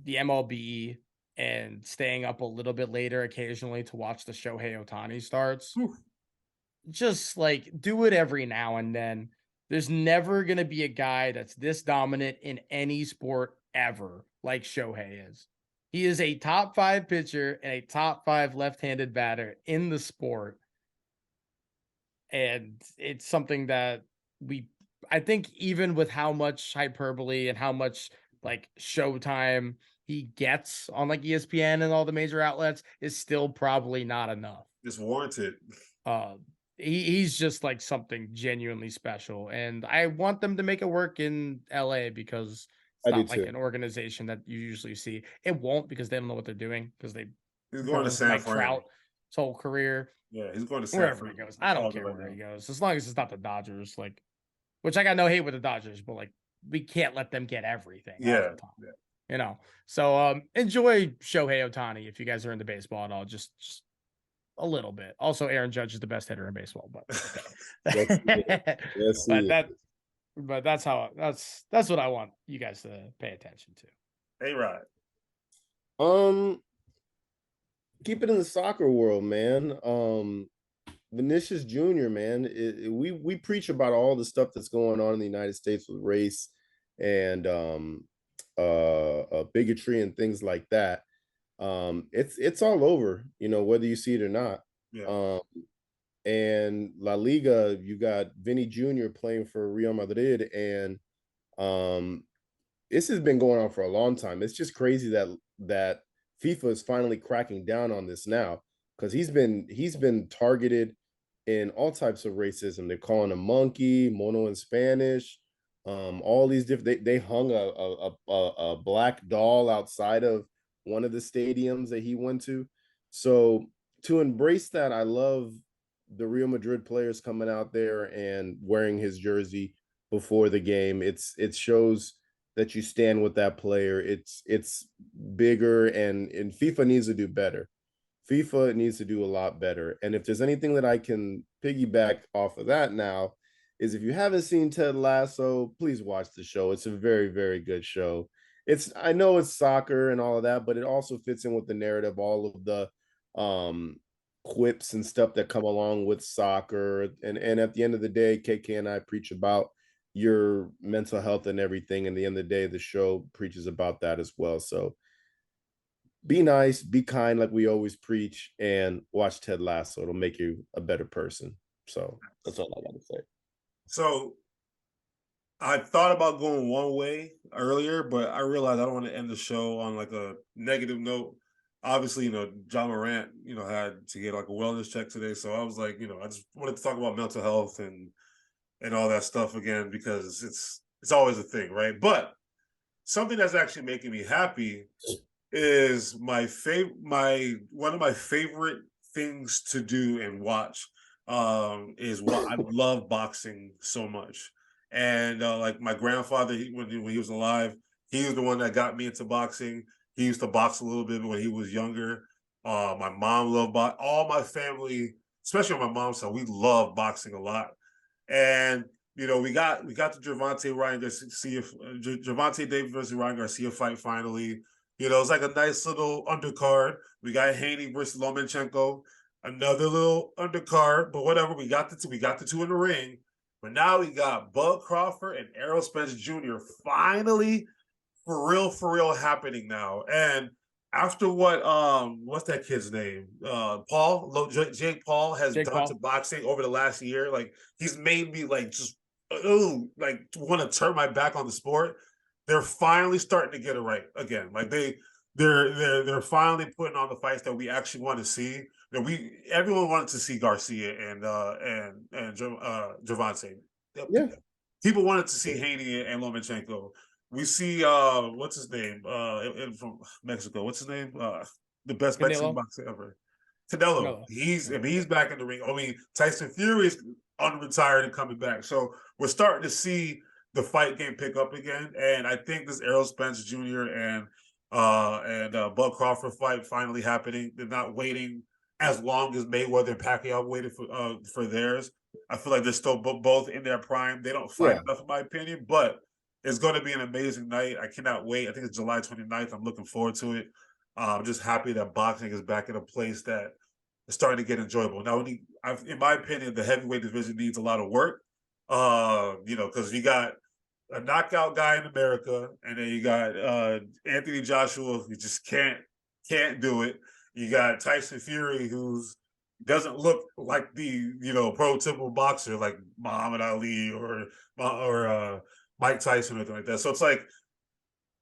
the MLB and staying up a little bit later occasionally to watch the Shohei Ohtani starts, just like do it every now and then. There's never going to be a guy that's this dominant in any sport ever like Shohei is. He is a top 5 pitcher and a top 5 left-handed batter in the sport. And it's something that I think even with how much hyperbole and how much like showtime he gets on like ESPN and all the major outlets is still probably not enough. It's warranted. He's just like something genuinely special, and I want them to make it work in LA because it's not like an organization that you usually see. It won't because they don't know what they're doing because he's going to San Fran. Trout his whole career. Yeah, he's going to San wherever he goes. I don't care where he goes as long as it's not the Dodgers. Like, which I got no hate with the Dodgers, but like we can't let them get everything. All the time, So enjoy Shohei Ohtani if you guys are into baseball at all. Just a little bit. Also, Aaron Judge is the best hitter in baseball, but but that's what I want you guys to pay attention to. Hey, Rod. Keep it in the soccer world, man. Vinicius Jr., man. We preach about all the stuff that's going on in the United States with race and bigotry and things like that. It's all over, whether you see it or not. And La Liga, you got Vinny Jr. playing for Real Madrid, and this has been going on for a long time. It's just crazy that FIFA is finally cracking down on this now, because he's been targeted in all types of racism. They're calling him monkey, mono in Spanish, all these different. They hung a black doll outside of one of the stadiums that he went to. So to embrace that, I love the Real Madrid players coming out there and wearing his jersey before the game. It shows that you stand with that player. It's bigger, and FIFA needs to do better. FIFA needs to do a lot better. And if there's anything that I can piggyback off of that now, is if you haven't seen Ted Lasso, please watch the show. It's a very, very good show. I know it's soccer and all of that, but it also fits in with the narrative, all of the quips and stuff that come along with soccer. And at the end of the day, KK and I preach about your mental health and everything. And at the end of the day, the show preaches about that as well. So be nice, be kind, like we always preach, and watch Ted Lasso. It'll make you a better person. So that's all I got to say. So I thought about going one way earlier, but I realized I don't want to end the show on like a negative note. Obviously, John Morant, had to get like a wellness check today. So I was like, I just wanted to talk about mental health and all that stuff again, because it's always a thing, right? But something that's actually making me happy is one of my favorite things to do and watch is what I love boxing so much. And like my grandfather, when he was alive, he was the one that got me into boxing. He used to box a little bit when he was younger. My mom loved boxing. All my family, especially on my mom's side, we love boxing a lot. And we got the Gervonta Davis versus Ryan Garcia fight finally. It's like a nice little undercard. We got Haney versus Lomachenko, another little undercard, but whatever. We got the two in the ring. But now we got Bud Crawford and Errol Spence Jr. finally for real happening now. And after what's that kid's name? Jake Paul has done to boxing over the last year. Like, he's made me like just want to turn my back on the sport. They're finally starting to get it right again. Like they're finally putting on the fights that we actually want to see. Everyone wanted to see Garcia and Gervonta. Yeah. People wanted to see Haney and Lomachenko. We see what's his name? From Mexico. What's his name? The best Mexican boxer ever. Canelo. He's back in the ring. I mean, Tyson Fury is unretired and coming back. So we're starting to see the fight game pick up again. And I think this Errol Spence Jr. and Bud Crawford fight finally happening. They're not waiting as long as Mayweather and Pacquiao waited for theirs. I feel like they're still both in their prime. They don't fight enough, in my opinion, but it's going to be an amazing night. I cannot wait. I think it's July 29th. I'm looking forward to it. I'm just happy that boxing is back in a place that is starting to get enjoyable. Now, in my opinion, the heavyweight division needs a lot of work, because you got a knockout guy in America, and then you got Anthony Joshua, who just can't do it. You got Tyson Fury, who's doesn't look like the prototypical boxer like Muhammad Ali or Mike Tyson or anything like that. So it's like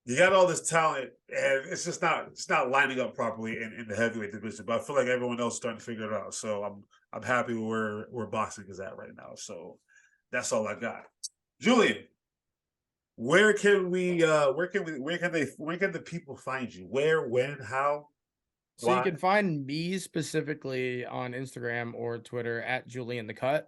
you got all this talent, and it's not lining up properly in the heavyweight division. But I feel like everyone else is starting to figure it out. So I'm happy where boxing is at right now. So that's all I got. Julian, where can the people find you? Where, when, how? So why? You can find me specifically on Instagram or Twitter at Julian the Cut.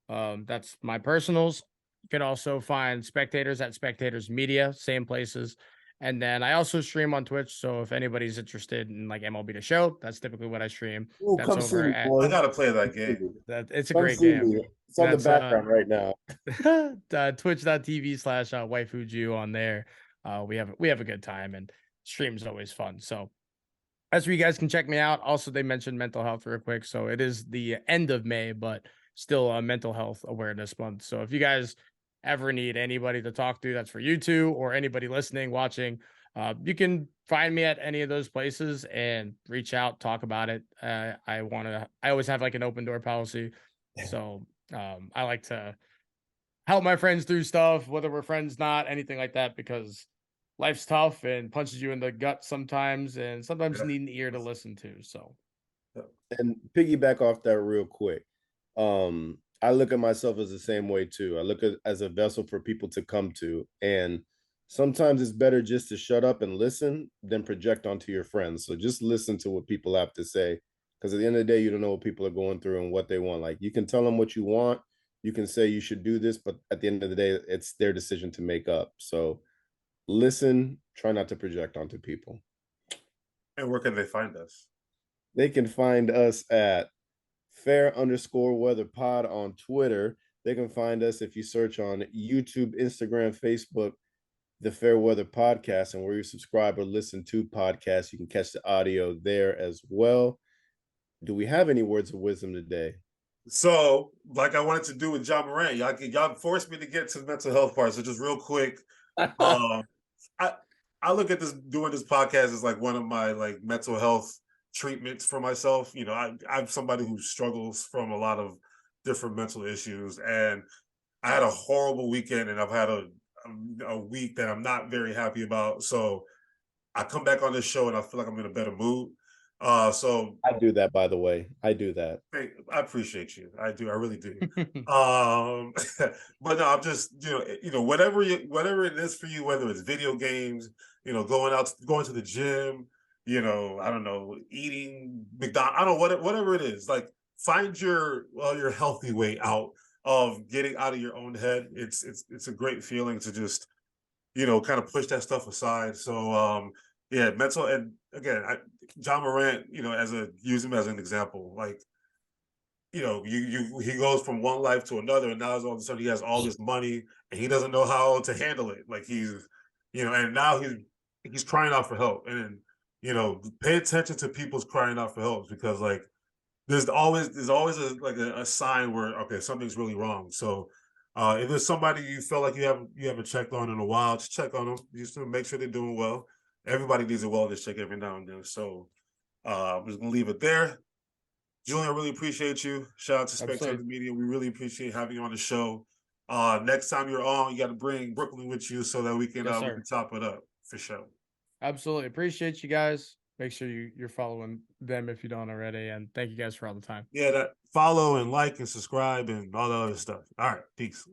That's my personals. You can also find Spectators at Spectators Media, same places. And then I also stream on Twitch. So if anybody's interested in like MLB The Show, that's typically what I stream. Ooh, that's over at. I gotta play that game. It's a great game. It's on the background right now. Twitch.tv/waifuju on there. We have a good time, and stream's always fun. So that's where you guys can check me out. Also, they mentioned mental health real quick. So it is the end of May, but still a mental health awareness month. So if you guys ever need anybody to talk to, that's for you two, or anybody listening, watching, you can find me at any of those places and reach out, talk about it. I always have like an open door policy. So I like to help my friends through stuff, whether we're friends, not anything like that, because life's tough and punches you in the gut sometimes, and sometimes you need an ear to listen to. So, and piggyback off that real quick. I look at myself as the same way too. I look at as a vessel for people to come to, and sometimes it's better just to shut up and listen than project onto your friends. So just listen to what people have to say, because at the end of the day, you don't know what people are going through and what they want. Like, you can tell them what you want, you can say you should do this, but at the end of the day, it's their decision to make up. So listen, try not to project onto people. And where can they find us? They can find us at fair_weather_pod on Twitter. They can find us if you search on YouTube, Instagram, Facebook, the Fair Weather Podcast, and where you subscribe or listen to podcasts, you can catch the audio there as well. Do we have any words of wisdom today? So, like I wanted to do with John Morant, y'all forced me to get to the mental health part. So just real quick, I I look at doing this podcast as like one of my like mental health treatments for myself. You know, I'm somebody who struggles from a lot of different mental issues, and I had a horrible weekend, and I've had a week that I'm not very happy about. So I come back on this show, and I feel like I'm in a better mood. So I do that, by the way. I do that. I appreciate you. I do. I really do. But no, I'm just, whatever it is for you, whether it's video games, going to the gym, I don't know, eating McDonald's, I don't know, whatever it is, like find your healthy way out of getting out of your own head. It's a great feeling to just, kind of push that stuff aside. So, yeah, mental, and again, John Morant, use him as an example, like, he goes from one life to another, and now all of a sudden he has all this money and he doesn't know how to handle it. Like and now he's crying out for help. And pay attention to people's crying out for help, because like there's always a sign where, okay, something's really wrong. So if there's somebody you feel like you haven't checked on in a while, just check on them, just to make sure they're doing well. Everybody needs a wellness check every now and then. So I'm just gonna leave it there. Julian, I really appreciate you. Shout out to Spectators Media. We really appreciate having you on the show. Next time you're on, you got to bring Brooklyn with you so that we can top it up for sure. Absolutely. Appreciate you guys. Make sure you're following them if you don't already. And thank you guys for all the time. Yeah, that follow and like and subscribe and all the other stuff. All right. Peace.